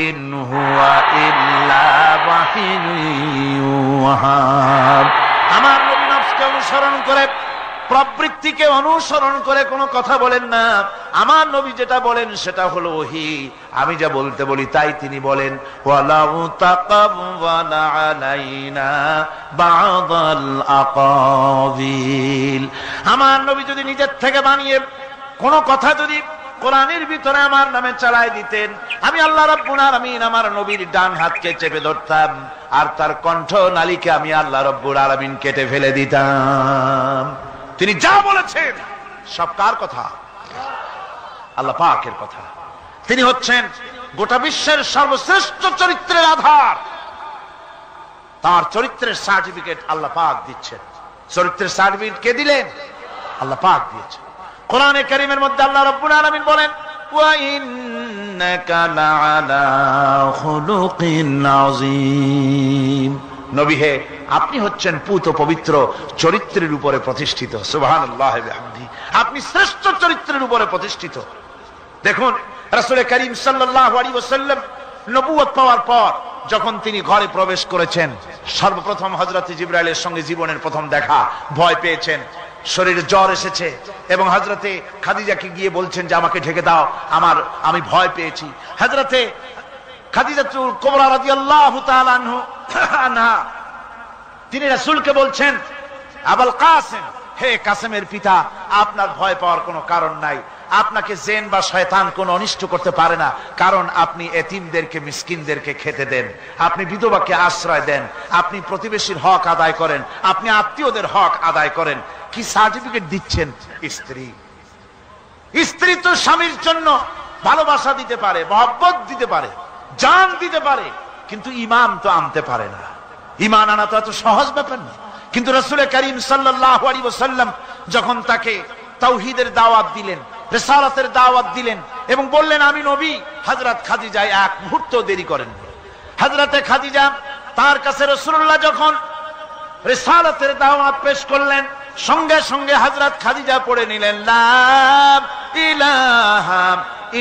In হুয়া ইল্লা ওয়াহিয়ুন ইউহা। আমার নবী নফসকে অনুসরণ করে, প্রবৃত্তিকে অনুসরণ করে কোনো কথা বলেন না। আমার নবী যেটা বলেন সেটা হলো ওহী। আমি যা বলতে বলি তাই তিনি বলেন। ওয়ালাউ তাকাওয়ালা আলাইনা বা'দাল আকাবিল। আমার নবী যদি নিজের থেকে বানিয়ে কোনো কথা যদি কোরআনের ভিতরে আমার নামে চালায় দিতেন, আমি আল্লাহ রাব্বুল আলামিন আমার নবীর ডান হাতকে চেপে ধরতাম, আর তার কণ্ঠ নালীকে আমি আল্লাহ রাব্বুল আলামিন কেটে ফেলে দিতাম। তিনি যা বলেছেন সব কার কথা? আল্লাহ পাকের কথা। তিনি হচ্ছেন গোটা বিশ্বের সর্বশ্রেষ্ঠ চরিত্রের আধার। তার চরিত্রের সার্টিফিকেট আল্লাহ পাক দিচ্ছেন। চরিত্রের সার্টিফিকেট কে দিলেন? আল্লাহ পাক দিয়েছেন। কোরআনে কারীমের মধ্যে আল্লাহ রাব্বুল আলামিন বলেন, ওয়া ইন্নাকা লাআলা খুলুকিন আযীম। নবী হে, আপনি হচ্ছেন পুত পবিত্র চরিত্রের উপরে প্রতিষ্ঠিত। সুবহানাল্লাহি ওয়া বিহামদিহি। আপনি শ্রেষ্ঠ চরিত্রের উপরে প্রতিষ্ঠিত। দেখুন, রাসূল করিম সাল্লাল্লাহু আলাইহি ওয়াসাল্লাম নবুয়ত পাওয়ার পর যখন তিনি ঘরে প্রবেশ করেছেন, সর্বপ্রথম হযরত জিবরাইলের সঙ্গে জীবনের প্রথম দেখা। ভয় পেয়েছেন, শরীরে জ্বর এসেছে, এবং হযরতে খাদিজাকে গিয়ে বলছেন যে আমাকে ঢেকে দাও, আমি ভয় পেয়েছি। হযরতে খাদিজাতুল কুবরা রাদিয়াল্লাহু তাআলা আনহা তিনি রাসূলকে বলছেন, আবুল কাসেম, হে কাসেমের পিতা, আপনার ভয় পাওয়ার কোনো কারণ নাই। আপনাকে জিন বা শয়তান কোনো অনিষ্ট করতে পারে না, কারণ আপনি এতিমদেরকে, মিসকিনদেরকে খেতে দেন, আপনি বিধবাকে আশ্রয় দেন, আপনি প্রতিবেশীর হক আদায় করেন, আপনি আত্মীয়দের হক আদায় করেন। কি সার্টিফিকেট দিচ্ছেন? স্ত্রী তো স্বামীর জন্য ভালোবাসা দিতে পারে, মহব্বত দিতে পারে, জান দিতে পারে, কিন্তু ঈমান তো আনতে পারে না। ঈমান আনা তো এত সহজ ব্যাপার না। কিন্তু রাসূল করিম সাল্লাল্লাহু আলাইহি ওয়াসাল্লাম যখন তাকে তাওহীদের দাওয়াত দিলেন, রিসালাতের দাওয়াত দিলেন, এবং বললেন আমি নবী, হযরত খাদিজা এক মুহূর্ত দেরি করেন। হযরতে খাদিজা তার কাছে রাসূলুল্লাহ যখন রিসালাতের দাওয়াত পেশ করলেন, সঙ্গে সঙ্গে হযরত খাদিজা পড়ে নিলেন, লা ইলাহা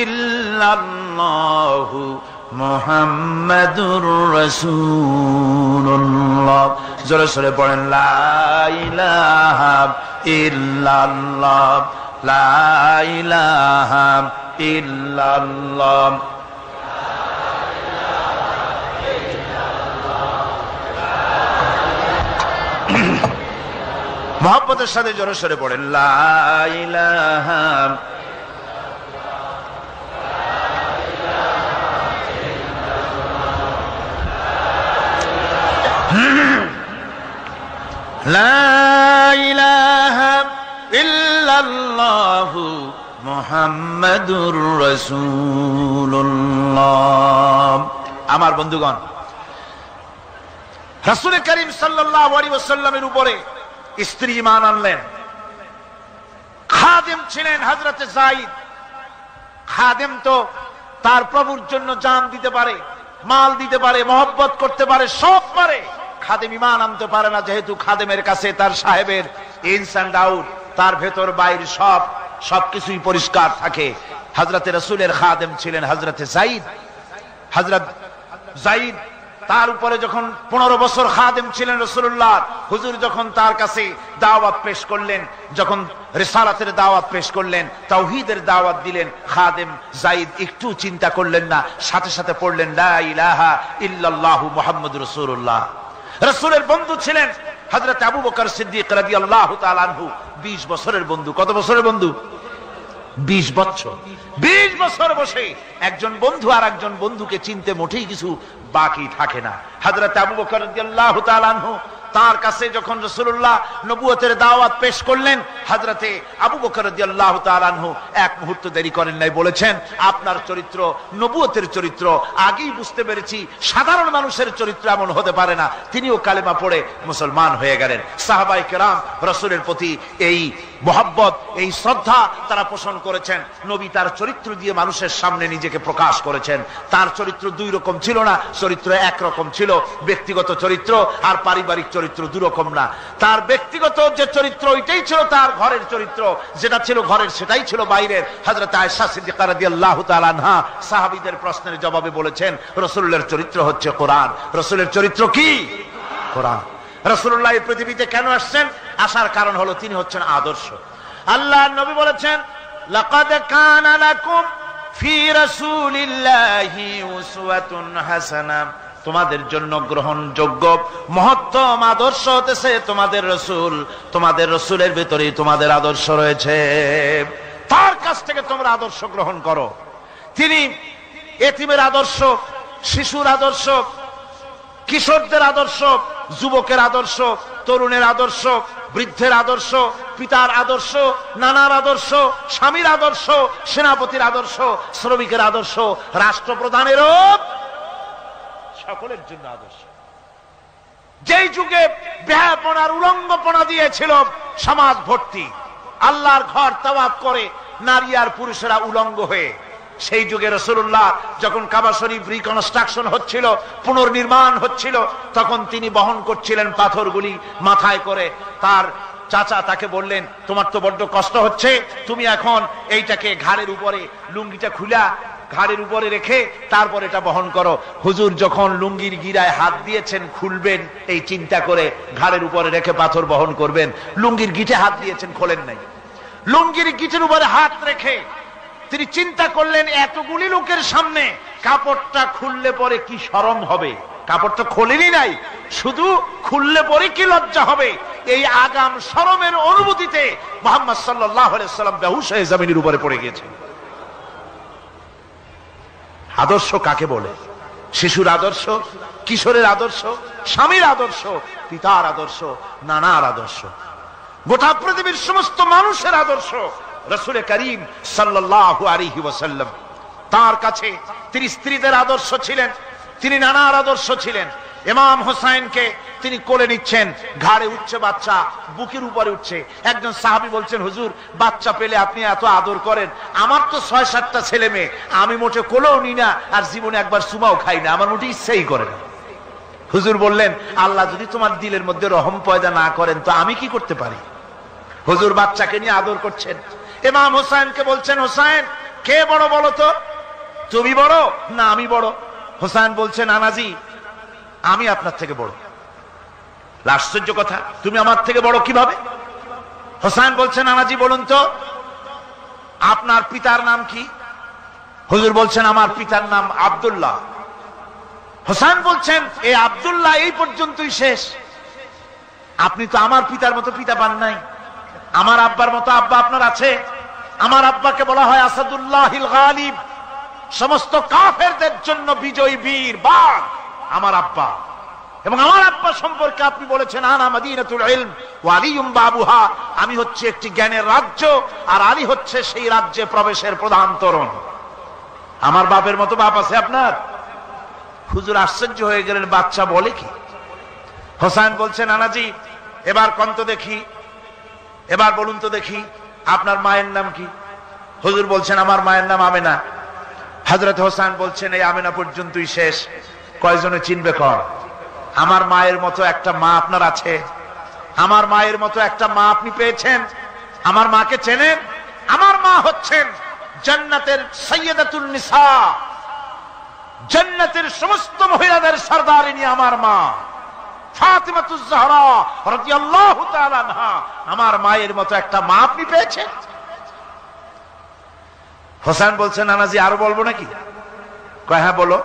ইল্লাল্লাহু মুহাম্মাদুর রাসূলুল্লাহ। জোরে সোরে পড়েন, লা ইলাহা ইল্লাল্লাহ, লা ইলাহা ইল্লাল্লাহ। মুহাব্বতের সাথে জোরে সোরে পড়েন, লা ইলাহা লা ইলাহা ইল্লাল্লাহু মুহাম্মাদুর রাসূলুল্লাহ। আমার বন্ধুগণ, রাসূল করিম সাল্লাল্লাহু আলাইহি ওয়াসাল্লামের উপরে স্ত্রী ঈমান আনলেন। খাদেম ছিলেন হযরতে যায়েদ। খাদেম তো তার প্রভুর জন্য জান দিতে পারে, মাল দিতে পারে, মহব্বত করতে পারে, সব পারে। খাদেম ঈমান আনতে পারে না, যেহেতু খাদেমের কাছে তার সাহেবের ইনস এন্ড আউট, তার ভেতর বাইরে সবকিছুই পরিষ্কার থাকে। হযরতে রাসূলের খাদেম ছিলেন হযরতে যায়েদ। হযরত যায়েদ তার উপরে যখন 15 বছর খাদেম ছিলেন রাসূলুল্লাহ, হুজুর যখন তার কাছে দাওয়াত পেশ করলেন, যখন রিসালাতের দাওয়াত পেশ করলেন, তাওহীদের দাওয়াত দিলেন, খাদেম যায়েদ একটু চিন্তা করলেন না, সাথে সাথে পড়লেন, লা ইলাহা ইল্লাল্লাহু মুহাম্মাদুর রাসূলুল্লাহ। রাসূলের বন্ধু ছিলেন হযরত আবু বকর সিদ্দিক রাদিয়াল্লাহু তাআলা আনহু। 20 বছরের বন্ধু। কত বছরের বন্ধু? 20 বছর। 20 বছর বসে একজন বন্ধু আর একজন বন্ধুকে চিনতে মোটেই কিছু বাকি থাকে না। হযরত আবু বকর রাদিয়াল্লাহু তাআলা আনহু তার কাছে যখন রাসূলুল্লাহ নবুয়তের দাওয়াত পেশ করলেন, হযরতে আবু বকর রাদিয়াল্লাহু তাআলা আনহু এক মুহূর্ত দেরি করেন নাই, বলেছেন আপনার চরিত্র নবুয়তের চরিত্র। আগেই বুঝতে পেরেছি সাধারণ মানুষের চরিত্র এমন হতে পারে না। তিনিও কালেমা পড়ে মুসলমান হয়ে গেলেন। সাহাবায়ে কেরাম রাসূলের প্রতি এই মহব্বত, এই শ্রদ্ধা তারা পোষণ করেছেন। নবী তার চরিত্র দিয়ে মানুষের সামনে নিজেকে প্রকাশ করেছেন। তার চরিত্র দুই রকম ছিল না, চরিত্র একরকম ছিল, ব্যক্তিগত চরিত্র আর পারিবারিক চরিত্র চরিত্র দুরকম না। তার ব্যক্তিগত যে চরিত্র ওইটাই ছিল তার ঘরের চরিত্র, যেটা ছিল ঘরের সেটাই ছিল বাইরের। হযরত আয়েশা সিদ্দিকা রাদিয়াল্লাহু তাআলা আনহা সাহাবীদের প্রশ্নের জবাবে বলেছেন, রাসূলের চরিত্র হচ্ছে কোরআন। রাসূলের চরিত্র কি? কোরআন। রাসূলুল্লাহ এই পৃথিবীতে কেন আসছেন? আসার কারণ হলো তিনি হচ্ছেন আদর্শ। আল্লাহর নবী বলেছেন, লাকাদ কানা লাকুম ফি রাসূলিল্লাহি উসওয়াতুন হাসানাহ, তোমাদের জন্য গ্রহণযোগ্য মহত্তম আদর্শ হতেছে তোমাদের রাসূল। তোমাদের রাসূলের ভিতরেই তোমাদের আদর্শ রয়েছে, তার কাছ থেকে তোমরা আদর্শ গ্রহণ করো। তিনি এতিমের আদর্শ, শিশুর আদর্শ, কিশোরদের আদর্শ, যুবকের আদর্শ, তরুণের আদর্শ, বৃদ্ধের আদর্শ, পিতার আদর্শ, নানার আদর্শ, স্বামীর আদর্শ, সেনাপতির আদর্শ, শ্রমিকের আদর্শ, রাষ্ট্রপ্রধানেরও সকলের জন্য আদর্শ। যেই যুগে বেহায়াপনার উলঙ্গপনা দিয়েছিল সমাজ ভর্তি, আল্লাহর ঘর তাওয়াফ করে নারী আর পুরুষেরা উলঙ্গ হয়ে, সেই যুগে রাসূলুল্লাহ যখন কাবা শরীফ রিকনস্ট্রাকশন হচ্ছিল, পুনর্নির্মাণ হচ্ছিল, তখন তিনি বহন করছিলেন পাথরগুলি মাথায় করে। তার চাচা তাকে বললেন, তোমার তো বড্ড কষ্ট হচ্ছে, তুমি এখন এইটাকে ঘাড়ের উপরে, লুঙ্গিটা খুলা ঘাড়ের উপরে রেখে তারপর এটা বহন করো। হুজুর যখন লুঙ্গির গিরায় হাত দিয়েছেন খুলবেন এই চিন্তা করে ঘাড়ের উপরে রেখে পাথর বহন করবেন, লুঙ্গির গিটে হাত দিয়েছেন, খোলেন নাই। লুঙ্গির গিটের উপরে হাত রেখে তিনি চিন্তা করলেন, এতগুলি লোকের সামনে কাপড়টা খুললে পরে কি শরম হবে। কাপড় তো খোলেনি নাই, শুধু খুললে পরে কি লজ্জা হবে। এই আগাম শরমের অনুভূতিতে মুহাম্মদ সাল্লাল্লাহু আলাইহি ওয়াসাল্লাম বেহুশ হয়ে জমিনের উপরে পড়ে গিয়েছেন। আদর্শ কাকে বলে? শিশুর আদর্শ, কিশোরের আদর্শ, স্বামীর আদর্শ, পিতার আদর্শ, নানার আদর্শ, গোটা পৃথিবীর সমস্ত মানুষের আদর্শ রাসূল করিম সাল্লাল্লাহু আলাইহি ওয়াসাল্লাম। তার কাছে তিনি স্ত্রীদের আদর্শ ছিলেন, তিনি নানার আদর্শ ছিলেন। ইমাম হোসাইনকে তিনি কোলে নিচ্ছেন, ঘাড়ে উঠছে বাচ্চা, বুকের উপরে উঠছে। একজন সাহাবী বলছেন, হুজুর বাচ্চা পেলে আপনি এত আদর করেন, আমার তো ৬-৭টা ছেলে মেয়ে, আমি মোটে কোলেও নি না, আর জীবনে একবার সুমাও খাই না, আমার মোটে ইচ্ছাই করে না। হুজুর বললেন, আল্লাহ যদি তোমার দিলের মধ্যে রহম পয়দা না করেন তো আমি কি করতে পারি? হুজুর বাচ্চাকে নিয়ে আদর করছেন। ইমাম হোসেনকে বলছেন, হোসেন কে বড় বলো তো, তুমি বড় না আমি বড়? হোসেন বলছেন, নানাজি আমি আপনার থেকে বড়। আশ্চর্য কথা, তুমি আমার থেকে বড় কিভাবে? হোসেন বলছেন, নানাজি বলুন তো আপনার পিতার নাম কি? হুজুর বলছেন, আমার পিতার নাম আব্দুল্লাহ। হোসেন বলছেন, এই আব্দুল্লাহ এই পর্যন্তই শেষ, আপনি তো আমার পিতার মতো পিতা পান নাই, আমার আব্বার মতো আব্বা আপনার আছে। আমার আব্বাকে বলা হয় আসাদুল্লাহিল গালিব, সমস্ত কাফেরদের জন্য বিজয়ী বীর বাঘ আমার আব্বা। এবং আমার আব্বা সম্পর্কে আপনি বলেছেন, আনা মাদিনাতুল ইলম ওয়া আলিয়ুম বাবুহা, আমি হচ্ছে একটি জ্ঞানের রাজ্য আর আলী হচ্ছে সেই রাজ্যে প্রবেশের প্রধান তরুণ। আমার বাপের মতো বাপ আছে আপনার? হুজুর আশ্চর্য হয়ে গেলেন, বাচ্চা বলে কি? হোসেন বলছেন, নানাজি এবার কন্ত দেখি, এবার বলুন তো দেখি আপনার মায়ের নাম কি? হুজুর বলছেন, আমার মায়ের নাম আমেনা। হযরত হোসেন বলছেন, এই আমেনা পর্যন্তই শেষ, কয়জনে চিনবে কর? আমার মায়ের মতো একটা মা আপনার আছে? আমার মায়ের মতো একটা মা আপনি পেয়েছেন? আমার মাকে চেনেন? আমার মা হচ্ছেন জান্নাতের সাইয়্যিদাতুন নিসা, জান্নাতের সমস্ত মহিলাদের সরদারিনী আমার মা ফাতিমাতুজ জাহরা রাদিয়াল্লাহু তাআলা আনহা। আমার মায়ের মতো একটা মা আপনি পেয়েছেন? হোসেন বলছেন, নানাজি আরো বলবো নাকি? কয় হ্যাঁ বলো।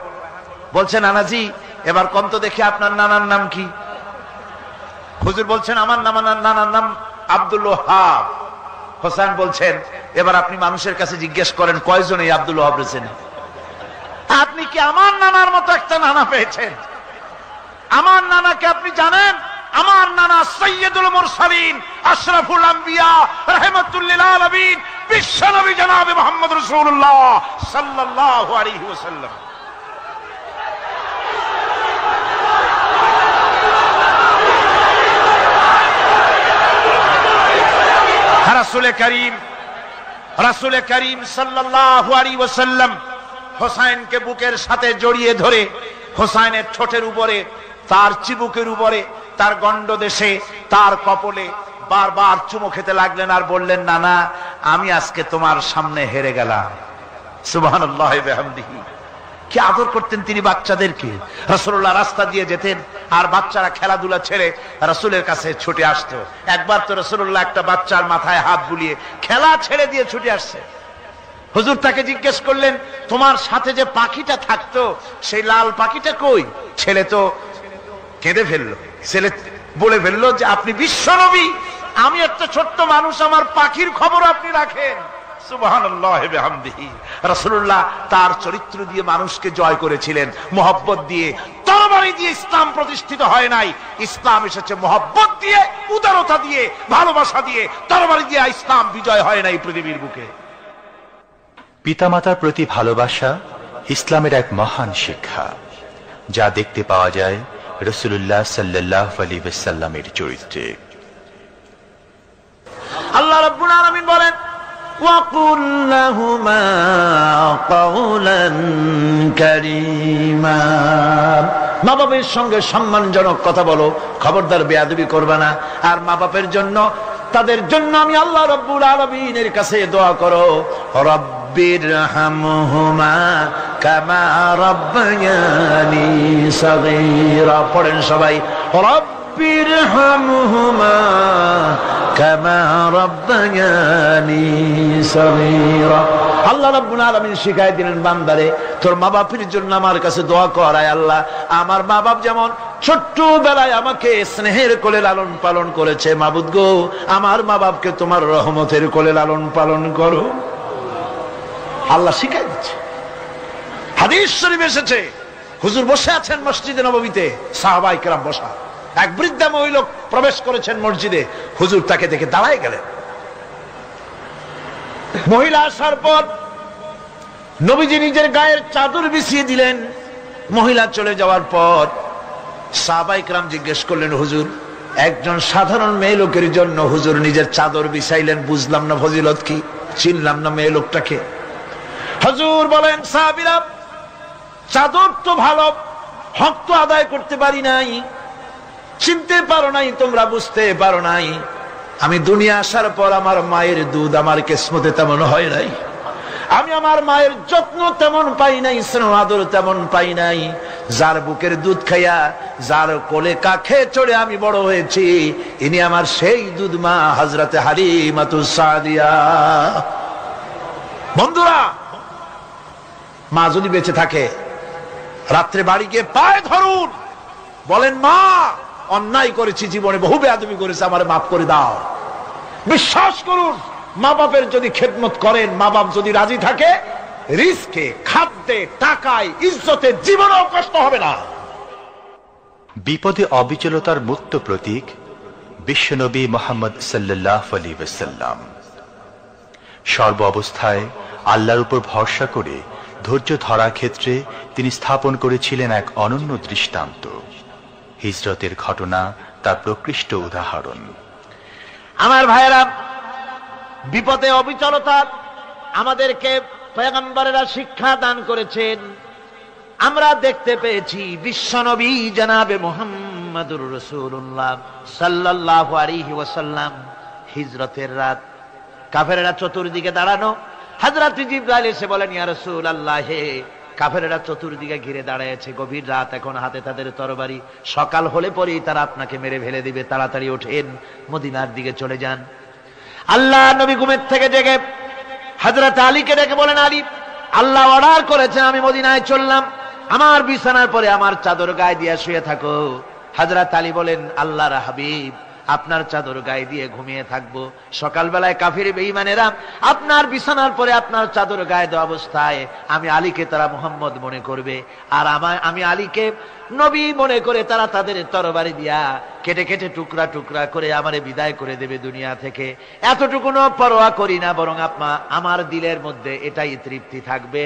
বলছেন, নানাজি এবার কন্ত দেখি আপনার নানার নাম কি? হুজুর বলছেন, আমার নানার নাম আব্দুল ওয়াহাব। হোসেন বলছেন, এবার আপনি মানুষের কাছে জিজ্ঞেস করেন কয়জন এই আব্দুল ওয়াহাব রয়েছেন? আপনি কি আমার নানার মতো একটা নানা পেয়েছেন? আমার নানাকে আপনি জানেন? আমার নানা সাইয়্যিদুল মুরসালিন, আশরাফুল আম্বিয়া, রাহমাতুল লিল আলামিন, বিশ্বনবী জনাবে মুহাম্মদ রাসূলুল্লাহ সাল্লাল্লাহু আলাইহি ওয়াসাল্লাম। রাসূল করিম সাল্লাল্লাহু আলাইহি ওয়াসাল্লাম হোসেনকে বুকের সাথে জড়িয়ে ধরে হোসেনের ঠোঁটের উপরে তার চিবুকের উপরে, তার গন্ড দেশে, তার কপলে বারবার চুমো খেতে লাগলেন আর বললেন, না না, আমি আজকে তোমার সামনে হেরে গেলাম। সুবহানাল্লাহ ওয়া বিহামদিহি। কি আদর করতেন তিনি বাচ্চাদেরকে। রাসূলুল্লাহ রাস্তা দিয়ে যেতেন আর বাচ্চারা খেলাধুলা ছেড়ে রাসূলের কাছে ছুটে আসতো। একবার তো রাসূলুল্লাহ একটা বাচ্চার মাথায় হাত বুলিয়ে খেলা ছেড়ে দিয়ে ছুটে আসছে। হুজুর তাকে জিজ্ঞেস করলেন, তোমার সাথে যে পাখিটা থাকতো সেই লাল পাখিটা কই? ছেলে তো কেঁদে ফেললো। ছেলে বলে ফেললো যে আপনি বিশ্বনবী, আমি একটা ছোট্ট মানুষ, আমার পাখির খবর আপনি রাখেন। সুবহানাল্লাহ ওয়া বিহামদিহি। রাসূলুল্লাহ তার চরিত্র দিয়ে মানুষকে জয় করেছিলেন, মুহাব্বত দিয়ে। তরবারি দিয়ে ইসলাম প্রতিষ্ঠিত হয় নাই, ইসলাম এসেছে মুহাব্বত দিয়ে, উদারতা দিয়ে, ভালোবাসা দিয়ে। তরবারি দিয়ে ইসলাম বিজয় হয় নাই পৃথিবীর বুকে। পিতামাতার প্রতি ভালোবাসা ইসলামের এক মহান শিক্ষা, যা দেখতে পাওয়া যায় রাসূলুল্লাহ সাল্লাল্লাহু আলাইহি ওয়াসাল্লামের চরিত্রে। আল্লাহ রাব্বুল আলামিন বলেন, وَقُلْ لَهُمَا قَوْلًا كَرِيمًا। মা বাবার সঙ্গে সম্মানজনক কথা বলো, খবরদার বেয়াদবি করবে না। আর মা বাবার জন্য, তাদের জন্য আমি আল্লাহ রাব্বুল আলামিনের কাছে দোয়া করো, রব্বিরহামহুমা কামা রাব্বায়ানি সাগীরা। পড়েন সবাই, রব্বিরহামহুমা কামা রাব্বায়ানি সাগীরা। আল্লাহ রাব্বুল আলামিন শিখাই দিলেন, বান্দারে তোর মা বাপের জন্য আমার কাছে দোয়া কর, আয় আল্লাহ আমার মা বাপ যেমন ছোট্টবেলায় আমাকে স্নেহের কোলে লালন পালন করেছে, মাবুদ গো আমার মা বাপকে তোমার রহমতের কোলে লালন পালন করো। আল্লাহ শিখাই দিচ্ছে। হাদিস শরীফ এসেছে, হুজুর বসে আছেন মসজিদে নববীতে, সাহাবায়ে কেরাম বসা। এক বৃদ্ধা মহিলা প্রবেশ করেছেন মসজিদে, হুজুর তাকে দেখে দাঁড়ায় গেলেন। মহিলা আসার পর নবীজি নিজের গায়ের চাদর বিছিয়ে দিলেন। মহিলা চলে যাওয়ার পর সাহাবায়ে কেরাম জিজ্ঞেস করলেন, হুজুর একজন সাধারণ মেয়ে লোকের জন্য হুজুর নিজের চাদর বিছাইলেন, বুঝলাম না ফজিলত কি, চিনলাম না মেয়ে লোকটাকে। হুজুর বলেন, সাহাবীরা চাদর তো ভালো, হক তো আদায় করতে পারি নাই, চিনতে পারো নাই, তোমরা বুঝতে পারো নাই। আমি দুনিয়া আসার পর আমার মায়ের দুধ আমার কিসমতে তেমন হয় নাই, আমি আমার মায়ের যত্ন তেমন পাই নাই, স্নেহ আদর তেমন পাই নাই। যার বুকের দুধ খাইয়া, যার কোলে কাখে চড়ে আমি বড় হয়েছি, ইনি আমার সেই দুধ মা হযরতে হালিমাতুস সাদিয়া। বন্ধুরা, মা যদি বেঁচে থাকে, রাত্রে বাড়ি গিয়ে পায়ে ধরুন, বলেন মা অন্যায় করেছি, জীবনে বহু বেয়াদবি করেছি, আমার মাফ করে দাও। বিশ্বাস করুন, মা বাপের যদি খেদমত করেন, মা বাপ যদি রাজি থাকে, রিজকে, খাদ্যে, টাকায়, ইজ্জতে জীবনেও কষ্ট হবে না। বিপদে অবিচলতার মুক্ত প্রতীক বিশ্বনবী মুহাম্মদ সাল্লাল্লাহু আলাইহি ওয়াসাল্লাম। সর্ব অবস্থায় আল্লাহর উপর ভরসা করে ধৈর্য ধরার ক্ষেত্রে তিনি স্থাপন করেছিলেন এক অনন্য দৃষ্টান্ত। হিজরতের ঘটনা তার প্রকৃষ্ট উদাহরণ। আমার ভাইয়েরা, বিপদে অবিচলতা আমাদেরকে পয়গম্বরেরা শিক্ষা দান করেছেন। আমরা দেখতে পেয়েছি বিশ্বনবী জনাবে মুহাম্মদুর রাসূলুল্লাহ সাল্লাল্লাহু আলাইহি ওয়াসাল্লাম হিজরতের রাত, কাফেররা চতুর্দিকে দাঁড়ানো। হযরত জিবরাইল এসে বলেন, ইয়া রাসূলুল্লাহ, হে কাফেররা চতুর্দিকে ঘিরে দাঁড়িয়েছে, গভীর রাত, এখন হাতে তাদের তরবারি, সকাল হলে পরেই তারা আপনাকে মেরে ফেলে দিবে, তাড়াতাড়ি ওঠেন, মদিনার দিকে চলে যান। আল্লাহ নবী ঘুমের থেকে জেগে হযরত আলীকে ডেকে বলেন, আলী, আল্লাহ অর্ডার করেছেন আমি মদিনায় চললাম, আমার বিছানার পরে আমার চাদর গায়ে দিয়ে শুয়ে থাকো। হযরত আলী বলেন, আল্লাহর হাবিব, আপনার চাদর গায়ে দিয়ে ঘুমিয়ে থাকবো, সকালবেলায় কাফির বেঈমানেরা আপনার বিছানার পরে আপনার চাদর গায়ে দেওয়া অবস্থায় আমি আলীকে তারা মুহাম্মদ মনে করবে, আর আমি আলীকে নবী মনে করে তারা তাদের তরবারি দিয়া কেটে কেটে টুকরা টুকরা করে আমারে বিদায় করে দেবে দুনিয়া থেকে। এতটুকুনো পরোয়া করি না, বরং আমার দিলের মধ্যে এটাই তৃপ্তি থাকবে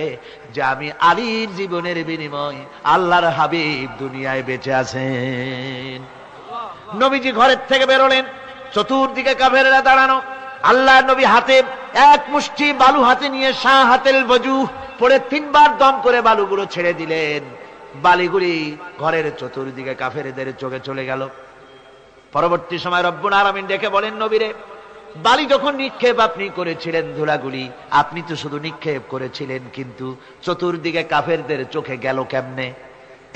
যে আমি আলীর জীবনের বিনিময় আল্লাহর হাবিব দুনিয়ায় বেঁচে আছেন। নবীজি ঘরের থেকে বেরোলেন, চতুর্দিকে কাফেররা দাঁড়ানো। আল্লাহ নবী হাতে এক মুষ্টি বালু হাতে নিয়ে শাহাতেল ওযু পড়ে 3 বার দম করে বালুগুলো ছেড়ে দিলেন। বালিগুলি ঘরের চতুর্দিকে কাফেরদের চোখে চলে গেল। পরবর্তী সময় রব্বুল আলামিন ডেকে বলেন, নবীরে, বালি যখন নিক্ষেপ আপনি করেছিলেন, ধুলাগুলি আপনি তো শুধু নিক্ষেপ করেছিলেন, কিন্তু চতুর্দিকে কাফেরদের চোখে গেল কেমনে?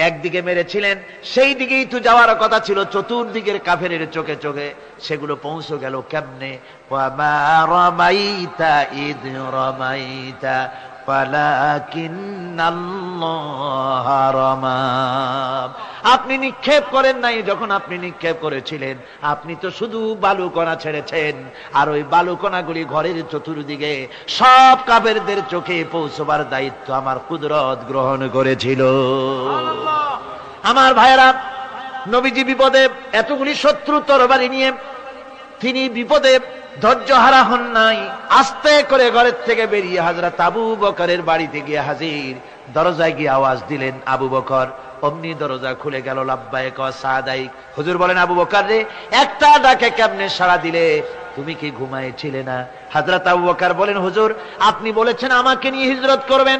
একদিকে মেরেছিলেন, সেই দিকেই তো যাওয়ার কথা ছিল, চতুর্দিকের কাফেরের চোখে চোখে সেগুলো পৌঁছে গেল কেমনে? ওয়ামা রামাইতা ইদ রামাইতা ওয়ালাকিন্নাল্লাহ রামা। আপনি নিক্ষেপ করেন নাই, যখন আপনি নিক্ষেপ করেছিলেন আপনি তো শুধু বালুকণা ছেড়েছেন, আর ওই বালুকণাগুলি ঘরের চতুর্দিকে সব কাফেরদের চোখে পৌঁছবার দায়িত্ব আমার কুদরত গ্রহণ করেছিল। আমার ভাইয়েরা, নবীজি বিপদে, এতগুলি শত্রু তরবারি নিয়ে তিনি বিপদে ধৈর্য হারা হন নাই। আস্তে করে ঘরের থেকে বেরিয়ে হযরত আবু বকরের বাড়িতে গিয়ে হাজির। দরজায় গিয়ে আওয়াজ দিলেন, আবু বকর। অমনি দরজা খুলে গেল। লাব্বাইক ওয়া সাদাইক। হুজুর বলেন, আবু বকর রে, একটা ডাকে কেমনে সাড়া দিলে? তুমি কি ঘুমাইছিলে না? হযরত আবু বকর বলেন, হুজুর আপনি বলেছেন আমাকে নিয়ে হিজরত করবেন,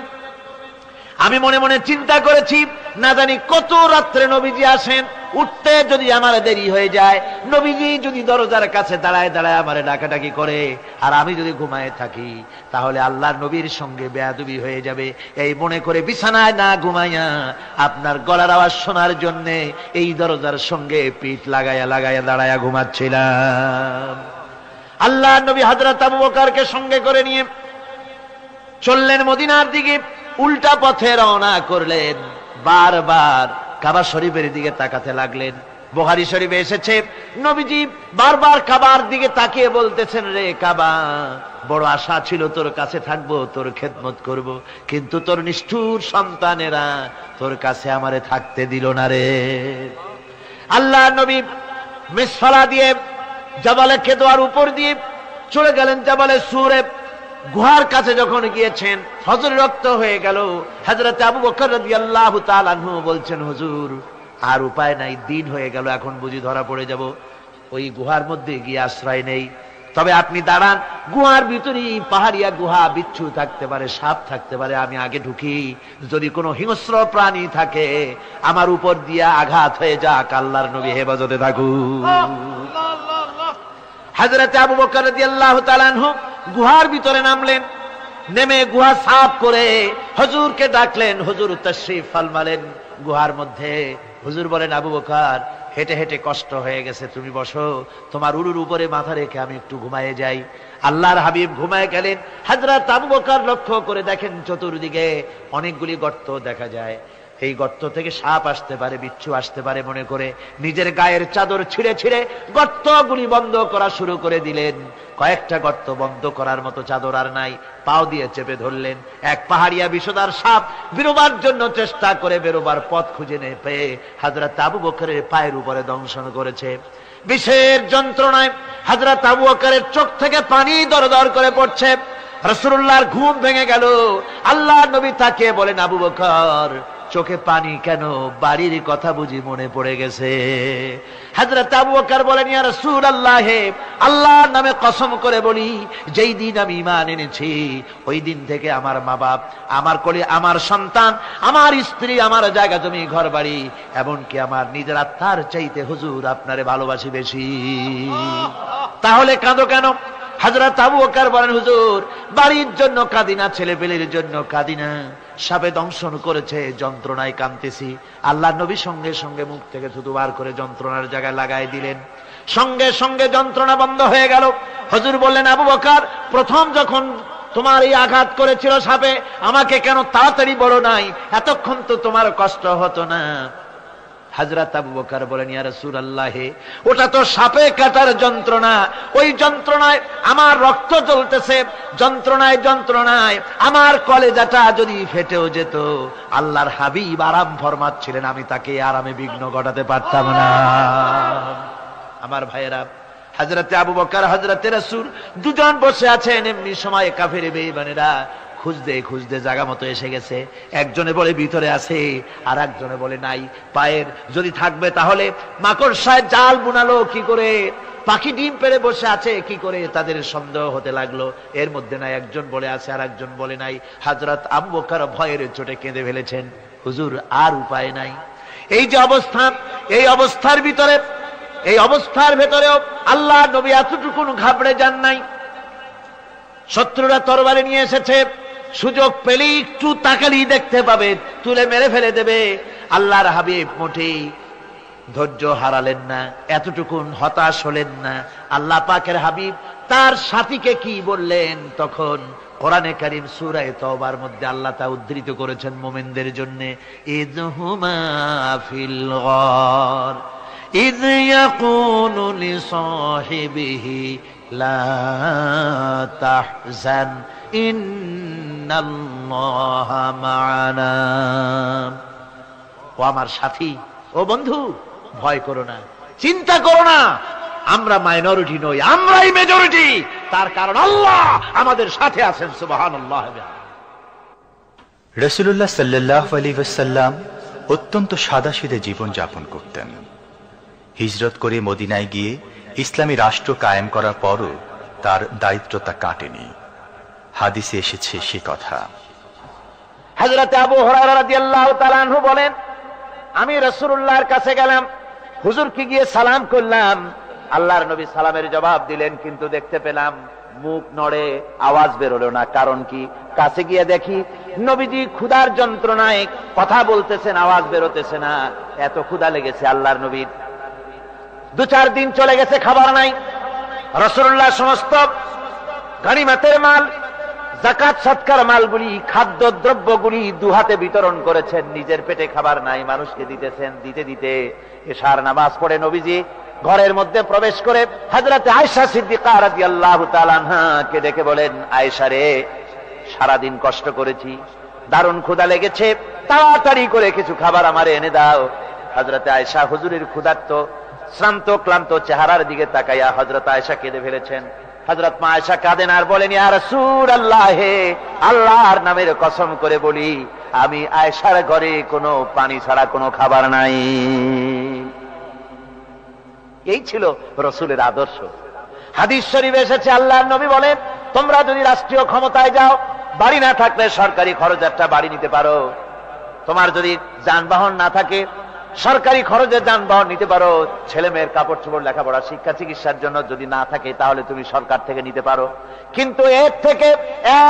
আমি মনে মনে চিন্তা করেছি, না জানি কত রাত্রে নবীজি আসেন, উঠতে যদি আমার দেরি হয়ে যায়, নবীজি যদি দরজার কাছে দাঁড়ায় দাঁড়ায় আমারে ডাকাডাকি করে, আর আমি যদি ঘুমায় থাকি, তাহলে আল্লাহর নবীর সঙ্গে বেয়াদবি হয়ে যাবে। এই মনে করে বিছানায় না ঘুমাইয়া আপনার গলার আওয়াজ শোনার জন্য এই দরজার সঙ্গে পিঠ লাগাইয়া লাগাইয়া দাঁড়াইয়া ঘুমাচ্ছিলাম। আল্লাহর নবী হযরত আবু বকরকে সঙ্গে করে নিয়ে চললেন মদিনার দিকে। উল্টা পথে রওনা করলেন। বারবার কাবা শরীফের দিকে তাকাতে লাগলেন। বুখারী শরীফে এসেছে, নবীজি বারবার কাবার দিকে তাকিয়ে বলতেছেন, রে কাবা, বড় আশা ছিল তোর কাছে থাকবো, তোর খেদমত করব, কিন্তু তোর নিষ্ঠুর সন্তানেরা তোর কাছে আমারে থাকতে দিল না রে। আল্লাহ নবী মিসফালা দিয়ে জাবালে কেদোয়ার উপর দিয়ে চলে গেলেন জাবালে সুরে। গুহার কাছে যখন গিয়েছেন, ফজর রক্ত হয়ে গেল। হযরত আবু বকর রাদিয়াল্লাহু তাআলা আনহু বলছেন, হুজুর আর উপায় নাই, দিন হয়ে গেল, এখন বুঝি ধরা পড়ে যাব, ওই গুহার মধ্যে গিয়ে আশ্রয় নেই। তবে আপনি দাঁড়ান, গুহার ভিতরেই পাহাড়িয়া গুহা, বিচ্ছু থাকতে পারে, সাপ থাকতে পারে, আমি আগে ঢুকি, যদি কোনো হিংস্র প্রাণী থাকে আমার উপর দিয়া আঘাত হয়ে যাক, আল্লাহর নবী হেফাজতে থাকুক। হযরত আবু বকর রাদিয়াল্লাহু তাআলা আনহু গুহার ভিতরে নামলেন। নেমে গুহা সাফ করে হুজুরকে ডাকলেন। হুজুর তাশরীফ ফরমালেন গুহার মধ্যে। হুজুর বলেন, আবু বকর, হেঁটে হেঁটে কষ্ট হয়ে গেছে, তুমি বসো, তোমার উরুর উপরে মাথা রেখে আমি একটু ঘুমায়ে যাই। আল্লাহর হাবিব ঘুমায়ে গেলেন। হযরত আবু বকর লক্ষ্য করে দেখেন চতুর্দিকে অনেকগুলি গর্ত দেখা যায়। এই গর্ত থেকে সাপ আসতে পারে, বিচ্ছু আসতে পারে মনে করে নিজের গায়ের চাদর ছিঁড়ে ছিঁড়ে গর্তগুলি বন্ধ করা শুরু করে দিলেন। কয়েকটা গর্ত বন্ধ করার মতো চাদর আর নাই, পাও দিয়ে চেপে ধরলেন। এক পাহাড়িয়া বিষধর সাপ বেরোবার জন্য চেষ্টা করে বেরোবার পথ খুঁজে না পেয়ে হযরত আবু বকরের পায়ের উপরে দংশন করেছে। বিষের যন্ত্রণায় হযরত আবু বকরের চোখ থেকে পানি দরদর করে পড়ছে। রাসূলুল্লাহর ঘুম ভেঙে গেল। আল্লাহর নবী তাকিয়ে বলেন, আবু বকর, চোখে পানি কেন? বাড়ির কথা বুঝি মনে পড়ে গেছে? হযরত আবু বকর বলেন, ইয়া রাসূলুল্লাহ, আল্লাহর নামে কসম করে বলি, যেই দিন আমি ঈমান এনেছি ওই দিন থেকে আমার মা বাপ, আমার কোলে আমার সন্তান, আমার স্ত্রী, আমার জায়গা জমি ঘর বাড়ি, এমনকি আমার নিজের আত্মার চাইতে হুজুর আপনারে ভালোবাসি বেশি। তাহলে কাঁদো কেন? হযরত আবু বকর বলেন, হুজুর বাড়ির জন্য কাঁদি না, ছেলে পেলের জন্য কাঁদি না, সাপে দংশন করেছে, যন্ত্রণায় কাঁদতেছি। আল্লাহ নবী সঙ্গে সঙ্গে মুখ থেকে থুতু বার করে যন্ত্রণার জায়গায় লাগাই দিলেন। সঙ্গে সঙ্গে যন্ত্রণা বন্ধ হয়ে গেল। হুজুর বললেন, আবু বকর, প্রথম যখন তোমার এই আঘাত করেছিল সাপে, আমাকে কেন তাড়াতাড়ি বলো নাই? এতক্ষণ তো তোমার কষ্ট হতো না। হযরত আবু বকর বলেন, ইয়া রাসূলুল্লাহ, ওটা তো সাপে কাটার যন্ত্রণা, ওই যন্ত্রণায় আমার রক্ত জ্বলতেছে, যন্ত্রণায় যন্ত্রণায় আমার কলেজাটা যদি ফেটেও যেত, আল্লাহর হাবিব আরাম ফরমাচ্ছিলেন, আমি তাকে আরামে বিঘ্ন ঘটাতে পারতাম না। আমার ভাইয়েরা, হযরতে আবু বকর, হযরতে রাসূল দুজন বসে আছেন। এমনি সময় কাফের বেঈমানেরা খুঁজতে খুঁজতে জায়গা মতো এসে গেছে। একজনে বলে ভিতরে আছে, আর একজনে বলে নাই। পায়ের যদি থাকবে তাহলে মাকড়সায় জাল বুনালো কি করে? পাখি ডিম পেড়ে বসে আছে কি করে তাদের সন্দেহ হতে লাগলো। এর মধ্যে নাই একজন বলে আছে আর একজন বলে নাই। হযরত আবু বকর ভয়ের চোটে কেঁদে ফেলেছেন, হুজুর আর উপায় নাই। এই যে অবস্থা, এই অবস্থার ভিতরে, এই অবস্থার ভেতরেও আল্লাহ নবী এতটুকু ঘাবড়ে যান নাই। শত্রুরা তরবারি নিয়ে এসেছে, সুযোগ পেলেই একটু তাকালেই দেখতে পাবে, তুলে মেরে ফেলে দেবে। আল্লাহর হাবিব মোটেই ধৈর্য হারালেন না, এতটুকু হতাশ হলেন না। আল্লাহ পাকের হাবিব তার সাথীকে কি বললেন তখন কোরআনে কারীম সূরা তাওবার মধ্যে আল্লাহ তা উদ্ধৃত করেছেন মুমিনদের জন্য। ইযহুমা ফিল গার ইয ইয়াকুলু লিসাহিবিহি লা তাহজান ইন্নাল্লাহা মা'ানা। ও আমার সাথী, ও বন্ধু, ভয় করো না, চিন্তা করো না, আমরা মাইনরিটি নই, আমরাই মেজরিটি। তার কারণ আল্লাহ আমাদের সাথে আছেন। সুবহানাল্লাহ। রাসূলুল্লাহ সাল্লাল্লাহু আলাইহি ওয়াসাল্লাম অত্যন্ত সাদাসিধে জীবন যাপন করতেন। হিজরত করে মদিনায় গিয়ে ইসলামী রাষ্ট্র কায়েম করার পরও তার দায়িত্বটা কাটেনি। হাদিসে এসেছে সে কথা। হযরত আবু হুরায়রা রাদিয়াল্লাহু তাআলা আনহু বলেন, আমি রাসূলুল্লাহর কাছে গেলাম, হুজুরকে গিয়ে সালাম করলাম। আল্লাহর নবী সালামের জবাব দিলেন, কিন্তু দেখতে পেলাম মুখ নড়ে, আওয়াজ বেরোলো না। কারণ কি? কাছে গিয়ে দেখি নবীজি ক্ষুধার যন্ত্রণায় কথা বলতেছেন, আওয়াজ বেরোতেছে না। এত ক্ষুধা লেগেছে আল্লাহর নবীর। 2-4 দিন চলে গেছে, খাবার নাই। রাসূলুল্লাহ সমস্ত গনিমতের মাল, যাকাত সদকার মালগুলি, খাদ্য দ্রব্যগুলি দুহাতে বিতরণ করেছেন। নিজের পেটে খাবার নাই, মানুষকে দিতেছেন। দিতে দিতে এশার নামাজ পড়ে নবীজি ঘরের মধ্যে প্রবেশ করে হযরত আয়েশা সিদ্দিকা রাদিয়াল্লাহু তাআলা আনহাকে ডেকে বলেন, আয়েশা রে, সারাদিন কষ্ট করেছি, দারুণ ক্ষুধা লেগেছে, তাড়াতাড়ি করে কিছু খাবার আমারে এনে দাও। হযরত আয়েশা হুজুরের ক্ষুধার্ত শ্রান্ত ক্লান্ত চেহারার দিকে তাকাইয়া হযরত আয়েশা কেঁদে ফেলেছেন। হযরত মা আয়েশা কাঁদেন আর বলেন, ইয়া রাসূলুল্লাহ, হে আল্লাহর নামের কসম করে বলি, আমি আয়েশার ঘরে কোনো পানি ছাড়া কোনো খাবার নাই। এই ছিল রাসূলের আদর্শ। হাদিস শরীফে এসেছে, আল্লাহর নবী বলেন, তোমরা যদি রাষ্ট্রীয় ক্ষমতায় যাও, বাড়ি না থাকলে সরকারি খরচ একটা বাড়ি নিতে পারো। তোমার যদি যানবাহন না থাকে, সরকারি খরচে যানবাহন নিতে পারো। ছেলে মেয়ের কাপড় চোপড়, লেখাপড়া, শিক্ষা, চিকিৎসার জন্য যদি না থাকে, তাহলে তুমি সরকার থেকে নিতে পারো। কিন্তু এর থেকে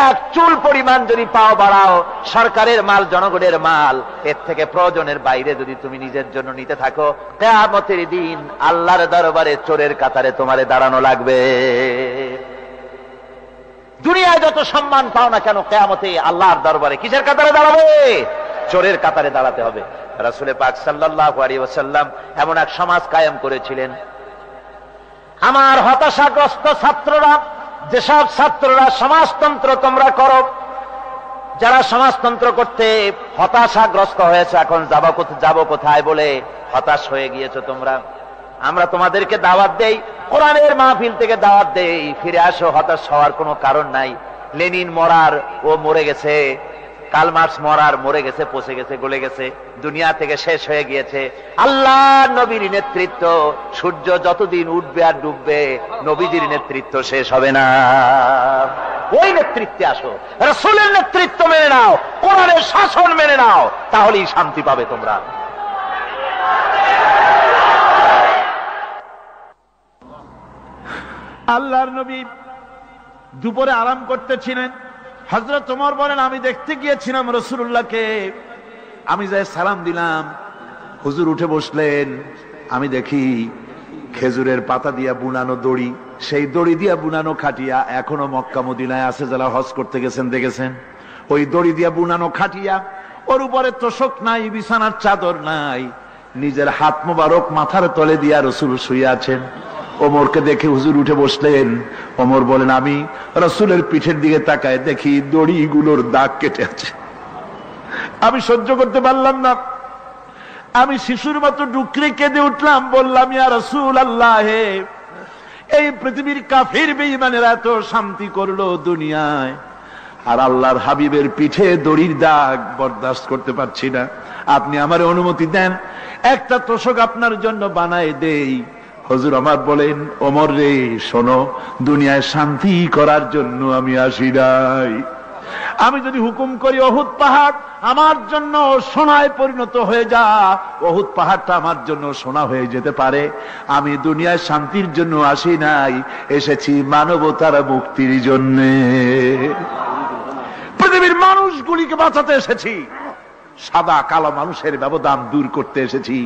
এক চুল পরিমাণ যদি পাও বাড়াও, সরকারের মাল জনগণের মাল, এর থেকে প্রয়োজনের বাইরে যদি তুমি নিজের জন্য নিতে থাকো, কিয়ামতের দিন আল্লাহর দরবারে চোরের কাতারে তোমারে দাঁড়ানো লাগবে। দুনিয়ায় যত সম্মান পাও না কেন, কিয়ামতে আল্লাহর দরবারে কিসের কাতারে দাঁড়াবে? চোরের কাতারে দাঁড়াতে হবে। রাসূল পাক সাল্লাল্লাহু আলাইহি ওয়াসাল্লাম এমন এক সমাজ কায়েম করেছিলেন। আমার হতাশাগ্রস্ত ছাত্ররা, যেসব ছাত্ররা সমাজতন্ত্র তোমরা করো, যারা সমাজতন্ত্র করতে হতাশাগ্রস্ত হয়েছে, এখন যাব কোথায় বলে হতাশ হয়ে গিয়েছো তোমরা, আমরা তোমাদেরকে দাওয়াত দেই, কোরআনের মাহফিল থেকে দাওয়াত দেই, ফিরে আসো। হতাশ হওয়ার কোনো কারণ নাই। লেনিন মরার, ও মরে গেছে। কার্ল মার্কস মরার, মরে গেছে, পচে গেছে, গলে গেছে, দুনিয়া থেকে শেষ হয়ে গিয়েছে। আল্লাহর নবীর নেতৃত্ব, সূর্য যতদিন উঠবে আর ডুববে, নবীজির নেতৃত্ব শেষ হবে না। ওই নেতৃত্বে আসো, রাসূলের নেতৃত্ব মেনে নাও, কোরআনের শাসন মেনে নাও, তাহলেই শান্তি পাবে তোমরা। আল্লাহর নবী দুপুরে আরাম করতেছিলেন। হযরত ওমর বলেন, আমি দেখতে গিয়েছিলাম রাসূলুল্লাহকে, আমি যাই সালাম দিলাম, হুজুর উঠে বসলেন। আমি দেখি খেজুরের পাতা দিয়া বুনানো দড়ি, সেই দড়ি দিয়া বুনানো খাটিয়া এখনো মক্কা মদিনায় আছে, যারা হজ করতে গেছেন দেখেছেন। ওই দড়ি দিয়া বুনানো খাটিয়া, ওর উপরে তোশক নাই, বিছানার চাদর নাই, নিজের হাত মোবারক মাথার তলে দিয়া রাসূল শুয়ে আছেন। ওমরকে দেখে হুজুর উঠে বসলেন। ওমর বলেন, আমি রাসূলের পিঠের দিকে তাকায় দেখি দড়িগুলোর দাগ কেটে আছে। আমি সহ্য করতে পারলাম না, আমি শিশুর মতো ডুকরে কেঁদে উঠলাম, বললাম, ইয়া রাসূলুল্লাহ, এই পৃথিবীর কাফির বেঈমানেরা এত শান্তি করলো দুনিয়ায়, আর আল্লাহর হাবিবের পিঠে দড়ির দাগ বরদাস্ত করতে পারছি না। আপনি আমার অনুমতি দেন, একটা তোশক আপনার জন্য বানায় দেই, হুজুর আমার বলেন, ওমর রে শোনো, দুনিয়ায় শান্তি করার জন্য আমি আসি নাই। আমি যদি হুকুম করি উহুদ পাহাড় আমার জন্য সোনায় পরিণত হয়ে যা, উহুদ পাহাড়টা আমার জন্য সোনা হয়ে যেতে পারে। আমি দুনিয়ায় শান্তির জন্য আসি নাই, এসেছি মানবতার মুক্তির জন্য। পৃথিবীর মানুষগুলিকে বাঁচাতে এসেছি, সাদা কালো মানুষের ব্যবধান দূর করতে এসেছি।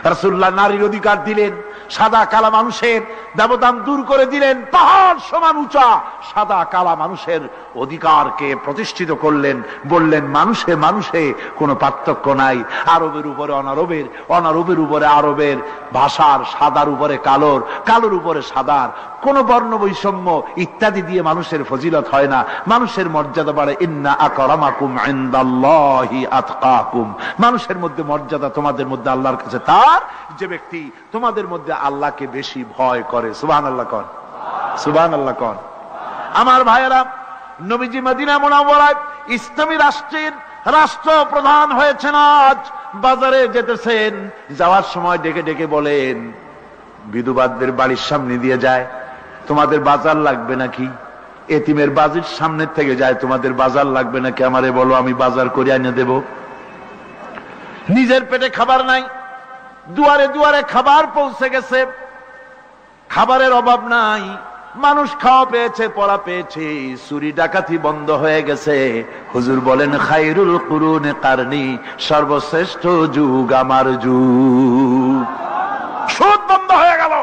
রাসূলুল্লাহ নারীর অধিকার দিলেন, সাদা কালা মানুষের ব্যবধান দূর করে দিলেন। পাহাড় সমান উঁচা সাদা কালা মানুষের অধিকারকে প্রতিষ্ঠিত করলেন, বললেন মানুষে মানুষে কোনো পার্থক্য নাই। আরবের উপরে অনারবের, অনারবের উপরে আরবের, ভাষার সাদার উপরে কালোর, কালোর উপরে সাদার, কোন বর্ণ বৈষম্য ইত্যাদি দিয়ে মানুষের ফজিলত হয় না। মানুষের মর্যাদা বাড়ে। ইন্না আকরামাকুম ইনদাল্লাহি আতকাকুম। মানুষের মধ্যে মর্যাদা তোমাদের মধ্যে আল্লাহর কাছে তার যে ব্যক্তি তোমাদের মধ্যে আল্লাহকে বেশি ভয় করে। সুবহানাল্লাহ কোন, সুবহানাল্লাহ কোন। আমার ভাইয়েরা, নবীজি মদিনা মুনাওয়ারায় ইসলামী রাষ্ট্রের রাষ্ট্রপ্রধান হয়েছেন। আজ বাজারে যেতেছেন, যাওয়ার সময় ডেকে ডেকে বলেন, বিধবাদের বাড়ির সামনে দিয়ে যায়, তোমাদের বাজার লাগবে নাকি? এতিমের বাড়ির সামনে থেকে যায়, তোমাদের বাজার লাগবে নাকি? আমারে বলো, আমি বাজার করে এনে দেব। নিজের পেটে খাবার নাই, দুয়ারে দুয়ারে খাবার পৌঁছে গেছে, খাবারের অভাব নাই, মানুষ খাওয়া পেয়েছে, পড়া পেয়েছে, চুরি ডাকাতি বন্ধ হয়ে গেছে। হুজুর বলেন, খায়রুল কুরুনে কারনি, সর্বশ্রেষ্ঠ যুগ আমার যুগ। সুদ বন্ধ হয়ে গেল।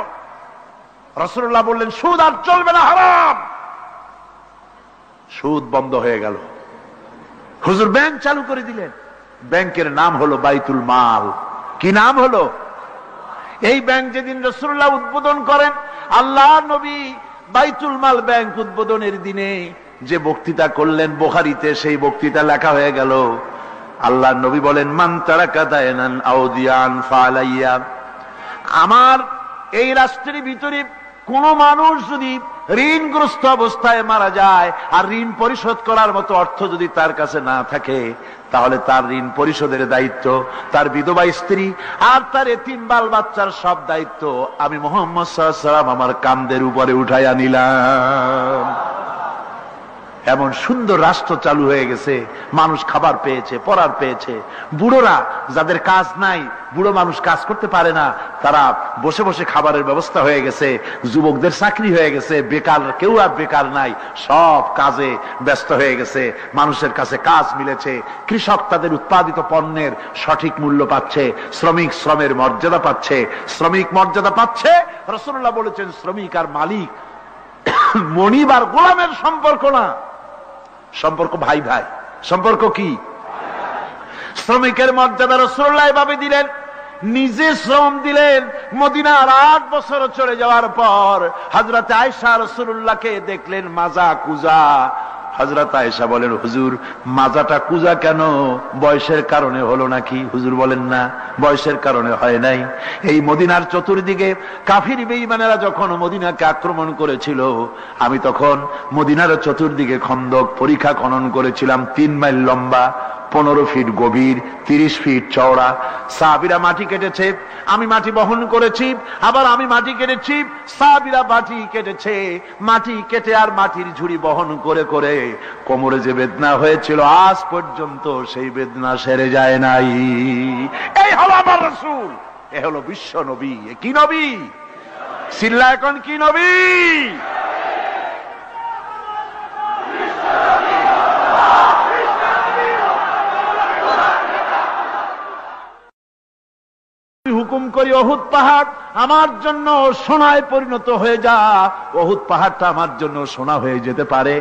রাসূলুল্লাহ বললেন, সুদ আর চলবে না, হারাম। সুদ বন্ধ হয়ে গেল। হুজুর ব্যাংক চালু করে দিলেন। ব্যাংকের নাম হলো বাইতুল মাল। কি নাম হলো? এই ব্যাংক যেদিন রাসূলুল্লাহ উদ্বোধন করেন, আল্লাহর নবী বাইতুল মাল ব্যাংক উদ্বোধনের দিনে যে বক্তৃতা করলেন, বুখারীতে সেই বক্তৃতা লেখা হয়ে গেল। আল্লাহর নবী বলেন, মান তারাকা দায়নান আও দিয়ান ফালাইয়া। আমার এই রাষ্ট্রের ভিতরে কোন মানুষ যদি ঋণগ্রস্ত অবস্থায় মারা যায় আর ঋণ পরিশোধ করার মতো অর্থ যদি তার কাছে না থাকে, তাহলে তার ঋণ পরিশোধের দায়িত্ব, তার বিধবা স্ত্রী আর তার এতিম বাল বাচ্চার সব দায়িত্ব আমি মুহাম্মদ সাল্লাল্লাহু আলাইহি ওয়াসাল্লাম আমার কাঁধের উপরে উঠাইয়া নিলাম। এমন সুন্দর রাষ্ট্র চালু হয়ে গেছে, মানুষ খাবার পেয়েছে, পড়ার পেয়েছে। বুড়োরা, যাদের কাজ নাই, বুড়ো মানুষ কাজ করতে পারে না, তারা বসে বসে খাবারের ব্যবস্থা হয়ে গেছে। যুবকদের চাকরি হয়ে গেছে, বেকার কেউ আর বেকার নাই, সব কাজে ব্যস্ত হয়ে গেছে, মানুষের কাছে কাজ মিলেছে। কৃষক তাদের উৎপাদিত পণ্যের সঠিক মূল্য পাচ্ছে, শ্রমিক শ্রমের মর্যাদা পাচ্ছে, শ্রমিক মর্যাদা পাচ্ছে। রাসূলুল্লাহ বলেছেন, শ্রমিক আর মালিক মনিব আর গোলামের সম্পর্ক না, সম্পর্ক ভাই ভাই। সম্পর্ক কি? শ্রমিকের মর্যাদা রাসূলুল্লাহ এভাবে দিলেন, নিজে শ্রম দিলেন। মদিনার 8 বছর চলে যাওয়ার পর হযরত আয়েশা রাসূলুল্লাহকে দেখলেন মাজা কুজা। হযরত আয়েশা বলেন, হুজুর মাজাটা কুজা কেন? বয়সের কারণে হলো নাকি? হুজুর বলেন, না, বয়সের কারণে হয় নাই। এই মদিনার চতুর্দিকে কাফির বেঈমানেরা যখন মদিনাকে আক্রমণ করেছিল, আমি তখন মদিনার চতুর্দিকে খন্দক পরিখা খনন করেছিলাম, 3 মাইল লম্বা, 15 ফিট গভীর, 30 ফিট চওড়া। সাহাবীরা মাটি কেটেছে, আমি মাটি বহন করেছি, আবার আমি মাটি কেটেছি, সাহাবীরা মাটি কেটেছে। মাটি কেটে আর মাটির ঝুড়ি বহন করে করে কোমরে যে বেদনা হয়েছিল, আজ পর্যন্ত সেই বেদনা সেরে যায় নাই। এই হলো আমার রাসূল, এ হলো বিশ্ব নবী। কি নবী? চিল্লা এখন, কি নবী? হুকুম করি উহুদ পাহাড় আমার জন্য সোনায় পরিণত হয়ে যা, উহুদ পাহাড়টা আমার জন্য সোনা হয়ে যেতে পারে।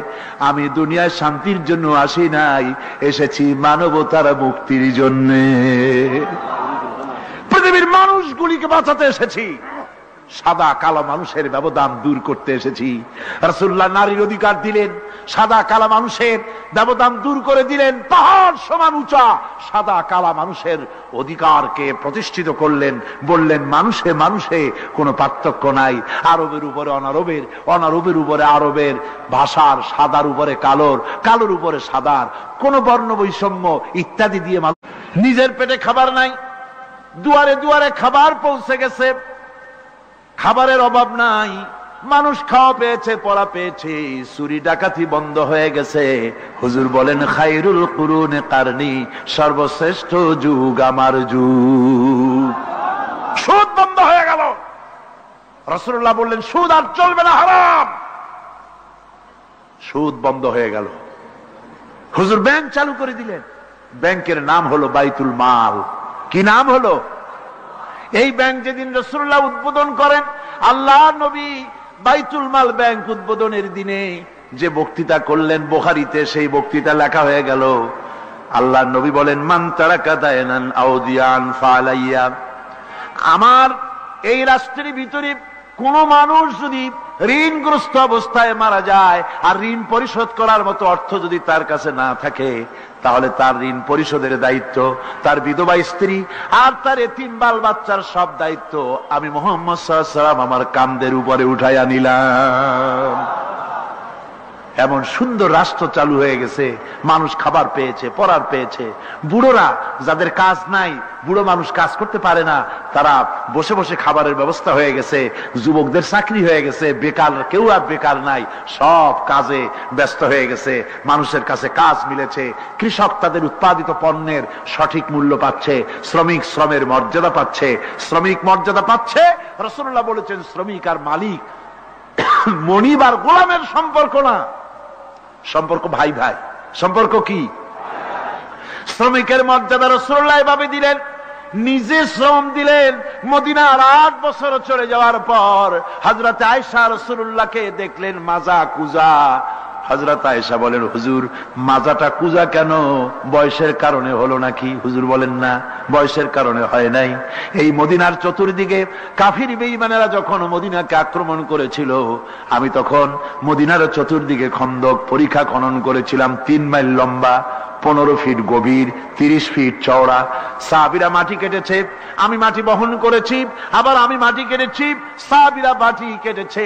আমি দুনিয়ায় শান্তির জন্য আসি নাই, এসেছি মানবতার মুক্তির জন্য। পৃথিবীর মানুষগুলিকে বাঁচাতে এসেছি, সাদা কালো মানুষের ব্যবধান দূর করতে এসেছি। রাসূলুল্লাহ নারীর অধিকার দিলেন, সাদা কালা মানুষের ব্যবধান দূর করে দিলেন। পাহাড় সমান উঁচা সাদা কালা মানুষের অধিকারকে প্রতিষ্ঠিত করলেন, বললেন মানুষে মানুষে কোনো পার্থক্য নাই। আরবের উপরে অনারবের, অনারবের উপরে আরবের, ভাষার সাদার উপরে কালোর, কালোর উপরে সাদার, কোন বর্ণ বৈষম্য ইত্যাদি দিয়ে নিজের পেটে খাবার নাই, দুয়ারে দুয়ারে খাবার পৌঁছে গেছে, খাবারের অভাব নাই, মানুষ খাওয়া পেয়েছে, পড়া পেয়েছে, চুরি ডাকাতি বন্ধ হয়ে গেছে। হুজুর বলেন খায়রুল কুরুনে কারনি, সর্বশ্রেষ্ঠ যুগ আমার যুগ। সুদ বন্ধ হয়ে গেল। রাসূলুল্লাহ বললেন সুদ আর চলবে না, হারাম। সুদ বন্ধ হয়ে গেল। হুজুর ব্যাংক চালু করে দিলেন। ব্যাংকের নাম হলো বাইতুল মাল। কি নাম হলো? এই ব্যাংক যেদিন রাসূলুল্লাহ উদ্বোধন করেন, আল্লাহর নবী বাইতুল মাল ব্যাংক উদ্বোধনের দিনে যে বক্তৃতা করলেন, বুখারীতে সেই বক্তৃতা লেখা হয়ে গেল। আল্লাহর নবী বলেন মান তারাকা দায়নান আউদিয়ান ফালাইয়া, আমার এই রাষ্ট্রের ভিতরে কোন মানুষ যদি ঋণগ্রস্ত অবস্থায় মারা যায় আর ঋণ পরিশোধ করার মতো অর্থ যদি তার কাছে না থাকে, তাহলে তার ঋণ পরিশোধের দায়িত্ব, তার বিধবা স্ত্রী আর তার এতিম বাল বাচ্চার সব দায়িত্ব আমি মুহাম্মদ সাল্লাল্লাহু আলাইহি ওয়াসাল্লাম আমার কাঁধের উপরে উঠাইয়া নিলাম। এমন সুন্দর রাষ্ট্র চালু হয়ে গেছে, মানুষ খাবার পেয়েছে, পড়ার পেয়েছে। বুড়োরা যাদের কাজ নাই, বুড়ো মানুষ কাজ করতে পারে না, তারা বসে বসে খাবারের ব্যবস্থা হয়ে গেছে। যুবকদের চাকরি হয়ে গেছে, বেকার কেউ আর বেকার নাই, সব কাজে ব্যস্ত হয়ে গেছে। মানুষের কাছে কাজ মিলেছে। কৃষক তাদের উৎপাদিত পণ্যের সঠিক মূল্য পাচ্ছে, শ্রমিক শ্রমের মর্যাদা পাচ্ছে। শ্রমিক মর্যাদা পাচ্ছে। রাসূলুল্লাহ বলেছেন শ্রমিক আর মালিক, মনিব আর গোলামের সম্পর্ক না, সম্পর্ক ভাই ভাই। সম্পর্ক কি? শ্রমিকের মর্যাদা রাসূলুল্লাহ এভাবে দিলেন, নিজে শ্রম দিলেন। মদিনার 8 বছর চলে যাওয়ার পর হযরত আয়েশা রাসূলুল্লাহকে দেখলেন মাজা কুজা। হযরত আয়েশা বলেন হুজুর মাজাটা কুজা কেন? বয়সের কারণে হলো নাকি? হুজুর বলেন না, বয়সের কারণে হয় নাই। এই মদিনার চতুর্দিকে কাফির বেঈমানেরা যখন মদিনাকে আক্রমণ করেছিল, আমি তখন মদিনার চতুর্দিকে খন্দক পরিখা খনন করেছিলাম, 3 মাইল লম্বা, 15 ফিট গভীর, 30 ফিট চওড়া। সাহাবীরা মাটি কেটেছে, আমি মাটি বহন করেছি, আবার আমি মাটি কেটেছি, সাহাবীরা মাটি কেটেছে।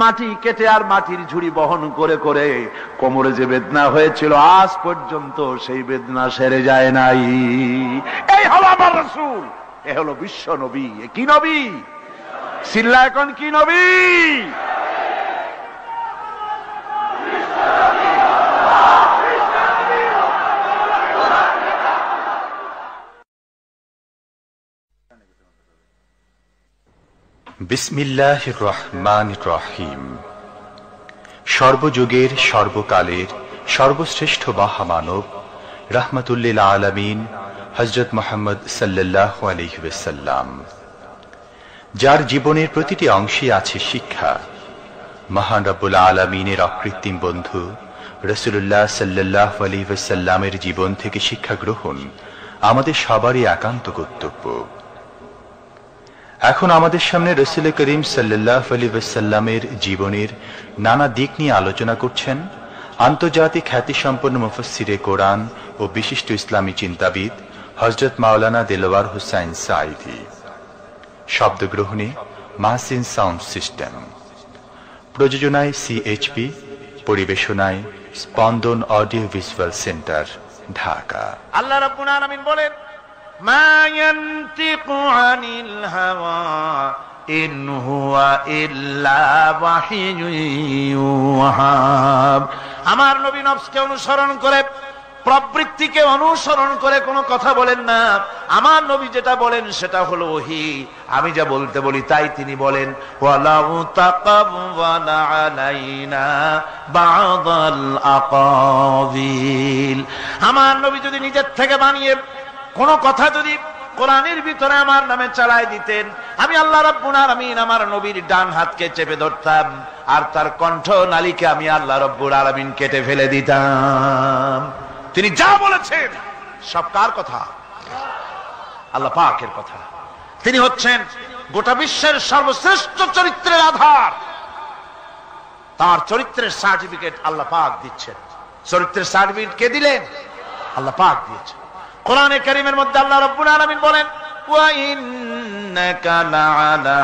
মাটি কেটে আর মাটির ঝুড়ি বহন করে করে কোমরে যে বেদনা হয়েছিল আজ পর্যন্ত সেই বেদনা সেরে যায় নাই। এই হলো আমার রাসূল, এ হলো বিশ্ব নবী। কি নবী? সিল্লা এখন কি নবী? বিসমিল্লাহির রহমানির রহিম। সর্বযুগের সর্বকালের সর্বশ্রেষ্ঠ মহামানব রাহমাতুল্লিল আলামিন হযরত মুহাম্মদ সাল্লাল্লাহু আলাইহি ওয়াসাল্লাম, যার জীবনের প্রতিটি অংশে আছে শিক্ষা, মহান রব্বুল আলামিনের অকৃত্রিম বন্ধু রাসূলুল্লাহ সাল্লাল্লাহু আলাইহি ওয়াসাল্লামের জীবন থেকে শিক্ষা গ্রহণ আমাদের সবারই একান্ত কর্তব্য। এখন আমাদের সামনে রাসূল করিম সাল্লাল্লাহু আলাইহি ওয়াসাল্লামের জীবনের নানা দিক নিয়ে আলোচনা করছেন আন্তর্জাতিক খ্যাতিসম্পন্ন মুফাসসিরে কোরআন ও বিশিষ্ট ইসলামী চিন্তাবিদ হযরত মাওলানা দেলোয়ার হোসাইন সাঈদী। শব্দগ্রহণে মাহসিন সাউন্ড সিস্টেম, প্রযোজনায় সিএইচপি, পরিবেশনায় স্পন্দন অডিও ভিজুয়াল সেন্টার, ঢাকা। আল্লাহ রাব্বুল আলামিন বলেন মা ইয়ানতিকু আনিল হাওয়া ইন হুয়া ইল্লা ওয়াহিয়ুন ইউহা। আমার নবী নফসকে অনুসরণ করে, প্রবৃত্তিকে অনুসরণ করে কোনো কথা বলেন না। আমার নবী যেটা বলেন সেটা হলো ওহী। আমি যা বলতে বলি তাই তিনি বলেন। ওয়ালাউ তাকাওয়ালা আলাইনা বা'দাল আকাবিল। আমার নবী যদি নিজের থেকে বানিয়ে কোন কথা যদি কোরআনের ভিতরে আমার নামে চালায় দিতেন, আমি আল্লাহ রাব্বুল আলামিন আমার নবীর ডান হাতকে চেপে ধরতাম আর তার কণ্ঠ নালীকে আমি আল্লাহ রাব্বুল আলামিন কেটে ফেলে দিতাম। তিনি যা বলেছেন সব কার কথা? আল্লাহ পাকের কথা। তিনি হচ্ছেন গোটা বিশ্বের সর্বশ্রেষ্ঠ চরিত্রের আধার। তার চরিত্রের সার্টিফিকেট আল্লাহ পাক দিচ্ছেন। চরিত্রের সার্টিফিকেট কে দিলেন? আল্লাহ পাক দিয়েছেন। কোরআনে কারীমের মধ্যে আল্লাহ রাব্বুল আলামিন বলেন ওয়া ইন্নাকা লাআলা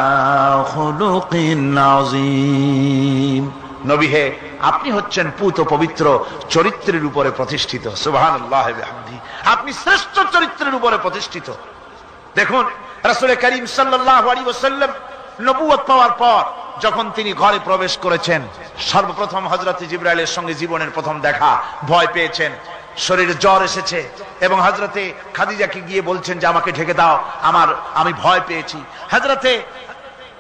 খুলুকিন আযীম। নবী হে, আপনি হচ্ছেন পুত পবিত্র চরিত্রের উপরে প্রতিষ্ঠিত। সুবহানাল্লাহ ওয়া বিহামদিহি। আপনি শ্রেষ্ঠ চরিত্রের উপরে প্রতিষ্ঠিত। দেখুন রাসূল করিম সাল্লাল্লাহু আলাইহি ওয়াসাল্লাম নবুয়ত পাওয়ার পর যখন তিনি ঘরে প্রবেশ করেছেন, সর্বপ্রথম হযরত জিবরাইলের সঙ্গে জীবনের প্রথম দেখা, ভয় পেয়েছেন, শরীরে জ্বর এসেছে এবং হযরতে খাদিজাকে গিয়ে বলছেন যে আমাকে ঢেকে দাও, আমি ভয় পেয়েছি। হযরতে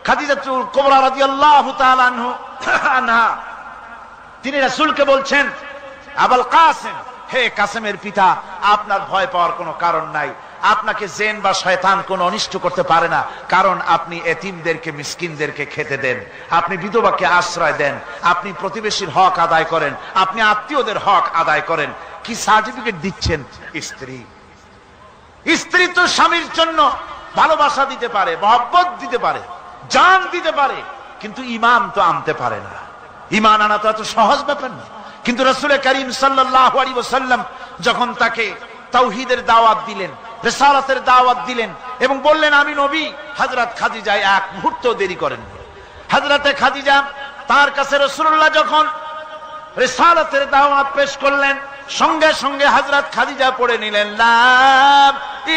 খাদিজাতুল কুবরা রাদিয়াল্লাহু তাআলা আনহা তিনি রাসূলকে বলছেন, আবুল কাসেম, হে কাসেমের পিতা, আপনার ভয় পাওয়ার কোনো কারণ নাই, আপনাকে জিন বা শয়তান কোনো অনিষ্ট করতে পারে না, কারণ আপনি এতিমদেরকে, মিসকিনদেরকে খেতে দেন, আপনি বিধবাকে আশ্রয় দেন, আপনি প্রতিবেশীর হক আদায় করেন, আপনি আত্মীয়দের হক আদায় করেন। কি সার্টিফিকেট দিচ্ছেন? স্ত্রী তো স্বামীর জন্য ভালোবাসা দিতে পারে, মহব্বত দিতে পারে, জান দিতে পারে, কিন্তু ঈমান তো আনতে পারে না। ঈমান আনা তো এত সহজ ব্যাপার না। কিন্তু রাসূল করিম সাল্লাল্লাহু আলাইহি ওয়াসাল্লাম যখন তাকে তাওহীদের দাওয়াত দিলেন, রিসালাতের দাওয়াত দিলেন এবং বললেন আমি নবী, হযরত খাদিজা এক মুহূর্ত দেরি করেন। হযরতে খাদিজা তার কাছে রাসূলুল্লাহ যখন রিসালাতের দাওয়াত পেশ করলেন, সঙ্গে সঙ্গে হযরত খাদিজা পড়ে নিলেন লা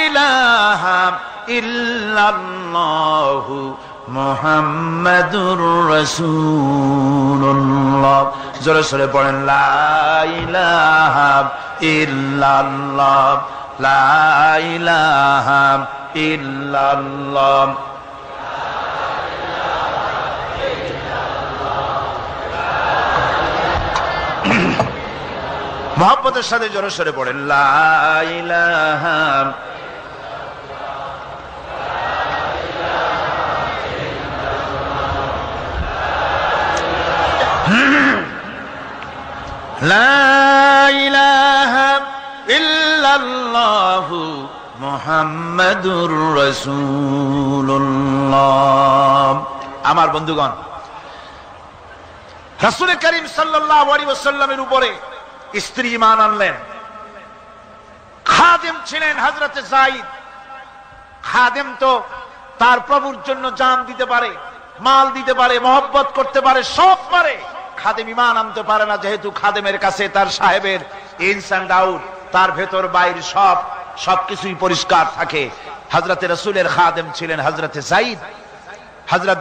ইলাহা ইল্লাল্লাহু মুহাম্মাদুর রাসূলুল্লাহ। জোরে জোরে পড়েন লা ইলাহা ইল্লাল্লাহ, লা ইলাহা ইল্লাল্লাহ। মুহাব্বতের সাথে জোরে জোরে পড়েন লা ইলাহা লা ইলাহা ইল্লাল্লাহু মুহাম্মাদুর রাসূলুল্লাহ। আমার বন্ধুগণ, রাসূল করিম সাল্লাল্লাহু আলাইহি ওয়াসাল্লামের উপরে স্ত্রী ঈমান আনলেন। খাদেম ছিলেন হযরতে যায়েদ। খাদেম তো তার প্রভুর জন্য জান দিতে পারে, মাল দিতে পারে, মহব্বত করতে পারে, সব পারে। খাদেম ঈমান আনতে পারে না, যেহেতু খাদেমের কাছে তার সাহেবের ইনস এন্ড আউট, তার ভেতর বাইরে সবকিছুই পরিষ্কার থাকে। হযরতে রাসূলের খাদেম ছিলেন হযরতে যায়েদ। হযরত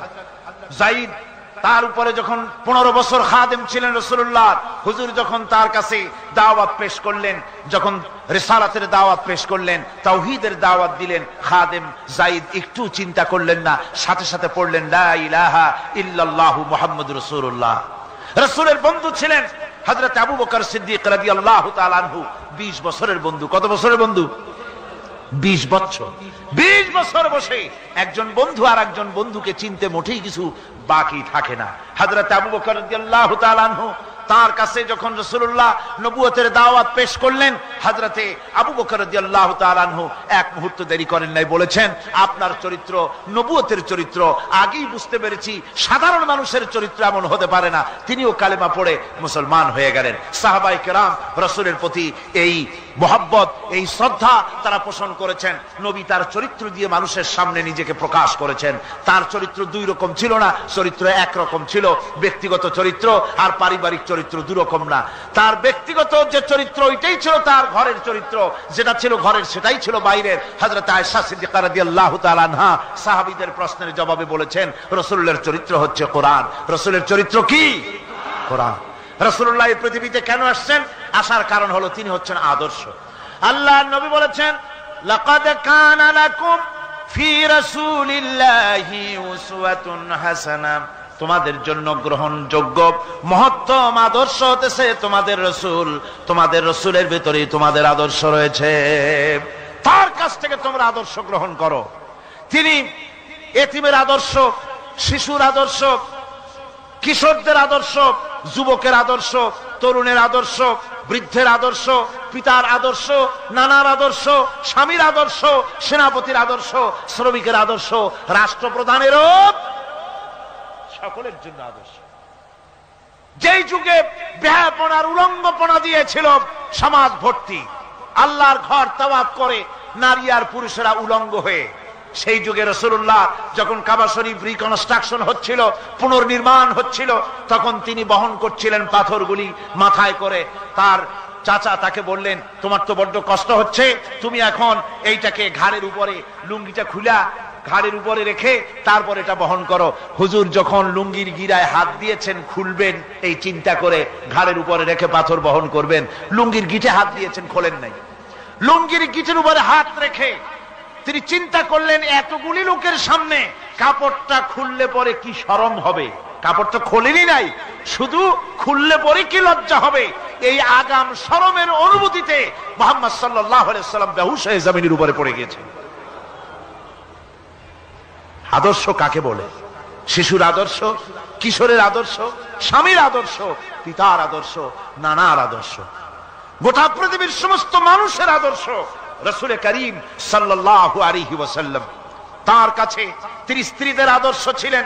যায়েদ তার উপরে যখন 15 বছর খাদেম ছিলেন রাসূলুল্লাহ, হুজুর যখন তার কাছে দাওয়াত পেশ করলেন, যখন রিসালাতের দাওয়াত পেশ করলেন, তাওহীদের দাওয়াত দিলেন, খাদেম যায়েদ একটু চিন্তা করলেন না, সাথে সাথে পড়লেন লা ইলাহা ইল্লাল্লাহু মুহাম্মাদুর রাসূলুল্লাহ। রাসূলের বন্ধু ছিলেন হযরত আবু বকর সিদ্দিক রাদিয়াল্লাহু তাআলা আনহু। 20 বছরের বন্ধু। কত বছরের বন্ধু? 20 বছর। 20 বছর বসে একজন বন্ধু আর একজন বন্ধুকে চিনতে মোটেই কিছু বাকি থাকে না। হযরত আবু বকর রাদিয়াল্লাহু তাআলা আনহু তার কাছে যখন রাসূলুল্লাহ নবুয়তের দাওয়াত পেশ করলেন, হযরতে আবু বকর রাদিয়াল্লাহু তাআলা আনহু এক মুহূর্ত দেরি করেন নাই, বলেছেন আপনার চরিত্র নবুয়তের চরিত্র। আগেই বুঝতে পেরেছি সাধারণ মানুষের চরিত্র এমন হতে পারে না। তিনিও কালেমা পড়ে মুসলমান হয়ে গেলেন। সাহাবায়ে কেরাম রাসূলের প্রতি এই মহব্বত, এই শ্রদ্ধা তারা পোষণ করেছেন। নবী তার চরিত্র দিয়ে মানুষের সামনে নিজেকে প্রকাশ করেছেন। তার চরিত্র দুই রকম ছিল না, চরিত্র একরকম ছিল। ব্যক্তিগত চরিত্র আর পারিবারিক চরিত্র দুরকম না। তার ব্যক্তিগত যে চরিত্র ওইটাই ছিল তার ঘরের চরিত্র, যেটা ছিল ঘরের সেটাই ছিল বাইরের। হযরত আয়েশা সিদ্দিকা রাদিয়াল্লাহু তাআলা আনহা সাহাবীদের প্রশ্নের জবাবে বলেছেন রাসূলের চরিত্র হচ্ছে কোরআন। রাসূলের চরিত্র কি? কোরআন। রাসূলুল্লাহ এই পৃথিবীতে কেন আসছেন? আসার কারণ হলো তিনি হচ্ছেন আদর্শ। আল্লাহর নবী বলেছেন লাকাদ কানা লাকুম ফি রাসূলিল্লাহি উসওয়াতুন হাসানাহ, তোমাদের জন্য গ্রহণযোগ্য মহত্তম আদর্শ হতেছে তোমাদের রাসূল। তোমাদের রাসূলের ভিতরে তোমাদের আদর্শ রয়েছে, তার কাছ থেকে তোমরা আদর্শ গ্রহণ করো। তিনি এতিমের আদর্শ, শিশুর আদর্শ, কিশোরদের আদর্শ, যুবকের আদর্শ, তরুণের আদর্শ, বৃদ্ধের আদর্শ, পিতার আদর্শ, নানার আদর্শ, স্বামীর আদর্শ, সেনাপতির আদর্শ, শ্রমিকের আদর্শ, রাষ্ট্রপ্রধানেরও সকলের জন্য আদর্শ। যেই যুগে বেহাপনার উলঙ্গপনা দিয়েছিল সমাজ ভর্তি, আল্লাহর ঘর তাওয়াফ করে নারী আর পুরুষেরা উলঙ্গ হয়ে, সেই যুগে রাসূলুল্লাহ যখন কাবা শরীফ রিকনস্ট্রাকশন হচ্ছিল, পুনর্নির্মাণ হচ্ছিল, তখন তিনি বহন করছিলেন পাথরগুলি মাথায় করে। তার চাচা তাকে বললেন তোমার তো বড্ড কষ্ট হচ্ছে, তুমি এখন এইটাকে ঘাড়ের উপরে লুঙ্গিটা খুলা ঘাড়ের উপরে রেখে তারপর এটা বহন করো। হুজুর যখন লুঙ্গির গিরায় হাত দিয়েছেন খুলবেন এই চিন্তা করে ঘাড়ের উপরে রেখে পাথর বহন করবেন, লুঙ্গির গিটে হাত দিয়েছেন খোলেন নাই। লুঙ্গির গিটের উপরে হাত রেখে তিনি চিন্তা করলেন এতগুলি লোকের সামনে কাপড়টা খুললে পরে কি শরম হবে। কাপড়টা খোলেনি নাই, শুধু খুললে পরে কি লজ্জা হবে। এই আগাম শরমের অনুভূতিতে মুহাম্মদ সাল্লাল্লাহু আলাইহি ওয়াসাল্লাম বেহুশ হয়ে জমিনের উপরে পড়ে গেছেন। আদর্শ কাকে বলে? শিশুর আদর্শ, কিশোরের আদর্শ, স্বামীর আদর্শ, পিতার আদর্শ, নানার আদর্শ, গোটা পৃথিবীর সমস্ত মানুষের আদর্শ রাসূল করিম সাল্লাল্লাহু আলাইহি ওয়াসাল্লাম। তার কাছে তিনি স্ত্রীদের আদর্শ ছিলেন,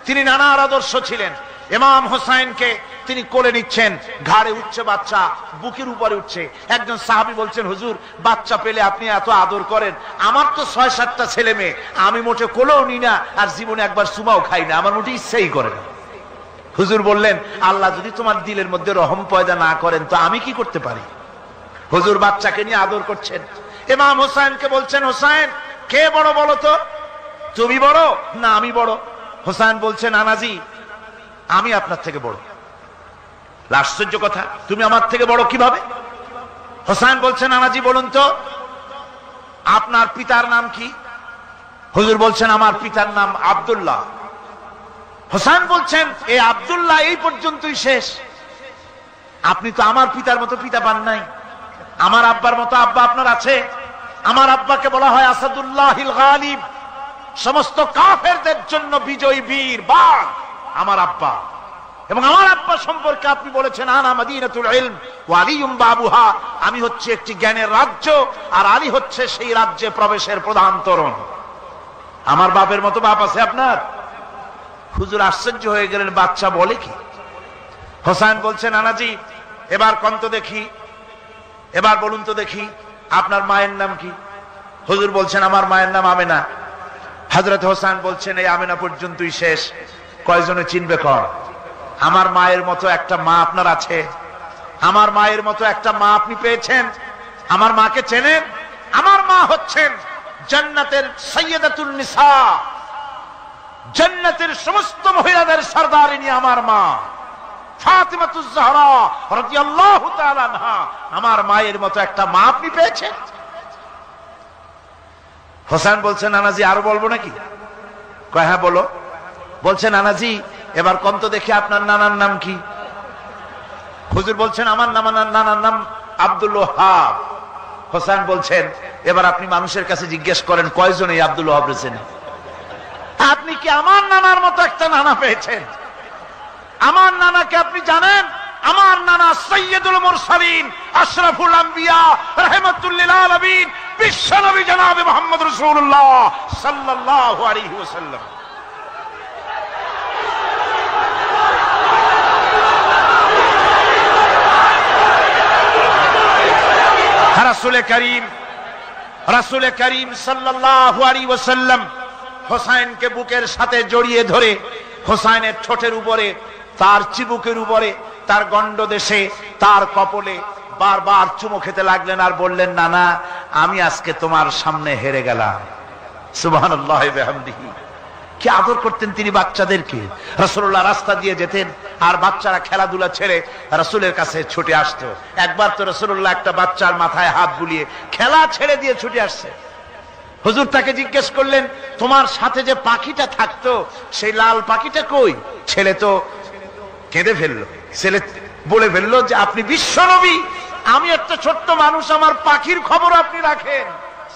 তিনি নানার আদর্শ ছিলেন। ইমাম হোসেনকে তিনি কোলে নিচ্ছেন, ঘাড়ে উঠছে বাচ্চা, বুকের উপরে উঠছে। একজন সাহাবী বলছেন, হুজুর বাচ্চা পেলে আপনি এত আদর করেন, আমার তো ৬-৭টা ছেলে মেয়ে, আমি মোটে কোলেও নি না, আর জীবনে একবার সুমাও খাই না, আমার মোটে ইচ্ছাই করে না। হুজুর বললেন, আল্লাহ যদি তোমার দিলের মধ্যে রহম পয়দা না করেন তো আমি কি করতে পারি। হুজুর বাচ্চাকে নিয়ে আদর করছেন। ইমাম হোসেনকে বলছেন, হোসেন কে বড় বলো তো, তুমি বড় না আমি বড়? হোসেন বলছেন, নানাজি আমি আপনার থেকে বড়। আশ্চর্য কথা, তুমি আমার থেকে বড় কিভাবে? হোসেন বলছেন, নানাজি বলুন তো আপনার পিতার নাম কি? হুজুর বলছেন, আমার পিতার নাম আব্দুল্লাহ। হোসেন বলছেন, এই আব্দুল্লাহ এই পর্যন্তই শেষ, আপনি তো আমার পিতার মতো পিতা পান নাই, আমার আব্বার মতো আব্বা আপনার আছে। আমার আব্বাকে বলা হয় আসাদুল্লাহিল গালিব, সমস্ত কাফেরদের জন্য বিজয়ী বীর বাঘ আমার আব্বা। এবং আমার আব্বা সম্পর্কে আপনি বলেছেন, আনা মাদিনাতুল ইলম ওয়া আলিয়ুম বাবুহা, আমি হচ্ছে একটি জ্ঞানের রাজ্য আর আলী হচ্ছে সেই রাজ্যে প্রবেশের প্রধান তোরণ। আমার বাপের মতো বাপ আছে আপনার? হুজুর আশ্চর্য হয়ে গেলেন, বাচ্চা বলে কি? হোসেন বলছেন, নানাজি এবার কোন তো দেখি, এবার বলুন তো দেখি আপনার মায়ের নাম কি? হুজুর বলছেন, আমার মায়ের নাম আমেনা। হযরত হোসেন বলছেন, এই আমেনা পর্যন্তই শেষ, কয়জনে চিনবে কর? আমার মায়ের মতো একটা মা আপনার আছে? আমার মায়ের মতো একটা মা আপনি পেয়েছেন? আমার মাকে চেনেন? আমার মা হচ্ছেন জান্নাতের সাইয়্যিদাতুন নিসা, জান্নাতের সমস্ত মহিলাদের সরদারিনী আমার মা ফাতিমাতুজ জাহরা রাদিয়াল্লাহু তাআলা আনহা। আমার মায়ের মতো একটা মা আপনি পেয়েছেন? হোসেন বলছেন, নানাজি আরো বলবো নাকি? কয় হ্যাঁ বলো। বলছেন, নানাজি এবার কোন তো দেখি আপনার নানার নাম কি? হুজুর বলছেন, আমার নানার নাম আব্দুল ওয়াহাব। হোসেন বলছেন, এবার আপনি মানুষের কাছে জিজ্ঞেস করেন কয়জন এই আব্দুল ওয়াহাব রয়েছেন? আপনি কি আমার নানার মতো একটা নানা পেয়েছেন? আমার নানাকে আপনি জানেন? আমার নানা সাইয়্যিদুল মুরসালিন আশরাফুল আম্বিয়া রাহমাতুল লিল আলামিন বিশ্বনবী জনাবে মুহাম্মদ রাসূলুল্লাহ সাল্লাল্লাহু আলাইহি ওয়াসাল্লাম। রাসূল করিম সাল্লাল্লাহু আলাইহি ওয়াসাল্লাম হোসেনকে বুকের সাথে জড়িয়ে ধরে হোসেনের ঠোঁটের উপরে, তার চিবুকের উপরে, তার গণ্ডদেশে, তার কপলে বারবার চুমো খেতে লাগলেন আর বললেন, নানা আমি আজকে তোমার সামনে হেরে গেলাম। সুবহানাল্লাহ ওয়া বিহামদিহি। কি আদর করতেন তিনি বাচ্চাদেরকে। রাসূলুল্লাহ রাস্তা দিয়ে যেতেন আর বাচ্চারা খেলাধুলা ছেড়ে রাসূলের কাছে ছুটে আসতো। একবার তো রাসূলুল্লাহ একটা বাচ্চার মাথায় হাত বুলিয়ে খেলা ছেড়ে দিয়ে ছুটে আসছে। হুজুর তাকে জিজ্ঞেস করলেন, তোমার সাথে যে পাখিটা থাকতো সেই লাল পাখিটা কই? ছেলে তো কেঁদে ফেললো। ছেলে বলে ফেললো যে আপনি বিশ্বনবী, আমি একটা ছোট্ট মানুষ, আমার পাখির খবর আপনি রাখেন।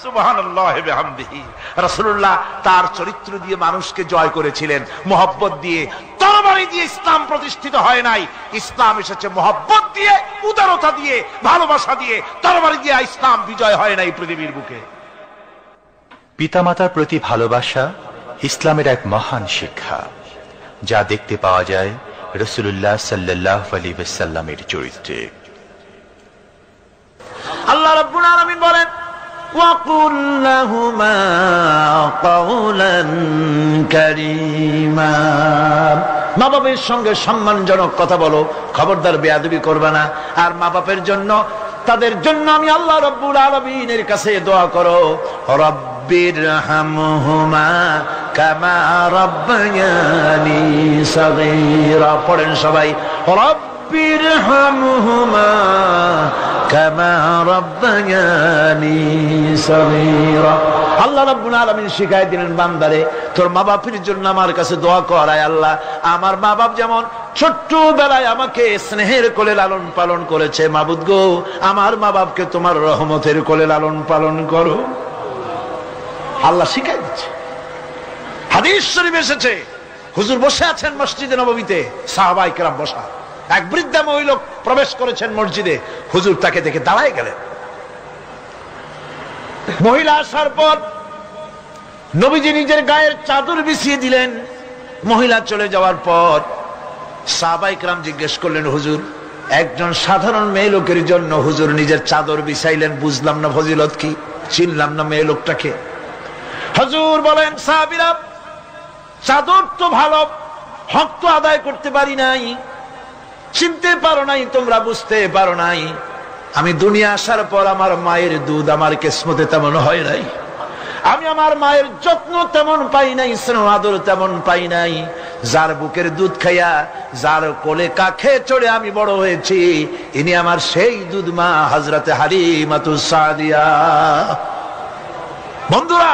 সুবহানাল্লাহ ওয়া বিহামদিহি। রাসূলুল্লাহ তার চরিত্র দিয়ে মানুষকে জয় করেছিলেন, মহব্বত দিয়ে। তরবারি দিয়ে ইসলাম প্রতিষ্ঠিত হয় নাই, ইসলাম এসেছে মহব্বত দিয়ে, উদারতা দিয়ে, ভালোবাসা দিয়ে। তরবারি দিয়ে ইসলাম বিজয় হয় নাই পৃথিবীর বুকে। পিতামাতার প্রতি ভালোবাসা ইসলামের এক মহান শিক্ষা, যা দেখতে পাওয়া যায় রাসূলুল্লাহ সাল্লাল্লাহু আলাইহি ওয়াসাল্লামের চরিত্রে। আল্লাহ রাব্বুল আলামিন বলেন, وَقُلْ لَهُمَا قَوْلًا كَرِيمًا। মা বাবার সঙ্গে সম্মানজনক কথা বলো, খবরদার বেয়াদবি করবে না। আর মা বাপের জন্য তাদের জন্য আমি আল্লাহ রাব্বুল আলামিনের কাছে দোয়া করো, রব্বিরহামহুমা কামা রাব্বায়ানি সাগীরা। পড়েন সবাই, রব্বিরহামহুমা কামা রাব্বায়ানি সাগীরা। আল্লাহ রাব্বুল আলামিন শিখায় দিলেন বান্দারে, তোর মা বাপের জন্য আমার কাছে দোয়া কর, আয় আল্লাহ আমার মা বাপ যেমন ছোট্ট বেলায় আমাকে স্নেহের কোলে লালন পালন করেছে, মাবুদ গো আমার মা বাপকে তোমার রহমতের কোলে লালন পালন করো। আল্লাহ শিখাই দিচ্ছে। হাদিস শরীফ এসেছে, হুজুর বসে আছেন মসজিদে নববীতে, সাহাবায়ে কেরাম বসা, এক বৃদ্ধা মহিলা প্রবেশ করেছেন মসজিদে, হুজুর তাকে দেখে দাঁড়ায় গেলেন। মহিলা আসার পর নবীজি নিজের গায়ের চাদর বিছিয়ে দিলেন। মহিলা চলে যাওয়ার পর সাহাবায়ে কেরাম জিজ্ঞেস করলেন, হুজুর একজন সাধারণ মেয়ে লোকের জন্য হুজুর নিজের চাদর বিছাইলেন, বুঝলাম না ফজিলত কি, চিনলাম না মেয়ে লোকটাকে। হুজুর বলেন, সাহাবীরা চাদর তো ভালো, হক তো আদায় করতে পারি নাই, চিনতে পারো নাই, তোমরা বুঝতে পারো নাই, আমি দুনিয়া আসার পর আমার মায়ের দুধ আমার কিসমতে তেমন হয় নাই, আমি আমার মায়ের যত্ন তেমন পাই নাই, স্নেহ আদর তেমন পাই নাই। যার বুকের দুধ খাইয়া, যার কোলে কাখে চড়ে আমি বড় হয়েছি, ইনি আমার সেই দুধ মা হযরতে হালিমাতুস সাদিয়া। বন্ধুরা,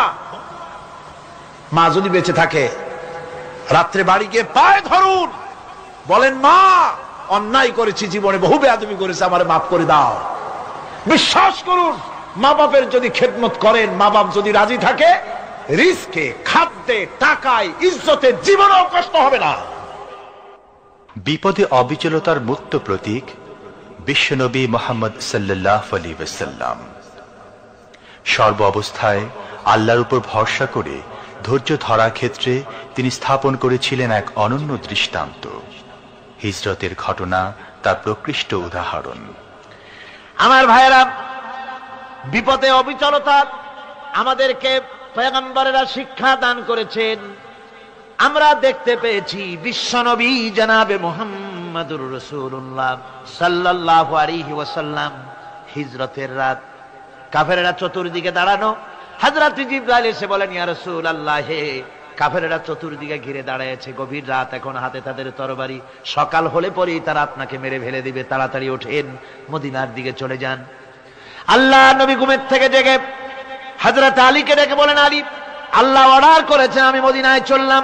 মা যদি বেঁচে থাকে, রাত্রে বাড়ি গিয়ে পায়ে ধরুন, বলেন মা অন্যায় করেছি, জীবনে বহু বেয়াদবি করেছি, আমারে মাফ করে দাও। বিশ্বাস করুন, মা বাপের যদি খেদমত করেন, মা বাপ যদি রাজি থাকে, রিজকে, খাদ্যে, টাকায়, ইজ্জতে জীবনেও কষ্ট হবে না। বিপদে অবিচলতার মুক্ত প্রতীক বিশ্বনবী মুহাম্মদ সাল্লাল্লাহু আলাইহি ওয়াসাল্লাম। সর্ব অবস্থায় আল্লাহর উপর ভরসা করে ধৈর্য ধরার ক্ষেত্রে তিনি স্থাপন করেছিলেন এক অনন্য দৃষ্টান্ত। হিজরতের ঘটনা তার প্রকৃষ্ট উদাহরণ। আমার ভাইয়েরা, বিপদে অবিচলতা আমাদেরকে পয়গম্বরেরা শিক্ষা দান করেছেন। আমরা দেখতে পেয়েছি বিশ্বনবী জনাবে মুহাম্মদুর রাসূলুল্লাহ সাল্লাল্লাহু আলাইহি ওয়াসাল্লাম হিজরতের রাত, কাফেররা চতুর্দিকে দাঁড়ানো, হযরত জিবরাইল এসে বলেন, ইয়া রাসূলুল্লাহ, হে কাফেররা চতুর্দিকে ঘিরে দাঁড়িয়েছে, গভীর রাত, এখন হাতে তাদের তরবারি, সকাল হলে পরেই তারা আপনাকে মেরে ফেলে দিবে, তাড়াতাড়ি ওঠেন, মদিনার দিকে চলে যান। আল্লাহ নবী ঘুমের থেকে জেগে হযরত আলীকে ডেকে বলেন, আলী, আল্লাহ অর্ডার করেছেন আমি মদিনায় চললাম,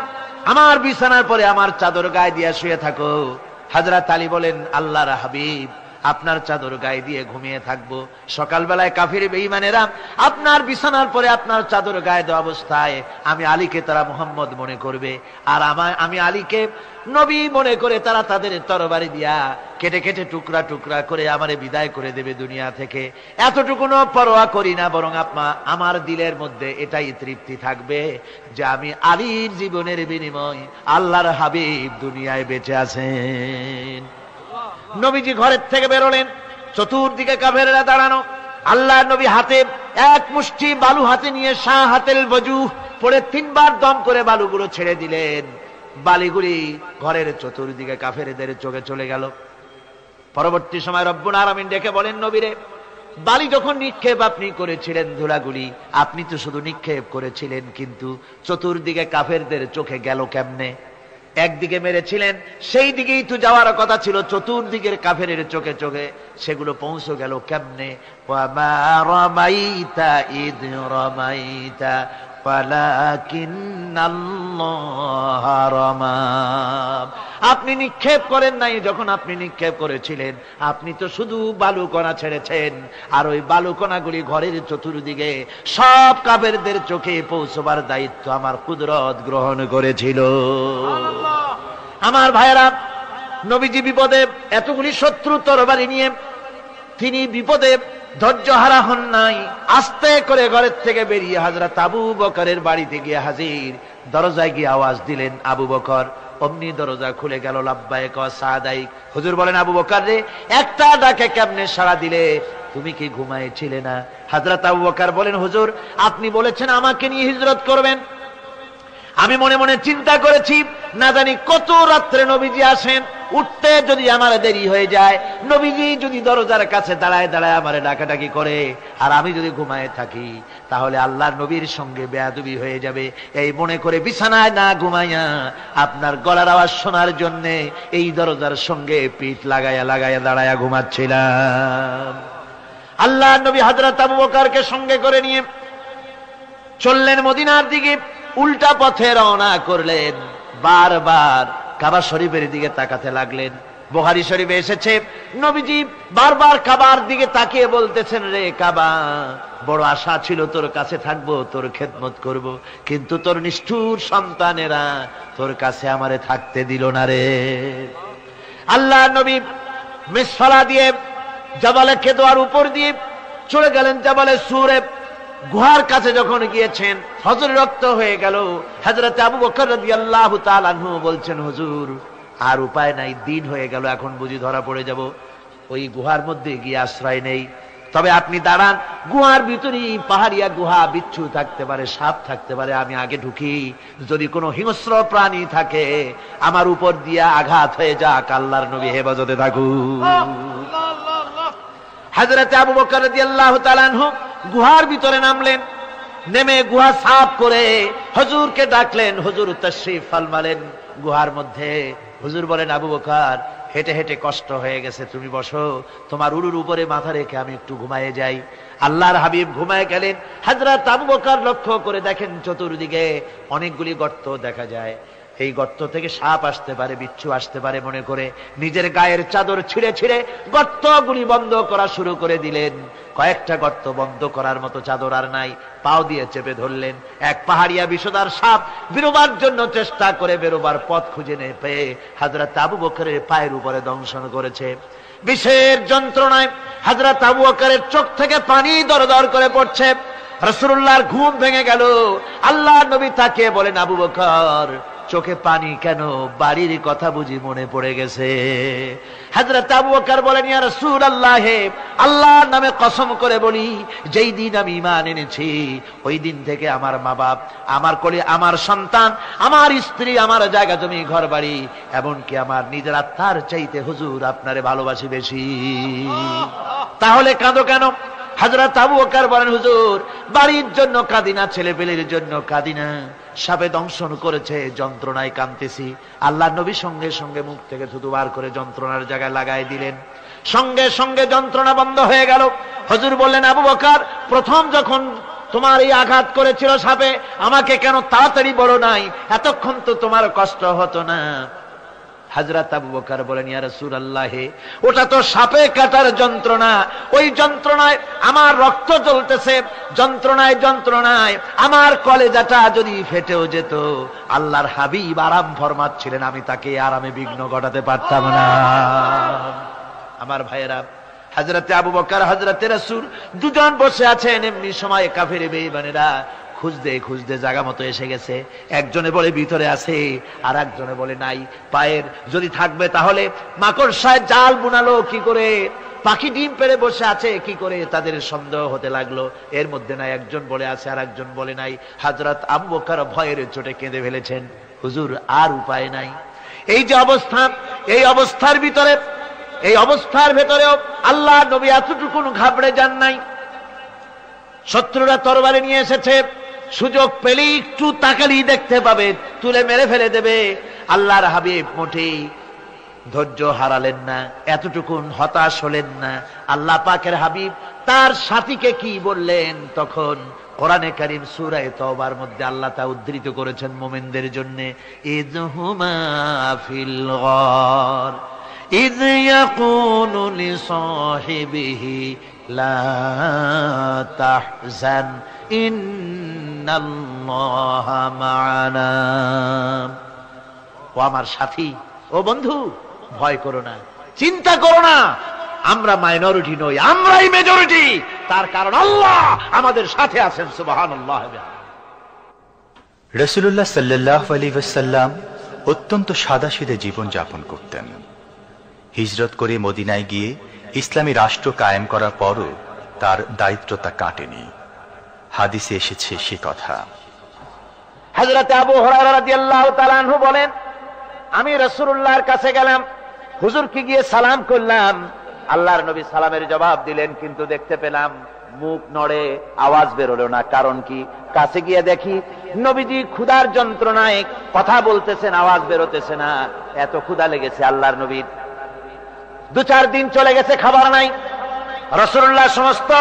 আমার বিছানার পরে আমার চাদর গায়ে দিয়ে শুয়ে থাকো। হযরত আলী বলেন, আল্লাহর হাবিব, আপনার চাদর গায়ে দিয়ে ঘুমিয়ে থাকবো, সকালবেলায় কাফির বেঈমানেরা আপনার বিছানার পরে আপনার চাদর গায়ে দেওয়া অবস্থায় আমি আলীকে তারা মুহাম্মদ মনে করবে, আর আমি আলীকে নবী মনে করে তারা তাদের তরবারি দিয়া কেটে কেটে টুকরা টুকরা করে আমারে বিদায় করে দেবে দুনিয়া থেকে। এতটুকুনো পরোয়া করি না, বরং আমার দিলের মধ্যে এটাই তৃপ্তি থাকবে যে আমি আলীর জীবনের বিনিময় আল্লাহর হাবিব দুনিয়ায় বেঁচে আছেন। নবীজি ঘরের থেকে বেরোলেন, চতুর্দিকে কাফেররা দাঁড়ানো। আল্লাহ নবী হাতে এক মুষ্টি বালু হাতে নিয়ে শাহাতেল ওযু পড়ে 3 বার দম করে বালুগুলো ছেড়ে দিলেন। বালিগুলি ঘরের চতুর্দিকে কাফেরদের চোখে চলে গেল। পরবর্তী সময় রব্বুল আলামিন ডেকে বলেন, নবীরে, বালি যখন নিক্ষেপ আপনি করেছিলেন, ধুলাগুলি আপনি তো শুধু নিক্ষেপ করেছিলেন, কিন্তু চতুর্দিকে কাফেরদের চোখে গেল কেমনে? একদিকে মেরেছিলেন, সেই দিকেই তো যাওয়ার কথা ছিল, চতুর্দিকের কাফেরের চোখে চোখে সেগুলো পৌঁছে গেল কেমনে? ওয়ামা রামাইতা ইদ রামাইতা ওয়ালাকিন্নাল্লাহ রামা। আপনি নিক্ষেপ করেন নাই, যখন আপনি নিক্ষেপ করেছিলেন আপনি তো শুধু বালুকণা ছেড়েছেন, আর ওই বালুকণাগুলি ঘরের চতুর্দিকে সব কাফেরদের চোখে পৌঁছবার দায়িত্ব আমার কুদরত গ্রহণ করেছিল। আমার ভাইয়েরা, নবীজি বিপদে, এতগুলি শত্রু তরবারি নিয়ে তিনি বিপদে ধৈর্য হারা হন নাই। আস্তে করে ঘরের থেকে বেরিয়ে হযরত আবু বকরের বাড়িতে গিয়ে হাজির। দরজায় গিয়ে আওয়াজ দিলেন, আবু বকর। অমনি দরজা খুলে গেল। লাব্বাইক ওয়া সাদাইক। হুজুর বলেন, আবু বকর রে, একটা ডাকে কেমনে সাড়া দিলে? তুমি কি ঘুমাইছিলে না? হযরত আবু বকর বলেন, হুজুর আপনি বলেছেন আমাকে নিয়ে হিজরত করবেন, আমি মনে মনে চিন্তা করেছি না জানি কত রাত্রে নবীজি আসেন, উঠতে যদি আমার দেরি হয়ে যায়, নবীজি যদি দরজার কাছে দাঁড়ায় দাঁড়ায় আমারে ডাকাডাকি করে আর আমি যদি ঘুমায় থাকি, তাহলে আল্লাহর নবীর সঙ্গে বেয়াদবি হয়ে যাবে। এই মনে করে বিছানায় না ঘুমাইয়া আপনার গলার আওয়াজ শোনার জন্য এই দরজার সঙ্গে পিঠ লাগাইয়া লাগাইয়া দাঁড়াইয়া ঘুমাচ্ছিলাম। আল্লাহর নবী হযরত আবু বকরকে সঙ্গে করে নিয়ে চললেন মদিনার দিকে, উল্টা পথে রওনা করলেন। বারবার কাবা শরীফের দিকে তাকাতে লাগলেন। বুখারী শরীফে এসেছে, নবীজি বারবার কাবার দিকে তাকিয়ে বলতেছেন, রে কাবা, বড় আশা ছিল তোর কাছে থাকবো, তোর খেদমত করব, কিন্তু তোর নিষ্ঠুর সন্তানেরা তোর কাছে আমারে থাকতে দিল না রে। আল্লাহ নবী মিসফালা দিয়ে জাবালে কেদোয়ার উপর দিয়ে চলে গেলেন জাবালে সুরে। গুহার কাছে যখন গিয়েছেন, হযরত রক্ত হয়ে গেল। হযরত আবু বকর রাদিয়াল্লাহু তাআলা আনহু বলছেন, হুজুর আর উপায় নাই, দিন হয়ে গেল, এখন বুঝি ধরা পড়ে যাব, ওই গুহার মধ্যে গিয়ে আশ্রয় নেই। তবে আপনি দাঁড়ান, গুহার ভিতরে পাহাড়িয়া গুহা, বিচ্ছু থাকতে পারে, সাপ থাকতে পারে, আমি আগে ঢুকি, যদি কোনো হিংস্র প্রাণী থাকে আমার উপর দিয়া আঘাত হয়ে যাক, আল্লাহর নবী হেফাজতে থাকুক। হযরত আবু বকর রাদিয়াল্লাহু তাআলা আনহু গুহার ভিতরে নামলেন। নেমে গুহা সাফ করে হুজুরকে ডাকলেন। হুজুর তাশরীফ ফরমালেন গুহার মধ্যে। হুজুর বলেন, আবু বকর, হেঁটে হেঁটে কষ্ট হয়ে গেছে, তুমি বসো, তোমার উরুর উপরে মাথা রেখে আমি একটু ঘুমায়ে যাই। আল্লাহর হাবিব ঘুমায়ে গেলেন। হযরত আবু বকর লক্ষ্য করে দেখেন চতুর্দিকে অনেকগুলি গর্ত দেখা যায়। এই গর্ত থেকে সাপ আসতে পারে, বিচ্ছু আসতে পারে মনে করে নিজের গায়ের চাদর ছিঁড়ে ছিঁড়ে গর্তগুলি বন্ধ করা শুরু করে দিলেন। কয়েকটা গর্ত বন্ধ করার মতো চাদর আর নাই, পাও দিয়ে চেপে ধরলেন। এক পাহাড়িয়া বিষধর সাপ বেরোবার জন্য চেষ্টা করে বেরোবার পথ খুঁজে না পেয়ে হযরত আবু বকরের পায়ের উপরে দংশন করেছে। বিষের যন্ত্রণায় হযরত আবু বকরের চোখ থেকে পানি দরদর করে পড়ছে। রাসূলুল্লাহর ঘুম ভেঙে গেল। আল্লাহর নবী তাকিয়ে বলেন, আবু বকর, চোখে পানি কেন? বাড়ির কথা বুঝি মনে পড়ে গেছে? হযরত আবু বকর বলেন, ইয়া রাসূলুল্লাহ, আল্লাহর নামে কসম করে বলি, যেই দিন আমি ঈমান এনেছি ওই দিন থেকে আমার মা বাপ, আমার কোলে আমার সন্তান, আমার স্ত্রী, আমার জায়গা জমি ঘর বাড়ি, এমনকি আমার নিজের আত্মার চাইতে হুজুর আপনারে ভালোবাসি বেশি। তাহলে কাঁদো কেন? হযরত আবু বকর বলেন, হুজুর বাড়ির জন্য কাঁদি না, ছেলে পেলের জন্য কাঁদি না, সাপে দংশন করেছে, যন্ত্রণায় কাঁদতেছি। আল্লাহ নবী সঙ্গে সঙ্গে মুখ থেকে থুতু বার করে যন্ত্রণার জায়গায় লাগাই দিলেন। সঙ্গে সঙ্গে যন্ত্রণা বন্ধ হয়ে গেল। হুজুর বললেন, আবু বকর, প্রথম যখন তোমার এই আঘাত করেছিল সাপে, আমাকে কেন তাড়াতাড়ি বলো নাই? এতক্ষণ তো তোমার কষ্ট হতো না। হযরত আবু বকর বলেন, ইয়া রাসূলুল্লাহ, ওটা তো সাপে কাটার যন্ত্রণা, ওই যন্ত্রণায় আমার রক্ত জ্বলতেছে, যন্ত্রণায় যন্ত্রণায় আমার কলেজাটা যদি ফেটেও যেত, আল্লাহর হাবিব আরাম ফরমাচ্ছিলেন, আমি তাকে আরামে বিঘ্ন ঘটাতে পারতাম না। আমার ভাইয়েরা, হযরতে আবু বকর, হযরতে রাসূল দুজন বসে আছেন। এমনি সময় কাফের বেঈমানেরা খুঁজতে খুঁজতে জায়গা মতো এসে গেছে। একজনে বলে ভিতরে আছে, আর একজনে বলে নাই। পায়ের যদি থাকবে তাহলে মাকড়সায় জাল বুনালো কি করে, পাখি ডিম পেড়ে বসে আছে কি করে, তাদের সন্দেহ হতে লাগলো। এর মধ্যে নাই একজন বলে আছে, আর একজন বলে নাই। হযরত আবু বকর ভয়ের চোটে কেঁদে ফেলেছেন, হুজুর আর উপায় নাই। এই যে অবস্থা, এই অবস্থার ভিতরে, এই অবস্থার ভেতরেও আল্লাহ নবী এতটুকু ঘাবড়ে যান নাই। শত্রুরা তরবারি নিয়ে এসেছে, সুযোগ পেলেই একটু তাকালেই দেখতে পাবে, তুলে মেরে ফেলে দেবে। আল্লাহর হাবিব মোটেই ধৈর্য হারালেন না, এতটুকু হতাশ হলেন না। আল্লাহ পাকের হাবিব তার সাথীকে কি বললেন? তখন কোরআনে কারীম সূরা তাওবার মধ্যে আল্লাহ তা উদ্ধৃত করেছেন মুমিনদের জন্য, ইযহুমা ফিল গার ইয ইয়াকুলু লিসাহিবিহি লা তাহজান ইন্নাল্লাহা মা'ানা। ও আমার সাথী, ও বন্ধু, ভয় করো না, চিন্তা করো না, আমরা মাইনরিটি নই, আমরাই মেজরিটি। তার কারণ আল্লাহ আমাদের সাথে আছেন। সুবহানাল্লাহ। রাসূলুল্লাহ সাল্লাল্লাহু আলাইহি ওয়াসাল্লাম অত্যন্ত সাদাসিধে জীবন যাপন করতেন। হিজরত করে মদিনায় গিয়ে ইসলামী রাষ্ট্র কায়েম করার পরও তার দায়িত্বটা কাটেনি। হাদিসে এসেছে সে কথা। হযরত আবু হুরায়রা রাদিয়াল্লাহু তাআলা আনহু বলেন, আমি রাসূলুল্লাহর কাছে গেলাম, হুজুরকে গিয়ে সালাম করলাম, আল্লাহর নবী সালামের জবাব দিলেন, কিন্তু দেখতে পেলাম মুখ নড়ে, আওয়াজ বেরোলো না। কারণ কি? কাছে গিয়ে দেখি নবীজি ক্ষুধার যন্ত্রণায় কথা বলতেছেন, আওয়াজ বেরোতেছে না। এত ক্ষুধা লেগেছে আল্লাহর নবীর। 2-4 দিন চলে গেছে, খাবার নাই। রাসূলুল্লাহ সমস্ত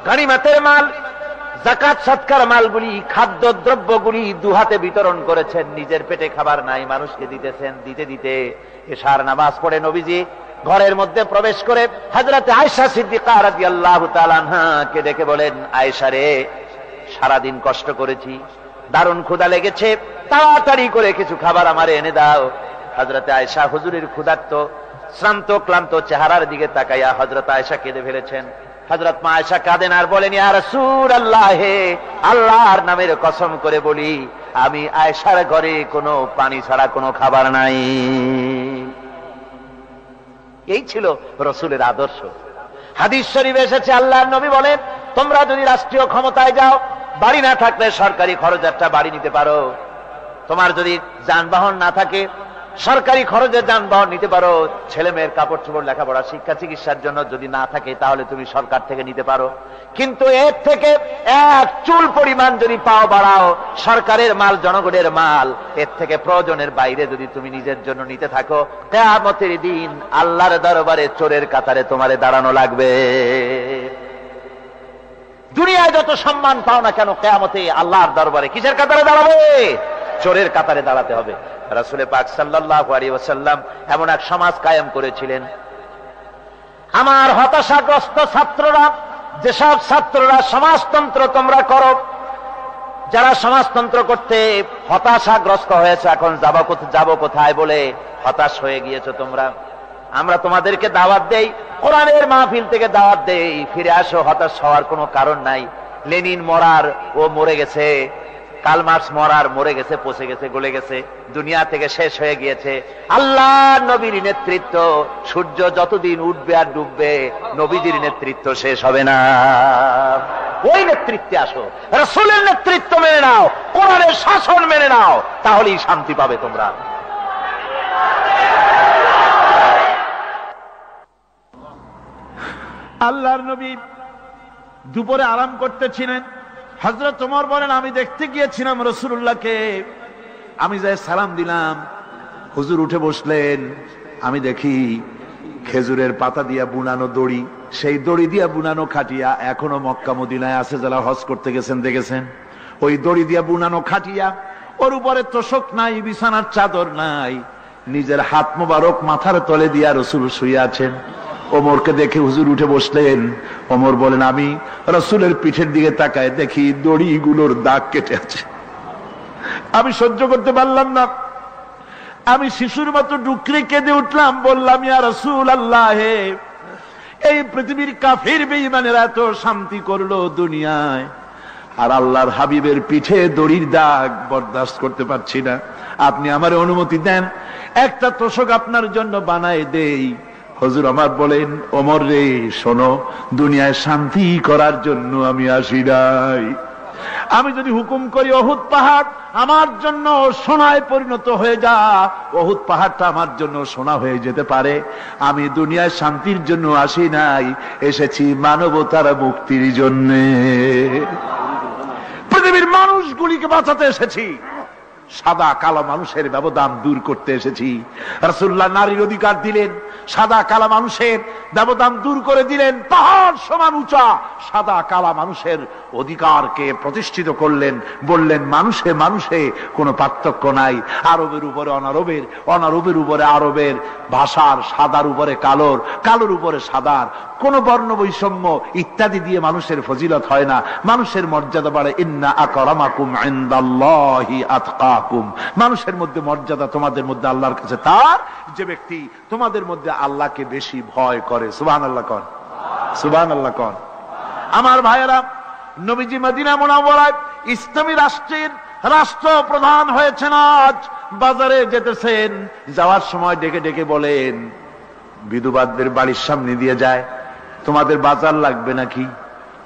গনিমতের মাল, যাকাত সদকার মালগুলি, খাদ্য দ্রব্যগুলি দুহাতে বিতরণ করেছেন। নিজের পেটে খাবার নাই, মানুষকে দিতেছেন। দিতে দিতে এশার নামাজ পড়ে নবীজি ঘরের মধ্যে প্রবেশ করে হযরত আয়েশা সিদ্দিকা রাদিয়াল্লাহু তাআলা আনহাকে ডেকে বলেন, আয়েশা রে, সারাদিন কষ্ট করেছি, দারুণ ক্ষুধা লেগেছে, তাড়াতাড়ি করে কিছু খাবার আমারে এনে দাও। হযরত আয়েশা হুজুরের ক্ষুধার্ত শ্রান্ত ক্লান্ত চেহারার দিকে তাকাইয়া হযরত আয়েশা কেঁদে ফেলেছেন। হযরত মা আয়েশা কাঁদেন আর বলেন, ইয়া রাসূলুল্লাহ, হে আল্লাহর নামের কসম করে বলি, আমি আয়েশার ঘরে কোনো পানি ছাড়া কোনো খাবার নাই। এই ছিল রাসূলের আদর্শ। হাদিস শরীফে এসেছে, আল্লাহর নবী বলেন, তোমরা যদি রাষ্ট্রীয় ক্ষমতায় যাও, বাড়ি না থাকলে সরকারি খরচ একটা বাড়ি নিতে পারো। তোমার যদি যানবাহন না থাকে, সরকারি খরচে যানবাহন নিতে পারো। ছেলে মেয়ের কাপড় চোপড়, লেখাপড়া, শিক্ষা চিকিৎসার জন্য যদি না থাকে, তাহলে তুমি সরকার থেকে নিতে পারো। কিন্তু এর থেকে এক চুল পরিমাণ যদি পাও বাড়াও, সরকারের মাল জনগণের মাল, এর থেকে প্রয়োজনের বাইরে যদি তুমি নিজের জন্য নিতে থাকো, কিয়ামতের দিন আল্লাহর দরবারে চোরের কাতারে তোমারে দাঁড়ানো লাগবে। দুনিয়ায় যত সম্মান পাও না কেন, কিয়ামতে আল্লাহর দরবারে কিসের কাতারে দাঁড়াবে? চোরের কাতারে দাঁড়াতে হবে। রাসূল পাক সাল্লাল্লাহু আলাইহি ওয়াসাল্লাম এমন এক সমাজ কায়েম করেছিলেন। আমার হতাশাগ্রস্ত ছাত্ররা, যেসব ছাত্ররা সমাজতন্ত্র তোমরা করো, যারা সমাজতন্ত্র করতে হতাশাগ্রস্ত হয়েছে, এখন যাব কোথায় বলে হতাশ হয়ে গিয়েছো তোমরা, আমরা তোমাদেরকে দাওয়াত দেই, কোরআনের মাহফিল থেকে দাওয়াত দেই, ফিরে আসো। হতাশ হওয়ার কোনো কারণ নাই। লেনিন মরার, ও মরে গেছে। কার্ল মার্কস মরার, মরে গেছে, পচে গেছে, গলে গেছে, দুনিয়া থেকে শেষ হয়ে গিয়েছে। আল্লাহ নবীর নেতৃত্ব, সূর্য যতদিন উঠবে আর ডুববে, নবীজির নেতৃত্ব শেষ হবে না। ওই নেতৃত্বে আসো, রাসূলের নেতৃত্ব মেনে নাও, কোরআনের শাসন মেনে নাও, তাহলেই শান্তি পাবে তোমরা। আল্লাহর নবী দুপুরে আরাম করতেছিলেন। হযরত ওমর বলেন, আমি দেখতে গিয়েছিলাম রাসূলুল্লাহকে, আমি যাই সালাম দিলাম, হুজুর উঠে বসলেন। আমি দেখি খেজুরের পাতা দিয়া বুনানো দড়ি, সেই দড়ি দিয়া বুনানো খাটিয়া এখনো মক্কা মদিনায় আছে, যারা হজ করতে গেছেন দেখেছেন। ওই দড়ি দিয়া বুনানো খাটিয়া, ওর উপরে তোশক নাই, বিছানার চাদর নাই, নিজের হাত মোবারক মাথার তলে দিয়া রাসূল শুয়ে আছেন। ওমরকে দেখে হুজুর উঠে বসলেন। ওমর বলেন, আমি রাসূলের পিঠের দিকে তাকায় দেখি দড়িগুলোর দাগ কেটে আছে। আমি সহ্য করতে পারলাম না, আমি শিশুর মতো ডুকরে কেঁদে উঠলাম, বললাম, ইয়া রাসূলুল্লাহ, এই পৃথিবীর কাফির বেঈমানেরা এত শান্তি করলো দুনিয়ায়, আর আল্লাহর হাবিবের পিঠে দড়ির দাগ বরদাস্ত করতে পারছি না। আপনি আমার অনুমতি দেন, একটা তোশক আপনার জন্য বানায় দেই। হুজুর আমার বলেন, ওমর রে, শোনো, দুনিয়ায় শান্তি করার জন্য আমি আসি নাই। আমি যদি হুকুম করি উহুদ পাহাড় আমার জন্য সোনায় পরিণত হয়ে যা, উহুদ পাহাড়টা আমার জন্য সোনা হয়ে যেতে পারে। আমি দুনিয়ায় শান্তির জন্য আসি নাই, এসেছি মানবতার মুক্তির জন্য। পৃথিবীর মানুষগুলিকে বাঁচাতে এসেছি, সাদা কালো মানুষের ব্যবধান দূর করতে এসেছি। রাসূলুল্লাহ নারীর অধিকার দিলেন, সাদা কালা মানুষের ব্যবধান দূর করে দিলেন। পাহাড় সমান উঁচা সাদা কালা মানুষের অধিকারকে প্রতিষ্ঠিত করলেন, বললেন মানুষে মানুষে কোনো পার্থক্য নাই। আরবের উপরে অনারবের, অনারবের উপরে আরবের, ভাষার, সাদার উপরে কালোর, কালোর উপরে সাদার, কোন বর্ণ বৈষম্য ইত্যাদি দিয়ে মানুষের ফজিলত হয় না। মানুষের মর্যাদা বাড়ে। ইন্না আকরামাকুম ইনদাল্লাহি আতকাকুম, মানুষের মধ্যে মর্যাদা তোমাদের মধ্যে আল্লাহর কাছে তার, যে ব্যক্তি তোমাদের মধ্যে আল্লাহকে বেশি ভয় করে। সুবহানাল্লাহ কোন, সুবহানাল্লাহ কোন। আমার ভাইয়েরা, নবীজি মদিনা মুনাওয়ারায় ইসলামী রাষ্ট্রের রাষ্ট্রপ্রধান হয়েছেন। আজ বাজারে যেতেছেন, যাওয়ার সময় ডেকে ডেকে বলেন, বিধবাদের বাড়ির সামনে দিয়ে যায়, তোমাদের বাজার লাগবে নাকি?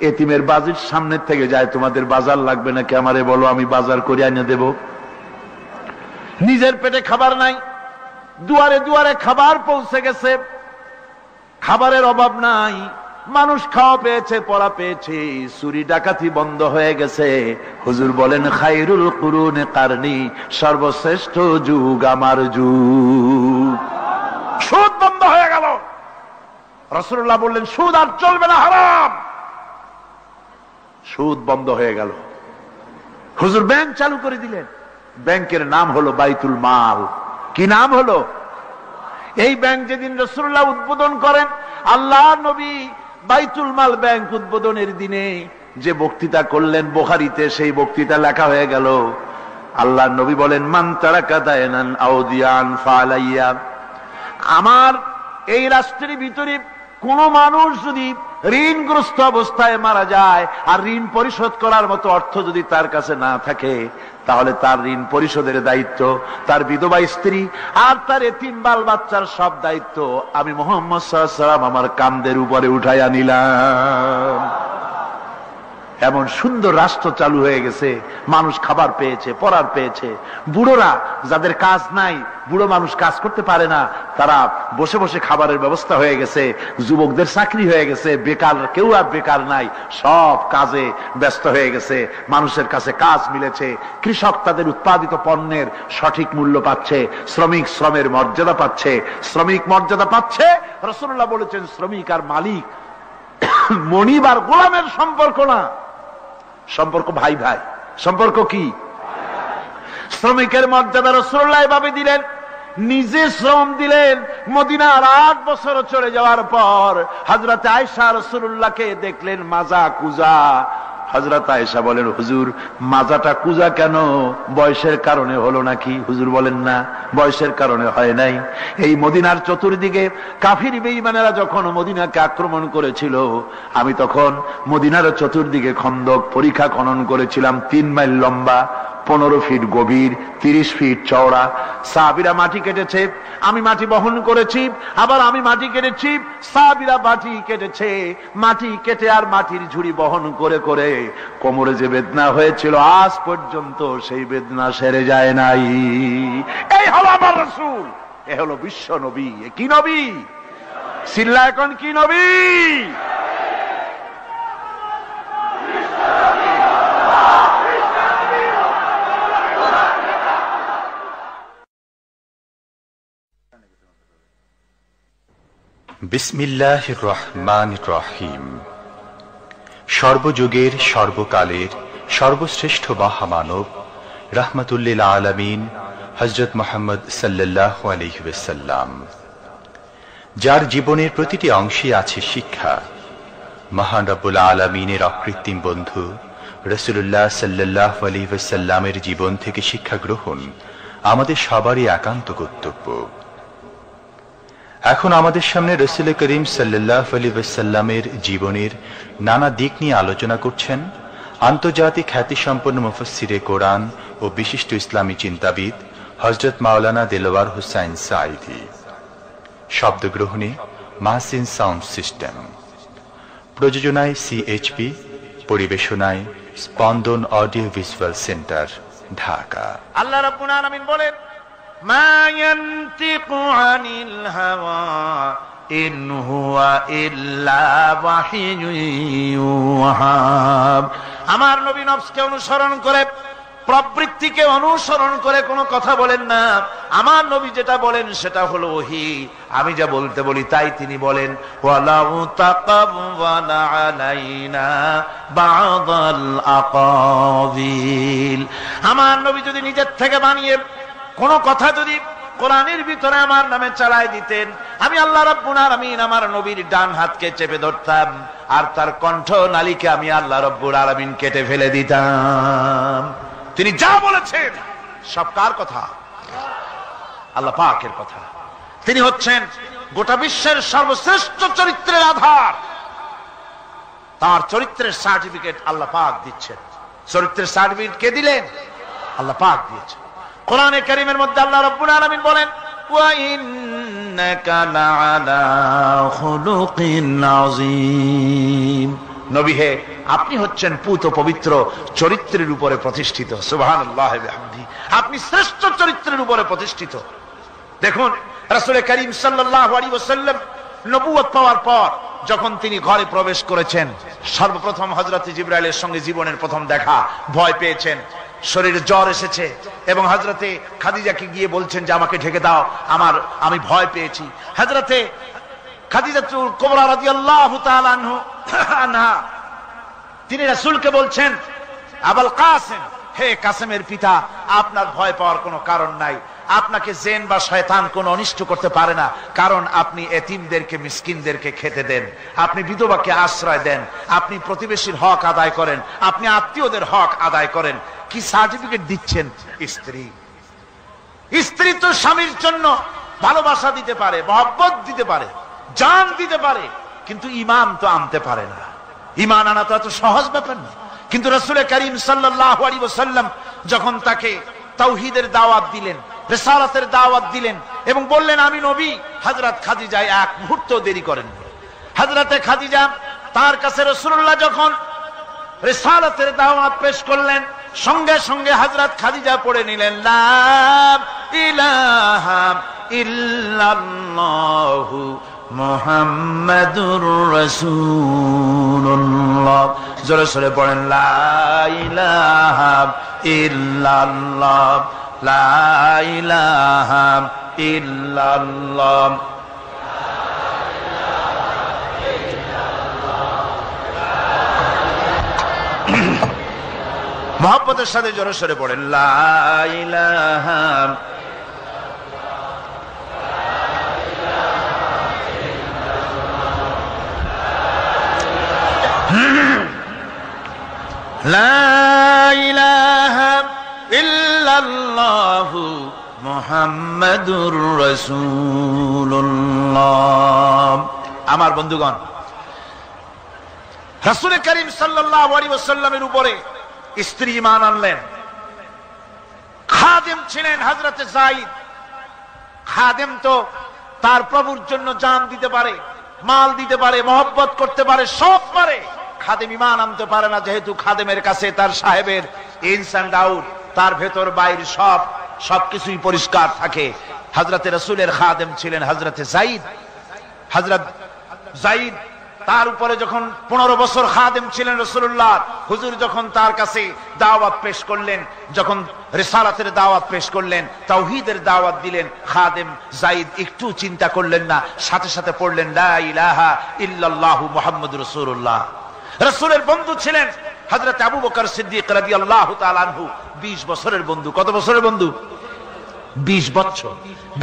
এতিমের বাড়ির সামনে থেকে যায়, তোমাদের বাজার লাগবে নাকি? আমারে বলো, আমি বাজার করে এনে দেব। নিজের পেটে খাবার নাই, দুয়ারে দুয়ারে খাবার পৌঁছে গেছে, খাবারের অভাব নাই, মানুষ খাওয়া পেয়েছে, পড়া পেয়েছে, চুরি ডাকাতি বন্ধ হয়ে গেছে। হুজুর বলেন খায়রুল কুরুনে কারনি, সর্বশ্রেষ্ঠ যুগ আমার যুগ। সুদ বন্ধ হয়ে গেল। রাসূলুল্লাহ বললেন সুদ আর চলবে না, হারাম। সুদ বন্ধ হয়ে গেল। হুজুর ব্যাংক চালু করে দিলেন। ব্যাংকের নাম হলো বাইতুল মাল। কি নাম হলো? এই ব্যাংক যেদিন রাসূলুল্লাহ উদ্বোধন করেন, আল্লাহর নবী বাইতুল মাল ব্যাংক উদ্বোধনের দিনে যে বক্তৃতা করলেন, বুখারীতে সেই বক্তৃতা লেখা হয়ে গেল। আল্লাহর নবী বলেন মান তারাকা দায়নান আও দিয়ান ফালাইয়া, আমার এই রাষ্ট্রের ভিতরে কোন মানুষ যদি ঋণগ্রস্ত অবস্থায় মারা যায় আর ঋণ পরিশোধ করার মতো অর্থ যদি তার কাছে না থাকে, তাহলে তার ঋণ পরিশোধের দায়িত্ব, তার বিধবা স্ত্রী আর তার এতিম বাল বাচ্চার সব দায়িত্ব আমি মুহাম্মদ সাল্লাল্লাহু আলাইহি ওয়াসাল্লাম আমার কাঁধের উপরে উঠাইয়া নিলাম। এমন সুন্দর রাষ্ট্র চালু হয়ে গেছে, মানুষ খাবার পেয়েছে, পড়ার পেয়েছে। বুড়োরা যাদের কাজ নাই, বুড়ো মানুষ কাজ করতে পারে না, তারা বসে বসে খাবারের ব্যবস্থা হয়ে গেছে। যুবকদের চাকরি হয়ে গেছে, বেকার কেউ আর বেকার নাই, সব কাজে ব্যস্ত হয়ে গেছে, মানুষের কাছে কাজ মিলেছে। কৃষক তাদের উৎপাদিত পণ্যের সঠিক মূল্য পাচ্ছে, শ্রমিক শ্রমের মর্যাদা পাচ্ছে, শ্রমিক মর্যাদা পাচ্ছে। রাসূলুল্লাহ বলেছেন শ্রমিক আর মালিক, মনিব আর গোলামের সম্পর্ক না, সম্পর্ক ভাই ভাই। সম্পর্ক কি? শ্রমিকের মর্যাদা রাসূলুল্লাহ এভাবে দিলেন, নিজে শ্রম দিলেন। মদিনার 8 বছর চলে যাওয়ার পর হযরত আয়েশা রাসূলুল্লাহকে দেখলেন মাজা কুজা। হযরত আয়েশা বলেন হুজুর মাজাটা কুজা কেন? বয়সের কারণে হলো নাকি? হুজুর বলেন না, বয়সের কারণে হয় নাই। এই মদিনার চতুর্দিকে কাফির বেঈমানেরা যখন মদিনাকে আক্রমণ করেছিল, আমি তখন মদিনার চতুর্দিকে খন্দক পরিখা খনন করেছিলাম, 3 মাইল লম্বা, 15 ফিট গভীর, 30 ফিট চওড়া। সাহাবীরা মাটি কেটেছে, আমি মাটি বহন করেছি, আবার আমি মাটি কেটেছি, সাহাবীরা মাটি কেটেছে। মাটি কেটে আর মাটির ঝুড়ি বহন করে করে কোমরে যে বেদনা হয়েছিল আজ পর্যন্ত সেই বেদনা সেরে যায় নাই। এই হলো আমার রাসূল, এ হলো বিশ্ব নবী। কি নবী? সিল্লা এখন কি নবী? বিসমিল্লাহির রহমানির রহিম। সর্বযুগের সর্বকালের সর্বশ্রেষ্ঠ মহামানব রাহমাতুল্লিল আলামিন হযরত মুহাম্মদ সাল্লাল্লাহু আলাইহি ওয়াসাল্লাম, যার জীবনের প্রতিটি অংশে আছে শিক্ষা, মহান রব্বুল আলামিনের অকৃত্রিম বন্ধু রাসূলুল্লাহ সাল্লাল্লাহু আলাইহি ওয়াসাল্লামের জীবন থেকে শিক্ষা গ্রহণ আমাদের সবারই একান্ত কর্তব্য। এখন আমাদের সামনে রাসূল করিম সাল্লাল্লাহু আলাইহি ওয়াসাল্লামের জীবনের নানা দিক নিয়ে আলোচনা করছেন আন্তর্জাতিক খ্যাতিসম্পন্ন মুফাসসিরে কোরআন ও বিশিষ্ট ইসলামী চিন্তাবিদ হযরত মাওলানা দেলোয়ার হোসাইন সাঈদী। শব্দগ্রহণে মাহসিন সাউন্ড সিস্টেম, প্রযোজনায় সিএইচপি, পরিবেশনায় স্পন্দন অডিও ভিজুয়াল সেন্টার, ঢাকা। আল্লাহ রাব্বুল আলামিন বলেন মা ইয়ানতিকু আনিল হাওয়া ইন হুয়া ইল্লা ওয়াহিয়ুন ইউহা। আমার নবী নফসকে অনুসরণ করে, প্রবৃত্তিকে অনুসরণ করে কোনো কথা বলেন না। আমার নবী যেটা বলেন সেটা হলো ওহী। আমি যা বলতে বলি তাই তিনি বলেন। ওয়ালাউ তাকাওয়ালা আলাইনা বা'দাল আকাবিল। আমার নবী যদি নিজের থেকে বানিয়ে কোন কথা যদি কোরআনের ভিতরে আমার নামে চালায় দিতেন, আমি আল্লাহ রাব্বুল আলামিন আমার নবীর ডান হাতকে চেপে ধরতাম আর তার কণ্ঠ নালীকে আমি আল্লাহ রাব্বুল আলামিন কেটে ফেলে দিতাম। তিনি যা বলেছেন সব কার কথা? আল্লাহ পাকের কথা। তিনি হচ্ছেন গোটা বিশ্বের সর্বশ্রেষ্ঠ চরিত্রের আধার। তার চরিত্রের সার্টিফিকেট আল্লাহ পাক দিচ্ছেন। চরিত্রের সার্টিফিকেট কে দিলেন? আল্লাহ পাক দিয়েছেন। কোরআনে কারীমের মধ্যে আল্লাহ রাব্বুল আলামিন বলেন ওয়া ইন্নাকা লাআলা খুলুকিন আযীম। নবী হে, আপনি হচ্ছেন পুত পবিত্র চরিত্রের উপরে প্রতিষ্ঠিত। সুবহানাল্লাহি ওয়া বিহামদিহি। আপনি শ্রেষ্ঠ চরিত্রের উপরে প্রতিষ্ঠিত। দেখুন রাসূল করিম সাল্লাল্লাহু আলাইহি ওয়াসাল্লাম নবুয়ত পাওয়ার পর যখন তিনি ঘরে প্রবেশ করেছেন, সর্বপ্রথম হযরত জিবরাইলের সঙ্গে জীবনের প্রথম দেখা, ভয় পেয়েছেন, শরীরে জ্বর এসেছে এবং হযরতে খাদিজাকে গিয়ে বলছেন যে আমাকে ঢেকে দাও, আমি ভয় পেয়েছি। হযরতে খাদিজাতুল কুবরা রাদিয়াল্লাহু তাআলা আনহা তিনি রাসূলকে বলছেন, আবুল কাসেম, হে কাসেমের পিতা, আপনার ভয় পাওয়ার কোনো কারণ নাই, আপনাকে জিন বা শয়তান কোনো অনিষ্ট করতে পারে না, কারণ আপনি এতিমদেরকে, মিসকিনদেরকে খেতে দেন, আপনি বিধবাকে আশ্রয় দেন, আপনি প্রতিবেশীর হক আদায় করেন, আপনি আত্মীয়দের হক আদায় করেন। কি সার্টিফিকেট দিচ্ছেন? স্ত্রী তো স্বামীর জন্য ভালোবাসা দিতে পারে, মহব্বত দিতে পারে, জান দিতে পারে, কিন্তু ঈমান তো আনতে পারে না। ঈমান আনা তো এত সহজ ব্যাপার না। কিন্তু রাসূল করিম সাল্লাল্লাহু আলাইহি ওয়াসাল্লাম যখন তাকে তাওহীদের দাওয়াত দিলেন, রিসালাতের দাওয়াত দিলেন এবং বললেন আমি নবী, হযরত খাদিজা এক মুহূর্ত দেরি করেন। হযরতে খাদিজা তার কাছে রাসূলুল্লাহ যখন রিসালাতের দাওয়াত পেশ করলেন, সঙ্গে সঙ্গে হযরত খাদিজা পড়ে নিলেন লা ইলাহা ইল্লাল্লাহু মুহাম্মাদুর রাসূলুল্লাহ। জোরে জোরে পড়েন লা ইলাহা ইল্লাল্লাহ, লা ইলাহা ইল্লাল্লাহ। মুহাব্বতের সাথে জোরে জোরে পড়েন লা ইলাহা লা ইলাহা ইল্লাল্লাহু মুহাম্মাদুর রাসূলুল্লাহ। আমার বন্ধুগণ, রাসূল করিম সাল্লাল্লাহু আলাইহি ওয়াসাল্লামের উপরে স্ত্রী ঈমান আনলেন। খাদেম ছিলেন হযরতে যায়েদ। খাদেম তো তার প্রভুর জন্য জান দিতে পারে, মাল দিতে পারে, মহব্বত করতে পারে, সব পারে। খাদেম ঈমান আনতে পারে না, যেহেতু খাদেমের কাছে তার সাহেবের ইনস এন্ড আউট, তার ভেতর বাইরে সবকিছুই পরিষ্কার থাকে। হযরতে রাসূলের খাদেম ছিলেন হযরতে যায়েদ। হযরত যায়েদ তার উপরে যখন 15 বছর খাদেম ছিলেন রাসূলুল্লাহ, হুজুর যখন তার কাছে দাওয়াত পেশ করলেন, যখন রিসালাতের দাওয়াত পেশ করলেন, তাওহীদের দাওয়াত দিলেন, খাদেম যায়েদ একটু চিন্তা করলেন না, সাথে সাথে পড়লেন লা ইলাহা ইল্লাল্লাহু মুহাম্মাদুর রাসূলুল্লাহ। রাসূলের বন্ধু ছিলেন হযরত আবু বকর সিদ্দিক রাদিয়াল্লাহু তাআলা আনহু। 20 বছরের বন্ধু। কত বছরের বন্ধু? 20 বছর।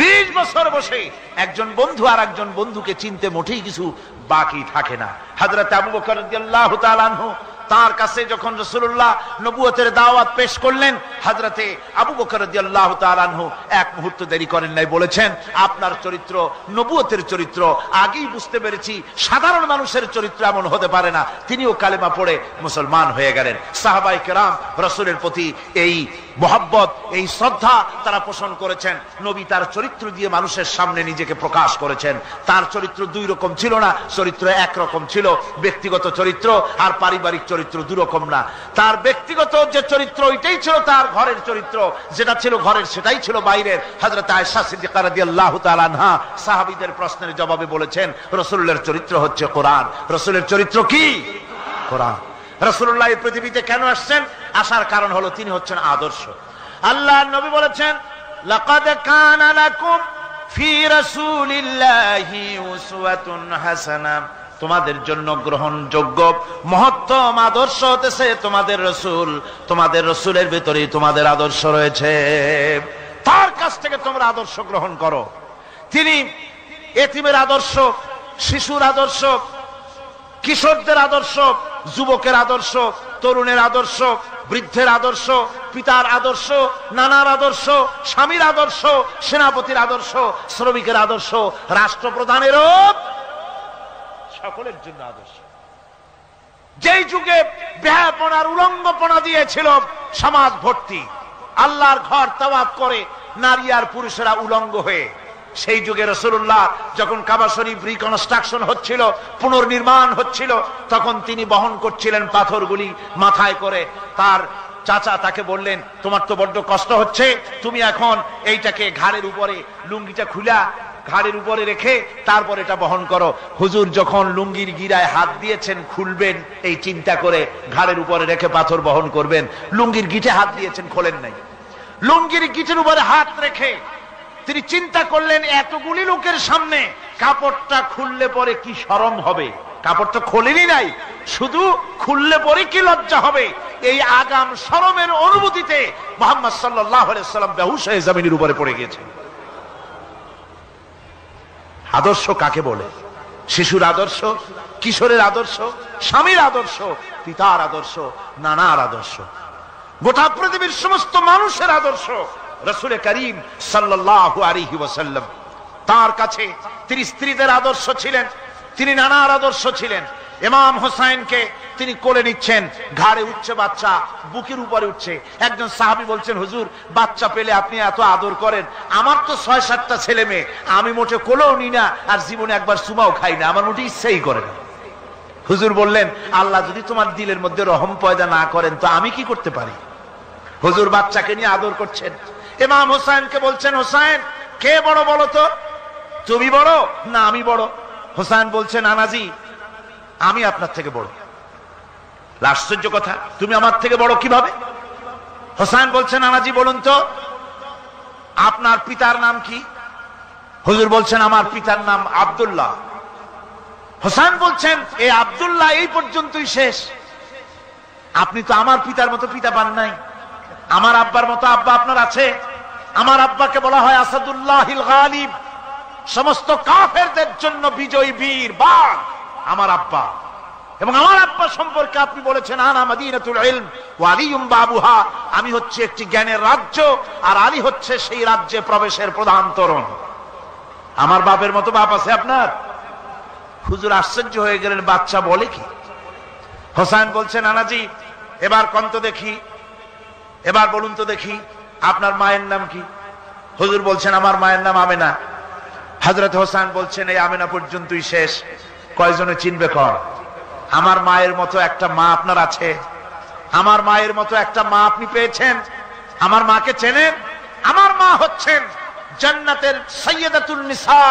20 বছর বসে একজন বন্ধু আর একজন বন্ধুকে চিনতে মোটেই কিছু বাকি থাকে না। হযরত আবু বকর রাদিয়াল্লাহু তাআলা আনহু তার কাছে যখন রাসূলুল্লাহ নবুয়তের দাওয়াত পেশ করলেন, হযরতে আবু বকর রাদিয়াল্লাহু তাআলা আনহু এক মুহূর্ত দেরি করেন নাই, বলেছেন আপনার চরিত্র নবুয়তের চরিত্র। আগেই বুঝতে পেরেছি সাধারণ মানুষের চরিত্র এমন হতে পারে না। তিনিও কালেমা পড়ে মুসলমান হয়ে গেলেন। সাহাবায়ে কেরাম রাসূলের প্রতি এই মহব্বত, এই শ্রদ্ধা তারা পোষণ করেছেন। নবী তার চরিত্র দিয়ে মানুষের সামনে নিজেকে প্রকাশ করেছেন। তার চরিত্র দুই রকম ছিল না, চরিত্র একরকম ছিল। ব্যক্তিগত চরিত্র আর পারিবারিক চরিত্র দুরকম না। তার ব্যক্তিগত যে চরিত্র ওইটাই ছিল তার ঘরের চরিত্র, যেটা ছিল ঘরের সেটাই ছিল বাইরের। হযরত আয়েশা সিদ্দিকা রাদিয়াল্লাহু তাআলা আনহা সাহাবীদের প্রশ্নের জবাবে বলেছেন রাসূলের চরিত্র হচ্ছে কোরআন। রাসূলের চরিত্র কি? কোরআন। রাসূলুল্লাহ এই পৃথিবীতে কেন আসছেন? আসার কারণ হলো তিনি হচ্ছেন আদর্শ। আল্লাহর নবী বলেছেন লাকাদ কানা লাকুম ফি রাসূলিল্লাহি উসওয়াতুন হাসানাহ, তোমাদের জন্য গ্রহণযোগ্য মহত্তম আদর্শ হতেছে তোমাদের রাসূল। তোমাদের রাসূলের ভিতরে তোমাদের আদর্শ রয়েছে, তার কাছ থেকে তোমরা আদর্শ গ্রহণ করো। তিনি এতিমের আদর্শ, শিশুর আদর্শ, কিশোরদের আদর্শ, যুবকের আদর্শ, তরুণের আদর্শ, বৃদ্ধের আদর্শ, পিতার আদর্শ, নানার আদর্শ, স্বামীর আদর্শ, সেনাপতির আদর্শ, শ্রমিকের আদর্শ, রাষ্ট্রপ্রধানেরও সকলের জন্য আদর্শ। যেই যুগে বেহায়াপনার উলঙ্গপনা দিয়েছিল সমাজ ভর্তি, আল্লাহর ঘর তাওয়াফ করে নারী আর পুরুষেরা উলঙ্গ হয়ে, সেই যুগে রাসূলুল্লাহ যখন কাবা শরীফ রিকনস্ট্রাকশন হচ্ছিল, পুনর্নির্মাণ হচ্ছিল, তখন তিনি বহন করছিলেন পাথরগুলি মাথায় করে। তার চাচা তাকে বললেন, তোমার তো বড্ড কষ্ট হচ্ছে, তুমি এখন এইটাকে ঘাড়ের উপরে, লুঙ্গিটা খুলা ঘাড়ের উপরে রেখে তারপর এটা বহন করো। হুজুর যখন লুঙ্গির গিরায় হাত দিয়েছেন খুলবেন এই চিন্তা করে, ঘাড়ের উপরে রেখে পাথর বহন করবেন, লুঙ্গির গিটে হাত দিয়েছেন, খোলেন নাই। লুঙ্গির গিটের উপরে হাত রেখে তিনি চিন্তা করলেন, এতগুলি লোকের সামনে কাপড়টা খুললে পরে কি শরম হবে। কাপড় তো খোলেনি নাই, শুধু খুললে পরে কি লজ্জা হবে। এই আগাম শরমের অনুভূতিতে মুহাম্মদ সাল্লাল্লাহু আলাইহি ওয়াসাল্লাম বেহুশ হয়ে জমিনের উপরে পড়ে গিয়েছেন। আদর্শ কাকে বলে? শিশুর আদর্শ, কিশোরের আদর্শ, স্বামীর আদর্শ, পিতার আদর্শ, নানার আদর্শ, গোটা পৃথিবীর সমস্ত মানুষের আদর্শ রাসূল করিম সাল্লাল্লাহু আলাইহি ওয়াসাল্লাম। তার কাছে তিনি স্ত্রীদের আদর্শ ছিলেন, তিনি নানার আদর্শ ছিলেন। ইমাম হোসেনকে তিনি কোলে নিচ্ছেন, ঘাড়ে উঠছে বাচ্চা, বুকের উপরে উঠছে। একজন সাহাবী বলছেন, হুজুর বাচ্চা পেলে আপনি এত আদর করেন, আমার তো ৬-৭টা ছেলে মেয়ে, আমি মোটে কোলেও নি না, আর জীবনে একবার সুমাও খাই না, আমার মোটে ইচ্ছাই করে না। হুজুর বললেন, আল্লাহ যদি তোমার দিলের মধ্যে রহম পয়দা না করেন তো আমি কি করতে পারি। হুজুর বাচ্চাকে নিয়ে আদর করছেন। ইমাম হোসেনকে বলছেন, হোসেন কে বড় বলো তো, তুমি বড় না আমি বড়? হোসেন বলছেন, নানাজি আমি আপনার থেকে বড়। আশ্চর্য কথা, তুমি আমার থেকে বড় কিভাবে? হোসেন বলছেন, নানাজি বলুন তো আপনার পিতার নাম কি? হুজুর বলছেন, আমার পিতার নাম আব্দুল্লাহ। হোসেন বলছেন, এই আব্দুল্লাহ এই পর্যন্তই শেষ, আপনি তো আমার পিতার মতো পিতা পান নাই, আমার আব্বার মতো আব্বা আপনার আছে। আমার আব্বাকে বলা হয় আসাদুল্লাহিল গালিব, সমস্ত কাফেরদের জন্য বিজয়ী বীর বাঘ আমার আব্বা। এবং আমার আব্বা সম্পর্কে আপনি বলেছেন, আনা মাদিনাতুল ইলম ওয়া আলিয়ুম বাবুহা, আমি হচ্ছে একটি জ্ঞানের রাজ্য আর আলী হচ্ছে সেই রাজ্যে প্রবেশের প্রধান তোরণ। আমার বাপের মতো বাপ আছে আপনার? হুজুর আশ্চর্য হয়ে গেলেন, বাচ্চা বলে কি? হোসেন বলছেন, নানাজি এবার কোন তো দেখি, এবার বলুন তো দেখি আপনার মায়ের নাম কি? হুজুর বলছেন, আমার মায়ের নাম আমেনা। হযরত হোসেন বলছেন, এই আমেনা পর্যন্তই শেষ, কয়জনে চিনবে কর? আমার মায়ের মতো একটা মা আপনার আছে? আমার মায়ের মতো একটা মা আপনি পেয়েছেন? আমার মাকে চেনেন? আমার মা হচ্ছেন জান্নাতের সাইয়্যিদাতুন নিসা,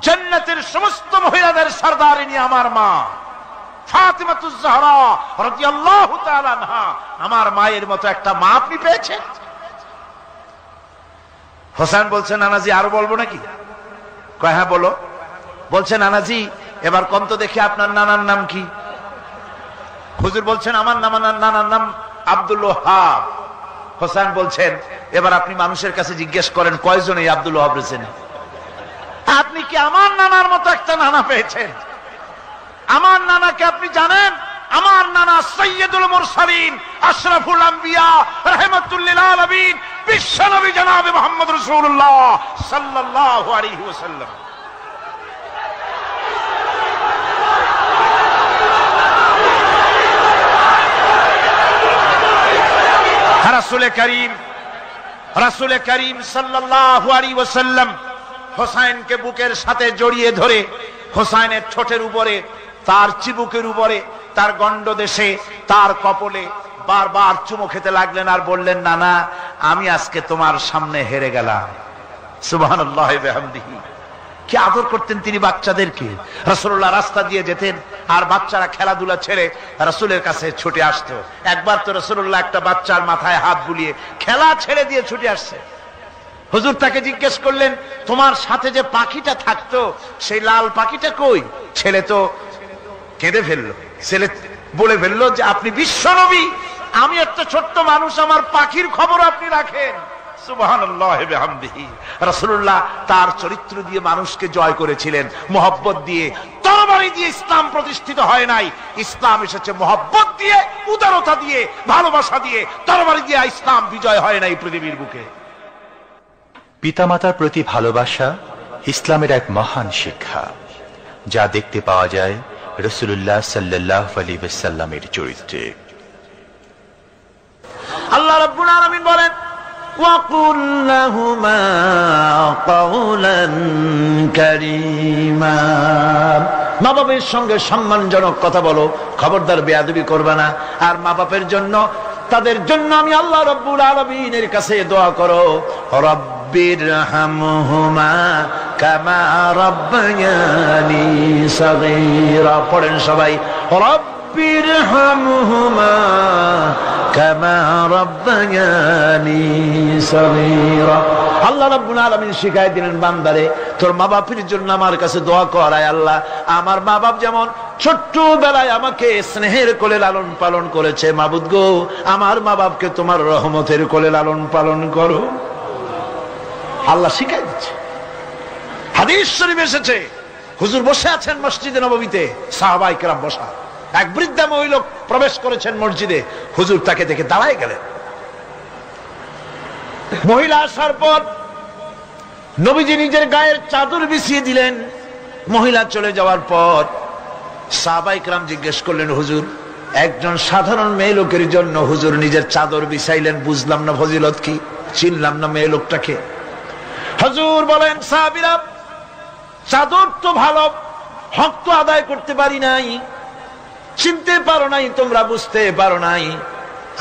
জান্নাতের সমস্ত মহিলাদের সরদারিনী আমার মা ফাতিমাতুজ জাহরা রাদিয়াল্লাহু তাআলা আনহা। আমার মায়ের মতো একটা মা আপনি পেয়েছেন? হোসেন বলছেন, নানাজি আরো বলবো নাকি? কয় হ্যাঁ বলো। বলছেন, নানাজি এবার কোন তো দেখি আপনার নানার নাম কি? হুজুর বলছেন, আমার নানার নাম আব্দুল ওয়াহাব। হোসেন বলছেন, এবার আপনি মানুষের কাছে জিজ্ঞেস করেন কয়জন এই আব্দুল ওয়াহাব রয়েছেন? আপনি কি আমার নানার মতো একটা নানা পেয়েছেন? আমার নানাকে আপনি জানেন? আমার নানা সাইয়্যিদুল মুরসালিন, আশরাফুল আম্বিয়া, রাহমাতুল লিল আলামিন, বিশ্বনবী জনাবে মুহাম্মদ রাসূলুল্লাহ সাল্লাল্লাহু আলাইহি ওয়াসাল্লাম। রাসূল করিম সাল্লাল্লাহু আলাইহি ওয়াসাল্লাম হোসেনকে বুকের সাথে জড়িয়ে ধরে হোসেনের ঠোঁটের উপরে, তার চিবুকের উপরে, তার গণ্ডদেশে, তার কপলে বারবার চুমো খেতে লাগলেন আর বললেন, নানা আমি আজকে তোমার সামনে হেরে গেলাম। সুবহানাল্লাহি ওয়া বিহামদিহি। কি আদর করতেন তিনি বাচ্চাদেরকে। রাসূলুল্লাহ রাস্তা দিয়ে যেতেন আর বাচ্চারা খেলাধুলা ছেড়ে রাসূলের কাছে ছুটে আসতো। একবার তো রাসূলুল্লাহ একটা বাচ্চার মাথায় হাত বুলিয়ে খেলা ছেড়ে দিয়ে ছুটে আসছে। হুজুর তাকে জিজ্ঞেস করলেন, তোমার সাথে যে পাখিটা থাকতো সেই লাল পাখিটা কই? ছেলে তো কেঁদে ফেললো। ছেলে বলে ফেললো যে আপনি বিশ্বনবী, আমি একটা ছোট্ট মানুষ, আমার পাখির খবর আপনি রাখেন। সুবহানাল্লাহি ওয়া বিহামদিহি। রাসূলুল্লাহ তার চরিত্র দিয়ে মানুষকে জয় করেছিলেন, মহব্বত দিয়ে। তরবারি দিয়ে ইসলাম প্রতিষ্ঠিত হয় নাই, ইসলাম এসেছে মহব্বত দিয়ে, উদারতা দিয়ে, ভালোবাসা দিয়ে। তরবারি দিয়ে ইসলাম বিজয় হয় নাই পৃথিবীর বুকে। পিতামাতার প্রতি ভালোবাসা ইসলামের এক মহান শিক্ষা, যা দেখতে পাওয়া যায় রাসূলুল্লাহ সাল্লাল্লাহু আলাইহি ওয়াসাল্লামের চরিত্রে। আল্লাহ রাব্বুল আলামিন বলেন, وَقُلْ لَهُمَا قَوْلًا كَرِيمًا। মা বাবার সঙ্গে সম্মানজনক কথা বলো, খবরদার বেয়াদবি করবে না। আর মা বাপের জন্য তাদের জন্য আমি আল্লাহ রাব্বুল আলামিনের কাছে দোয়া করো, রব্বিরহামহুমা কামা রাব্বায়ানি সাগীরা। পড়েন সবাই, রব্বিরহামহুমা কামা রাব্বায়ানি সাগীরা। আল্লাহ রাব্বুল আলামিন শিখায় দিলেন বান্দারে, তোর মা বাপের জন্য আমার কাছে দোয়া কর, আয় আল্লাহ আমার মা বাপ যেমন ছোট্ট বেলায় আমাকে স্নেহের কোলে লালন পালন করেছে, মাবুদ গো আমার মা বাপকে তোমার রহমতের কোলে লালন পালন করো। আল্লাহ শিখাই দিচ্ছে। হাদিস শরীফ এসেছে, হুজুর বসে আছেন মসজিদে নববীতে, সাহাবায়ে কেরাম বসা, এক বৃদ্ধা মহিলা প্রবেশ করেছেন মসজিদে, হুজুর তাকে দেখে দাঁড়ায় গেলেন। মহিলা আসার পর নবীজি নিজের গায়ের চাদর বিছিয়ে দিলেন। মহিলা চলে যাওয়ার পর সাহাবায়ে কেরাম জিজ্ঞেস করলেন, হুজুর একজন সাধারণ মেয়ে লোকের জন্য হুজুর নিজের চাদর বিছাইলেন, বুঝলাম না ফজিলত কি, চিনলাম না মেয়ে লোকটাকে। হুজুর বলেন, সাহাবীরা চাদর তো ভালো, হক তো আদায় করতে পারি নাই, চিনতে পারো নাই, তোমরা বুঝতে পারো নাই,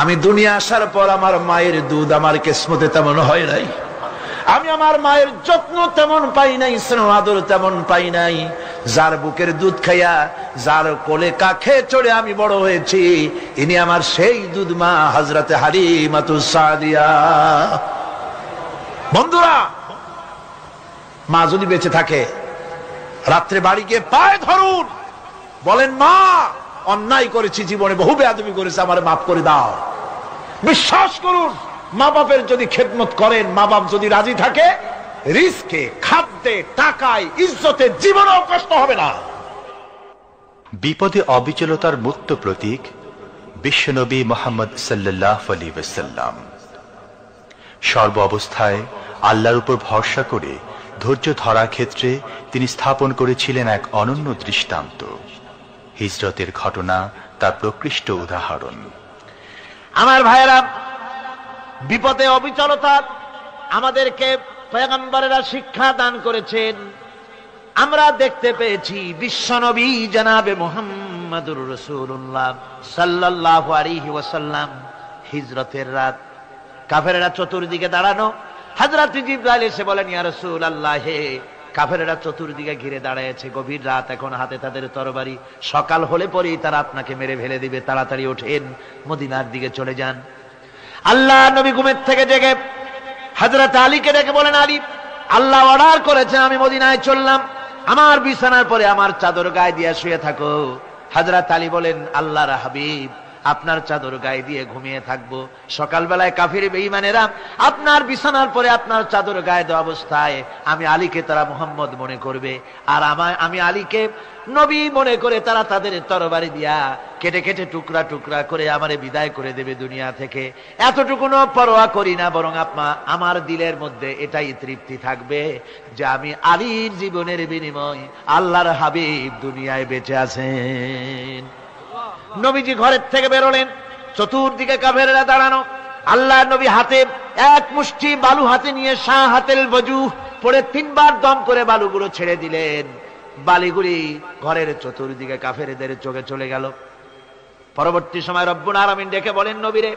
আমি দুনিয়া আসার পর আমার মায়ের দুধ আমার কিসমতে তেমন হয় নাই, আমি আমার মায়ের যত্ন তেমন পাই নাই, স্নেহ আদর তেমন পাই নাই। যার বুকের দুধ খাইয়া, যার কোলে কাখে চড়ে আমি বড় হয়েছি, ইনি আমার সেই দুধ মা হযরতে হালিমাতুস সাদিয়া। বন্ধুরা, মা যদি বেঁচে থাকে রাত্রে বাড়ি গিয়ে পায়ে ধরুন, বলেন মা অন্যায় করেছি, জীবনে বহু বেয়াদবি করেছি, আমার মাফ করে দাও। বিশ্বাস করুন, মা বাপের যদি খেদমত করেন, মা বাপ যদি রাজি থাকে, রিজকে, খাদ্যে, টাকায়, ইজ্জতে জীবনেও কষ্ট হবে না। বিপদে অবিচলতার মুক্ত প্রতীক বিশ্বনবী মুহাম্মদ সাল্লাল্লাহু আলাইহি ওয়াসাল্লাম। সর্ব অবস্থায় আল্লাহর উপর ভরসা করে ধৈর্য ধরার ক্ষেত্রে তিনি স্থাপন করেছিলেন এক অনন্য দৃষ্টান্ত। হিজরতের ঘটনা তার প্রকৃষ্ট উদাহরণ। আমার ভাইয়েরা, বিপদে অবিচলতা আমাদেরকে পয়গম্বরেরা শিক্ষা দান করেছেন। আমরা দেখতে পেয়েছি বিশ্বনবী জনাবে মুহাম্মদুর রাসূলুল্লাহ সাল্লাল্লাহু আলাইহি ওয়াসাল্লাম হিজরতের রাত, কাফেররা চতুর্দিকে দাঁড়ানো, হযরত জিবরাইল এসে বলেন, ইয়া রাসূলুল্লাহ, হে কাফেররা চতুর্দিকে ঘিরে দাঁড়িয়েছে, গভীর রাত, এখন হাতে তাদের তরবারি, সকাল হলে পরেই তারা আপনাকে মেরে ফেলে দিবে, তাড়াতাড়ি ওঠেন, মদিনার দিকে চলে যান। আল্লাহ নবী ঘুমের থেকে জেগে হযরত আলীকে ডেকে বলেন, আলী, আল্লাহ অর্ডার করেছেন আমি মদিনায় চললাম, আমার বিছানার পরে আমার চাদর গায়ে দিয়ে শুয়ে থাকো। হযরত আলী বলেন, আল্লাহর হাবিব, আপনার চাদর গায়ে দিয়ে ঘুমিয়ে থাকবো, সকালবেলায় কাফির বেঈমানেরা আপনার বিছানার পরে আপনার চাদর গায়ে দেওয়া অবস্থায় আমি আলীকে তারা মুহাম্মদ মনে করবে, আর আমি আলীকে নবী মনে করে তারা তাদের তরবারি দিয়া কেটে কেটে টুকরা টুকরা করে আমারে বিদায় করে দেবে দুনিয়া থেকে। এতটুকুনো পরোয়া করি না, বরং আমার দিলের মধ্যে এটাই তৃপ্তি থাকবে যে আমি আলীর জীবনের বিনিময় আল্লাহর হাবিব দুনিয়ায় বেঁচে আছেন। নবীজি ঘরের থেকে বেরোলেন, চতুর্দিকে কাফেররা দাঁড়ানো। আল্লাহ নবী হাতে এক মুষ্টি বালু হাতে নিয়ে শাহাতেল ওযু পড়ে 3 বার দম করে বালুগুলো ছেড়ে দিলেন। বালিগুলি ঘরের চতুর্দিকে কাফেরদের চোখে চলে গেল। পরবর্তী সময় রব্বুল আলামিন ডেকে বলেন, নবীরে,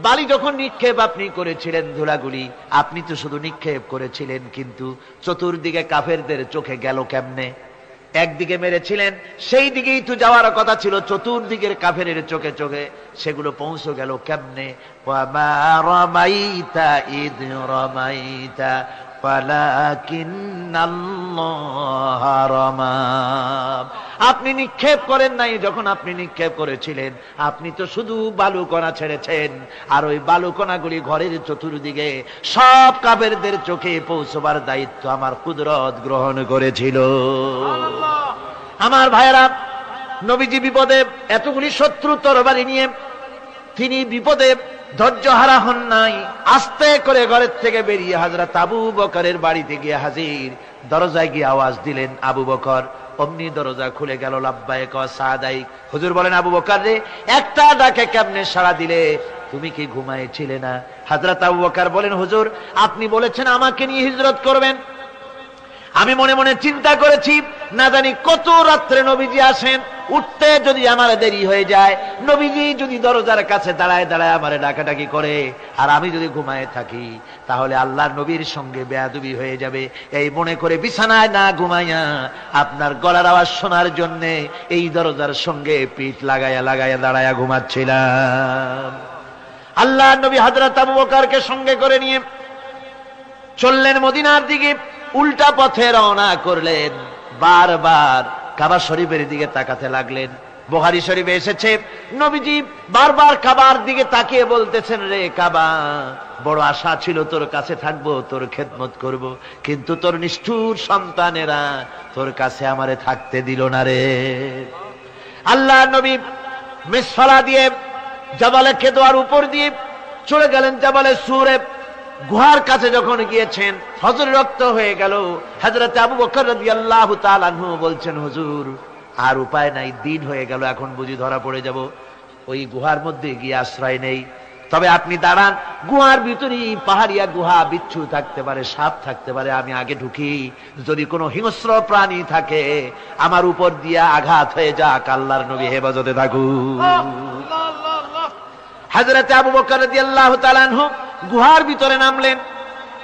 বালি যখন নিক্ষেপ আপনি করেছিলেন, ধুলাগুলি আপনি তো শুধু নিক্ষেপ করেছিলেন, কিন্তু চতুর্দিকে কাফেরদের চোখে গেল কেমনে? একদিকে মেরেছিলেন, সেই দিকেই তো যাওয়ার কথা ছিল, চতুর্দিকের কাফেরের চোখে চোখে সেগুলো পৌঁছে গেল কেমনে? ওয়ামা রামাইতা ইদ রামাইতা ওয়ালাকিন্নাল্লাহ রামা। আপনি নিক্ষেপ করেন নাই, যখন আপনি নিক্ষেপ করেছিলেন আপনি তো শুধু বালুকণা ছেড়েছেন, আর ওই বালুকণাগুলি ঘরের চতুর্দিকে সব কাফেরদের চোখে পৌঁছবার দায়িত্ব আমার কুদরত গ্রহণ করেছিল। আমার ভাইয়েরা, নবীজি বিপদে এতগুলি শত্রু তরবারি নিয়ে তিনি বিপদে ধৈর্য হারা হন নাই। আস্তে করে ঘরের থেকে বেরিয়ে হযরত আবু বকরের বাড়িতে গিয়ে হাজির। দরজায় গিয়ে আওয়াজ দিলেন, আবু বকর। অমনি দরজা খুলে গেল। লাব্বাইক ওয়া সাদাইক। হুজুর বলেন, আবু বকর রে, একটা ডাকে কেমনে সাড়া দিলে? তুমি কি ঘুমাইছিলে না? হযরত আবু বকর বলেন, হুজুর আপনি বলেছেন আমাকে নিয়ে হিজরত করবেন, আমি মনে মনে চিন্তা করেছি না জানি কত রাত্রে নবীজি আসেন, উঠতে যদি আমার দেরি হয়ে যায়, নবীজি যদি দরজার কাছে দাঁড়ায় দাঁড়ায় আমারে ডাকাডাকি করে আর আমি যদি ঘুমায় থাকি, তাহলে আল্লাহর নবীর সঙ্গে বেয়াদবি হয়ে যাবে। এই মনে করে বিছানায় না ঘুমাইয়া আপনার গলার আওয়াজ শোনার জন্য এই দরজার সঙ্গে পিঠ লাগাইয়া লাগাইয়া দাঁড়াইয়া ঘুমাচ্ছিলাম। আল্লাহর নবী হযরত আবু বকরকে সঙ্গে করে নিয়ে চললেন মদিনার দিকে, উল্টা পথে রওনা করলেন। বারবার কাবা শরীফের দিকে তাকাতে লাগলেন। বুখারী শরীফে এসেছে, নবীজি বারবার কাবার দিকে তাকিয়ে বলতেছেন, রে কাবা, বড় আশা ছিল তোর কাছে থাকবো, তোর খেদমত করব, কিন্তু তোর নিষ্ঠুর সন্তানেরা তোর কাছে আমারে থাকতে দিল না রে। আল্লাহ নবী মিসফালা দিয়ে জাবালে কেদোয়ার উপর দিয়ে চলে গেলেন জাবালে সুরে। গুহার কাছে যখন গিয়েছেন, হযরত রক্ত হয়ে গেল। হযরত আবু বকর রাদিয়াল্লাহু তাআলা আনহু বলছেন, হুজুর আর উপায় নাই, দিন হয়ে গেল, এখন বুঝি ধরা পড়ে যাব, ওই গুহার মধ্যে গিয়ে আশ্রয় নেই। তবে আপনি দাঁড়ান, গুহার ভিতরে পাহাড়িয়া গুহা, বিচ্ছু থাকতে পারে, সাপ থাকতে পারে, আমি আগে ঢুকি, যদি কোনো হিংস্র প্রাণী থাকে আমার উপর দিয়া আঘাত হয়ে যাক, আল্লাহর নবী হেফাজতে থাকুক। হযরত আবু বকর রাদিয়াল্লাহু তাআলা আনহু গুহার ভিতরে নামলেন।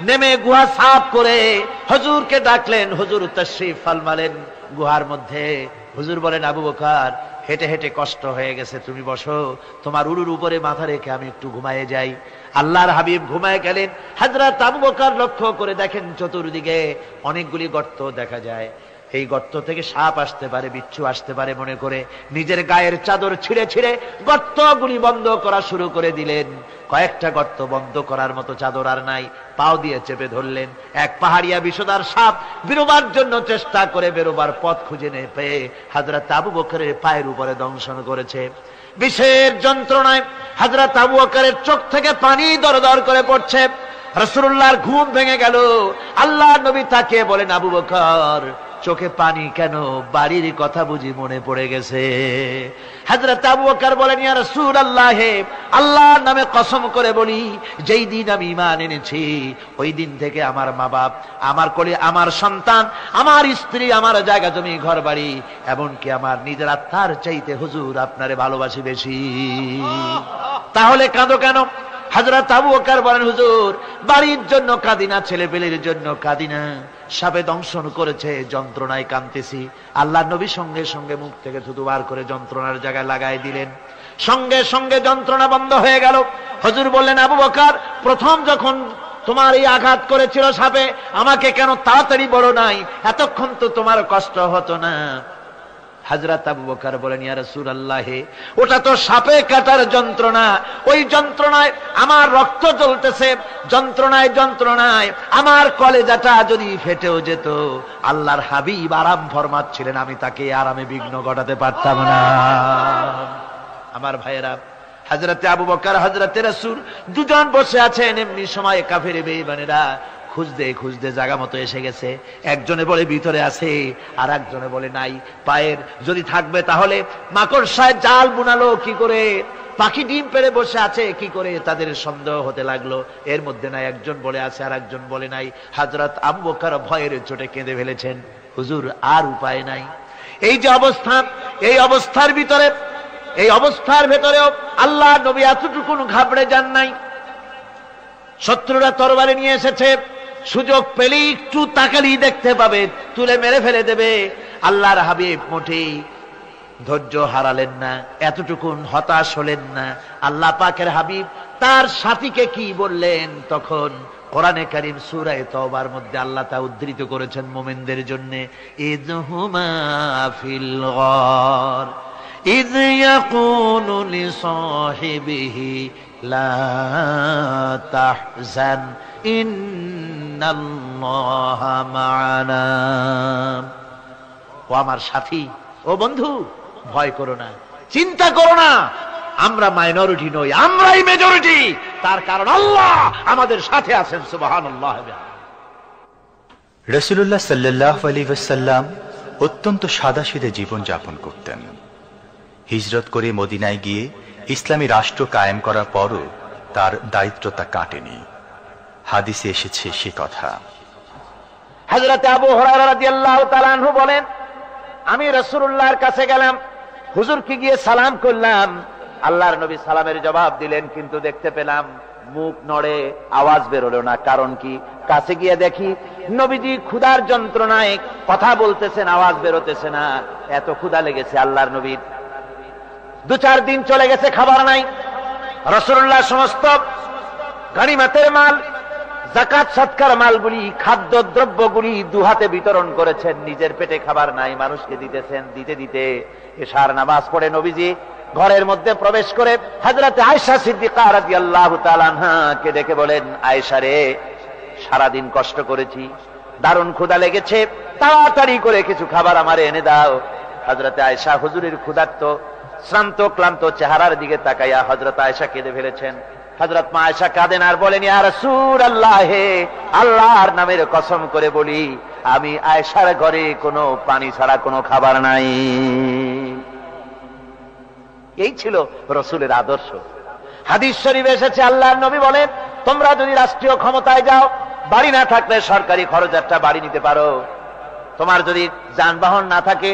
নেমে গুহা সাফ করে হুজুরকে ডাকলেন। হুজুর তাশরীফ ফরমালেন গুহার মধ্যে। হুজুর বলেন, আবু বকর, হেঁটে হেঁটে কষ্ট হয়ে গেছে, তুমি বসো, তোমার উরুর উপরে মাথা রেখে আমি একটু ঘুমায়ে যাই। আল্লাহর হাবিব ঘুমায়ে গেলেন। হযরত আবু বকর লক্ষ্য করে দেখেন চতুর্দিকে অনেকগুলি গর্ত দেখা যায়। এই গর্ত থেকে সাপ আসতে পারে, বিচ্ছু আসতে পারে মনে করে নিজের গায়ের চাদর ছিঁড়ে ছিঁড়ে গর্তগুলি বন্ধ করা শুরু করে দিলেন। কয়েকটা গর্ত বন্ধ করার মতো চাদর আর নাই, পাও দিয়ে চেপে ধরলেন। এক পাহাড়িয়া বিষধর সাপ বেরোবার জন্য চেষ্টা করে বেরোবার পথ খুঁজে না পেয়ে হযরত আবু বকরের পায়ের উপরে দংশন করেছে। বিষের যন্ত্রণায় হযরত আবু বকরের চোখ থেকে পানি দরদর করে পড়ছে। রাসূলুল্লাহর ঘুম ভেঙে গেল। আল্লাহর নবী তাকিয়ে বলেন, আবু বকর, চোখে পানি কেন? বাড়ির কথা বুঝি মনে পড়ে গেছে? হযরত আবু বকর বলেন, ইয়া রাসূলুল্লাহ, আল্লাহর নামে কসম করে বলি, যেই দিন আমি ঈমান এনেছি ওই দিন থেকে আমার মা বাপ, আমার কোলে আমার সন্তান, আমার স্ত্রী, আমার জায়গা জমি ঘর বাড়ি, এমনকি আমার নিজের আত্মার চাইতে হুজুর আপনারে ভালোবাসি বেশি। তাহলে কাঁদো কেন? হযরত আবু বকর বলেন, হুজুর বাড়ির জন্য কাঁদি না, ছেলে পেলের জন্য কাঁদি না, সাপে দংশন করেছে, যন্ত্রণায় কাঁদতেছি। আল্লাহ নবী সঙ্গে সঙ্গে মুখ থেকে থুতু বার করে যন্ত্রণার জায়গায় লাগাই দিলেন। সঙ্গে সঙ্গে যন্ত্রণা বন্ধ হয়ে গেল। হুজুর বললেন, আবু বকর, প্রথম যখন তোমার এই আঘাত করেছিল সাপে, আমাকে কেন তাড়াতাড়ি বলো নাই? এতক্ষণ তো তোমার কষ্ট হতো না। হযরত আবু বকর বলেন, ইয়া রাসূলুল্লাহ, ওটা তো সাপে কাটার যন্ত্রণা, ওই যন্ত্রণায় আমার রক্ত জ্বলতেছে, যন্ত্রণায় যন্ত্রণায় আমার কলেজাটা যদি ফেটেও যেত, আল্লাহর হাবিব আরাম ফরমাচ্ছিলেন, আমি তাকে আরামে বিঘ্ন ঘটাতে পারতাম না। আমার ভাইয়েরা, হযরতে আবু বকর, হযরতে রাসূল দুজন বসে আছেন। এমনি সময় কাফের বেঈমানেরা খুঁজতে খুঁজতে জায়গা মতো এসে গেছে। একজনে বলে ভিতরে আছে, আর একজনে বলে নাই। পায়ের যদি থাকবে তাহলে মাকড়সায় জাল বুনালো কি করে, পাখি ডিম পেড়ে বসে আছে কি করে, তাদের সন্দেহ হতে লাগলো। এর মধ্যে নাই একজন বলে আছে আর একজন বলে নাই। হযরত আবু বকর ভয়ের চোটে কেঁদে ফেলেছেন, হুজুর আর উপায় নাই। এই যে অবস্থা, এই অবস্থার ভিতরে, এই অবস্থার ভেতরেও আল্লাহ নবী এতটুকু ঘাবড়ে যান নাই। শত্রুরা তরবারি নিয়ে এসেছে, সুযোগ পেলেই একটু তাকালেই দেখতে পাবে, তুলে মেরে ফেলে দেবে। আল্লাহর হাবিব মোটেই ধৈর্য হারালেন না, এতটুকু হতাশ হলেন না। আল্লাহ পাকের হাবিব তার সাথীকে কি বললেন? তখন কোরআনে কারীম সূরা তাওবার মধ্যে আল্লাহ তা উদ্ধৃত করেছেন মুমিনদের জন্য, ইযহুমা ফিল গার ইয ইয়াকুলু লিসাহিবিহি লা তাহজান ইন্নাল্লাহা মা'ানা। ও আমার সাথী, ও বন্ধু, ভয় করো না, চিন্তা করো না, আমরা মাইনরিটি নই, আমরাই মেজরিটি। তার কারণ আল্লাহ আমাদের সাথে আছেন। সুবহানাল্লাহ। রাসূলুল্লাহ সাল্লাল্লাহু আলাইহি ওয়াসাল্লাম অত্যন্ত সাদাসিধে জীবন যাপন করতেন। হিজরত করে মদিনায় গিয়ে ইসলামী রাষ্ট্র কায়েম করার পরও তার দায়িত্বটা কাটেনি। হাদিসে এসেছে সে কথা। হযরত আবু হুরায়রা রাদিয়াল্লাহু তাআলা আনহু বলেন, আমি রাসূলুল্লাহর কাছে গেলাম, হুজুরকে গিয়ে সালাম করলাম, আল্লাহর নবী সালামের জবাব দিলেন, কিন্তু দেখতে পেলাম মুখ নড়ে, আওয়াজ বেরোলো না। কারণ কি? কাছে গিয়ে দেখি নবীজি ক্ষুধার যন্ত্রণায় কথা বলতেছেন, আওয়াজ বেরোতেছে না। এত ক্ষুধা লেগেছে আল্লাহর নবীর। 2-4 দিন চলে গেছে, খাবার নাই। রাসূলুল্লাহ সমস্ত গনিমতের মাল, যাকাত সদকার মালগুলি, খাদ্য দ্রব্যগুলি দুহাতে বিতরণ করেছেন। নিজের পেটে খাবার নাই, মানুষকে দিতেছেন। দিতে দিতে এশার নামাজ পড়ে নবীজি ঘরের মধ্যে প্রবেশ করে হযরত আয়েশা সিদ্দিকা রাদিয়াল্লাহু তাআলা আনহাকে ডেকে বলেন, আয়েশা রে, সারাদিন কষ্ট করেছি, দারুণ ক্ষুধা লেগেছে, তাড়াতাড়ি করে কিছু খাবার আমারে এনে দাও। হযরত আয়েশা হুজুরের ক্ষুধার্ত শ্রান্ত ক্লান্ত চেহারার দিকে তাকাইয়া হযরত আয়েশা কেঁদে ফেলেছেন। হযরত মা আয়েশা কাঁদেন আর বলেন, ইয়া রাসূলুল্লাহ, হে আল্লাহর নামের কসম করে বলি, আমি আয়েশার ঘরে কোনো পানি ছাড়া কোনো খাবার নাই। এই ছিল রাসূলের আদর্শ। হাদিস শরীফে এসেছে, আল্লাহর নবী বলেন, তোমরা যদি রাষ্ট্রীয় ক্ষমতায় যাও, বাড়ি না থাকলে সরকারি খরচ একটা বাড়ি নিতে পারো। তোমার যদি যানবাহন না থাকে,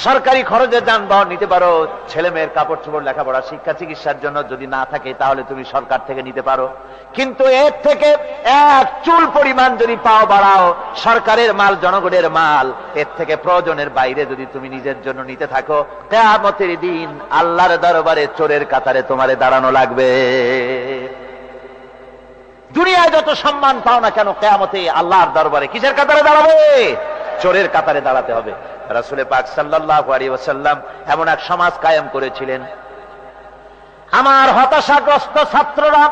সরকারি খরচে যানবাহন নিতে পারো। ছেলে মেয়ের কাপড় চোপড়, লেখাপড়া, শিক্ষা চিকিৎসার জন্য যদি না থাকে, তাহলে তুমি সরকার থেকে নিতে পারো। কিন্তু এর থেকে এক চুল পরিমাণ যদি পাও বাড়াও, সরকারের মাল জনগণের মাল, এর থেকে প্রয়োজনের বাইরে যদি তুমি নিজের জন্য নিতে থাকো, কিয়ামতের দিন আল্লাহর দরবারে চোরের কাতারে তোমারে দাঁড়ানো লাগবে। দুনিয়ায় যত সম্মান পাও না কেন, কিয়ামতে আল্লাহর দরবারে কিসের কাতারে দাঁড়াবে? চোরের কাতারে দাঁড়াতে হবে। রাসূল পাক সাল্লাল্লাহু আলাইহি ওয়াসাল্লাম এমন এক সমাজ কায়েম করেছিলেন। আমার হতাশাগ্রস্ত ছাত্ররা,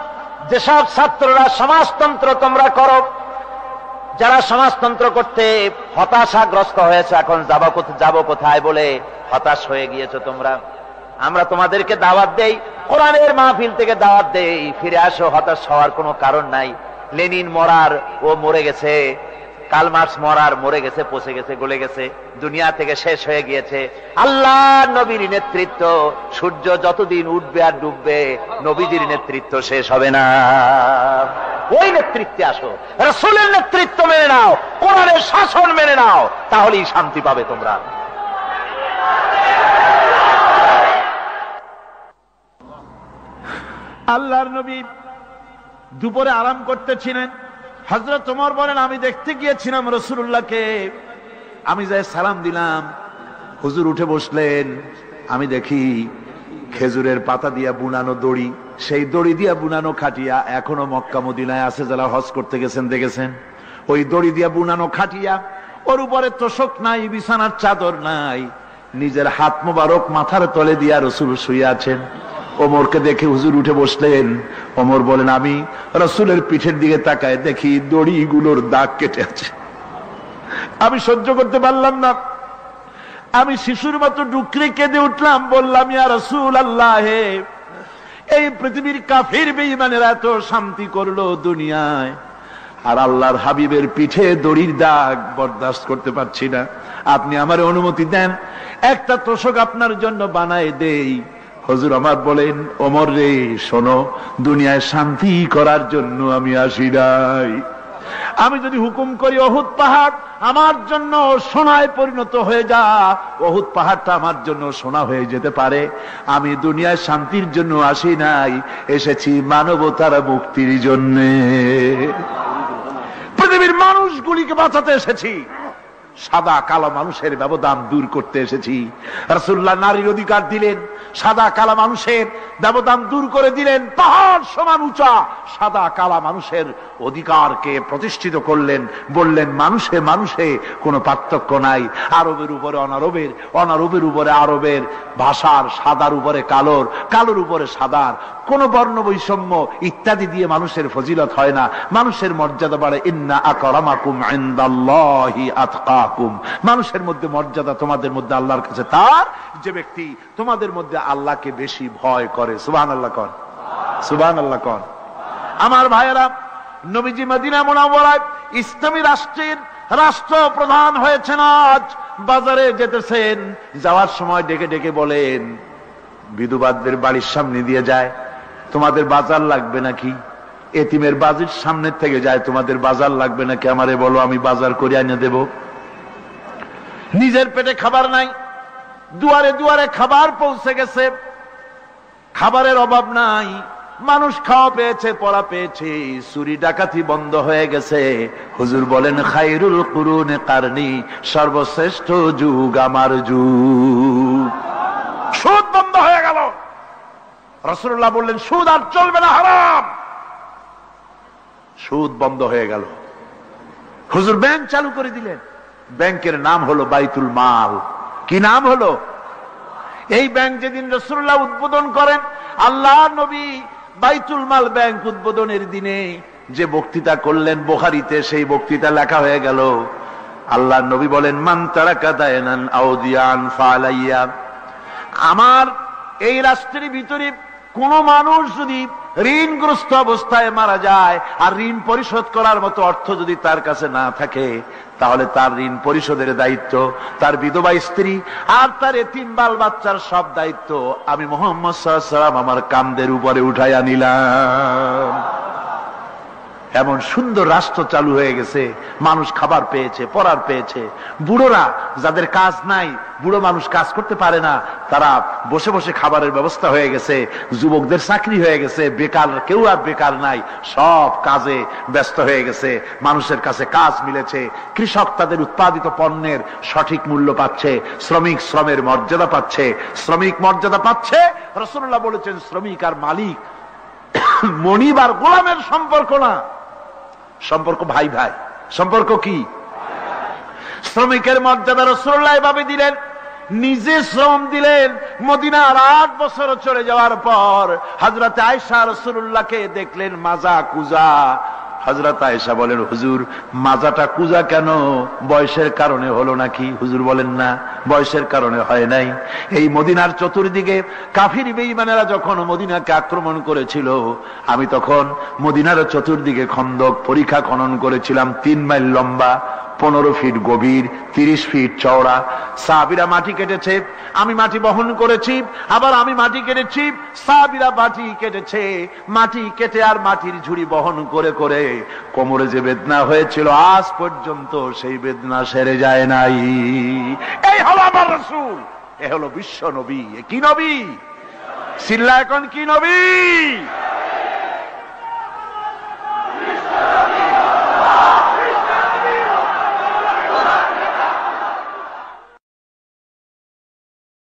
যেসব ছাত্ররা সমাজতন্ত্র তোমরা করো, যারা সমাজতন্ত্র করতে হতাশাগ্রস্ত হয়েছে, এখন যাব কোথায় বলে হতাশ হয়ে গিয়েছো তোমরা, আমরা তোমাদেরকে দাওয়াত দেই, কোরআনের মাহফিল থেকে দাওয়াত দেই, ফিরে আসো। হতাশ হওয়ার কোনো কারণ নাই। লেনিন মরার, ও মরে গেছে। কার্ল মার্কস মরার, মরে গেছে, পচে গেছে, গলে গেছে, দুনিয়া থেকে শেষ হয়ে গিয়েছে। আল্লাহ নবীর নেতৃত্ব, সূর্য যতদিন উঠবে আর ডুববে, নবীজির নেতৃত্ব শেষ হবে না। ওই নেতৃত্বে আসো, রাসূলের নেতৃত্ব মেনে নাও, কোরআনের শাসন মেনে নাও, তাহলেই শান্তি পাবে তোমরা। আল্লাহর নবী দুপুরে আরাম করতেছিলেন। হযরত ওমর বলেন, আমি দেখতে গিয়েছিলাম রাসূলুল্লাহকে, আমি যাই সালাম দিলাম, হুজুর উঠে বসলেন। আমি দেখি খেজুরের পাতা দিয়া বুনানো দড়ি, সেই দড়ি দিয়া বুনানো খাটিয়া এখনো মক্কা মদিনায় আছে, যারা হজ করতে গেছেন দেখেছেন। ওই দড়ি দিয়া বুনানো খাটিয়া, ওর উপরে তোশক নাই, বিছানার চাদর নাই, নিজের হাত মোবারক মাথার তলে দিয়া রাসূল শুয়ে আছেন। ওমরকে দেখে হুজুর উঠে বসলেন। ওমর বলেন, আমি রাসূলের পিঠের দিকে তাকায় দেখি দড়িগুলোর দাগ কেটে আছে। আমি সহ্য করতে পারলাম না, আমি শিশুর মতো ডুকরে কেঁদে উঠলাম, বললাম, ইয়া রাসূলুল্লাহ, এই পৃথিবীর কাফির বেঈমানেরা এত শান্তি করলো দুনিয়ায়, আর আল্লাহর হাবিবের পিঠে দড়ির দাগ বরদাস্ত করতে পারছি না। আপনি আমার অনুমতি দেন, একটা তোশক আপনার জন্য বানায় দেই। হুজুর আমার বলেন, ওমর রে, শোনো, দুনিয়ায় শান্তি করার জন্য আমি আসি নাই। আমি যদি হুকুম করি উহুদ পাহাড় আমার জন্য সোনায় পরিণত হয়ে যা, উহুদ পাহাড়টা আমার জন্য সোনা হয়ে যেতে পারে। আমি দুনিয়ায় শান্তির জন্য আসি নাই, এসেছি মানবতার মুক্তির জন্য। পৃথিবীর মানুষগুলিকে বাঁচাতে এসেছি, সাদা কালো মানুষের ব্যবধান দূর করতে এসেছি। রাসূলুল্লাহ নারীর অধিকার দিলেন, সাদা কালা মানুষের ব্যবধান দূর করে দিলেন। পাহাড় সমান উঁচা সাদা কালা মানুষের অধিকারকে প্রতিষ্ঠিত করলেন, বললেন মানুষে মানুষে কোনো পার্থক্য নাই। আরবের উপরে অনারবের, অনারবের উপরে আরবের, ভাষার, সাদার উপরে কালোর, কালোর উপরে সাদার, কোন বর্ণ বৈষম্য ইত্যাদি দিয়ে মানুষের ফজিলত হয় না। মানুষের মর্যাদা বাড়ে, ইন্না আকরামাকুম ইনদাল্লাহি আতকাকুম। মানুষের মধ্যে মর্যাদা তোমাদের মধ্যে আল্লাহর কাছে তার, যে ব্যক্তি তোমাদের মধ্যে আল্লাহকে বেশি ভয় করে। সুবহানাল্লাহ কোন, সুবহানাল্লাহ কোন। আমার ভাইয়েরা, নবীজি মদিনা মুনাওয়ারায় ইসলামী রাষ্ট্রের রাষ্ট্রপ্রধান হয়েছেন। আজ বাজারে যেতেছেন, যাওয়ার সময় ডেকে ডেকে বলেন, বিধবাদের বাড়ির সামনে দিয়ে যায়, তোমাদের বাজার লাগবে নাকি? এতিমের বাড়ির সামনে থেকে যায়, তোমাদের বাজার লাগবে নাকি? আমারে বলো, আমি বাজার করে এনে দেব। নিজের পেটে খাবার নাই, দুয়ারে দুয়ারে খাবার পৌঁছে গেছে, খাবারের অভাব নাই, মানুষ খাওয়া পেয়েছে, পড়া পেয়েছে, চুরি ডাকাতি বন্ধ হয়ে গেছে। হুজুর বলেন খায়রুল কুরুনে কারনি, সর্বশ্রেষ্ঠ যুগ আমার যুগ। সুদ বন্ধ হয়ে গেল। রাসূলুল্লাহ বললেন সুদ আর চলবে না, হারাম। সুদ বন্ধ হয়ে গেল। হুজুর ব্যাংক চালু করে দিলেন। ব্যাংকের নাম হলো বাইতুল মাল। কি নাম হলো? এই ব্যাংক যেদিন রাসূলুল্লাহ উদ্বোধন করেন, আল্লাহ নবী বাইতুল মাল ব্যাংক উদ্বোধনের দিনে যে বক্তৃতা করলেন, বুখারীতে সেই বক্তৃতা লেখা হয়ে গেল। আল্লাহ নবী বলেন মান তারাকা দায়নান আউদিয়ান ফালাইয়া, আমার এই রাষ্ট্রের ভিতরে কোন মানুষ যদি ঋণগ্রস্ত অবস্থায় মারা যায় আর ঋণ পরিশোধ করার মতো অর্থ যদি তার কাছে না থাকে, তাহলে তার ঋণ পরিশোধের দায়িত্ব, তার বিধবা স্ত্রী আর তার এতিম বাল বাচ্চার সব দায়িত্ব আমি মুহাম্মদ সাল্লাল্লাহু আলাইহি ওয়াসাল্লাম আমার কাঁধের উপরে উঠাইয়া নিলাম। এমন সুন্দর রাষ্ট্র চালু হয়ে গেছে, মানুষ খাবার পেয়েছে, পড়ার পেয়েছে। বুড়োরা যাদের কাজ নাই, বুড়ো মানুষ কাজ করতে পারে না, তারা বসে বসে খাবারের ব্যবস্থা হয়ে গেছে। যুবকদের চাকরি হয়ে গেছে, বেকার কেউ আর বেকার নাই, সব কাজে ব্যস্ত হয়ে গেছে, মানুষের কাছে কাজ মিলেছে। কৃষক তাদের উৎপাদিত পণ্যের সঠিক মূল্য পাচ্ছে, শ্রমিক শ্রমের মর্যাদা পাচ্ছে, শ্রমিক মর্যাদা পাচ্ছে। রাসূলুল্লাহ বলেছেন শ্রমিক আর মালিক, মনিব আর গোলামের সম্পর্ক না, সম্পর্ক ভাই ভাই। সম্পর্ক কি? শ্রমিকের মর্যাদা রাসূলুল্লাহ এভাবে দিলেন, নিজে শ্রম দিলেন। মদিনার 8 বছর চলে যাওয়ার পর হযরত আয়েশা রাসূলুল্লাহকে দেখলেন মাজা কুজা। হযরত আয়েশা বলেন হুজুর মাজাটা কুজা কেন? বয়সের কারণে হলো নাকি? হুজুর বলেন না, বয়সের কারণে হয় নাই। এই মদিনার চতুর্দিকে কাফির বেঈমানেরা যখন মদিনাকে আক্রমণ করেছিল, আমি তখন মদিনার চতুর্দিকে খন্দক পরিখা খনন করেছিলাম, 3 মাইল লম্বা, 15 ফিট গভীর, 30 ফিট চওড়া। সাহাবীরা মাটি কেটেছে, আমি মাটি বহন করেছি, আবার আমি মাটি কেটেছি, সাহাবীরা মাটি কেটেছে। মাটি কেটে আর মাটির ঝুড়ি বহন করে করে কোমরে যে বেদনা হয়েছিল আজ পর্যন্ত সেই বেদনা সেরে যায় নাই। এই হলো আমার রাসূল, এ হলো বিশ্ব নবী। কি নবী? সিল্লা এখন কি নবী?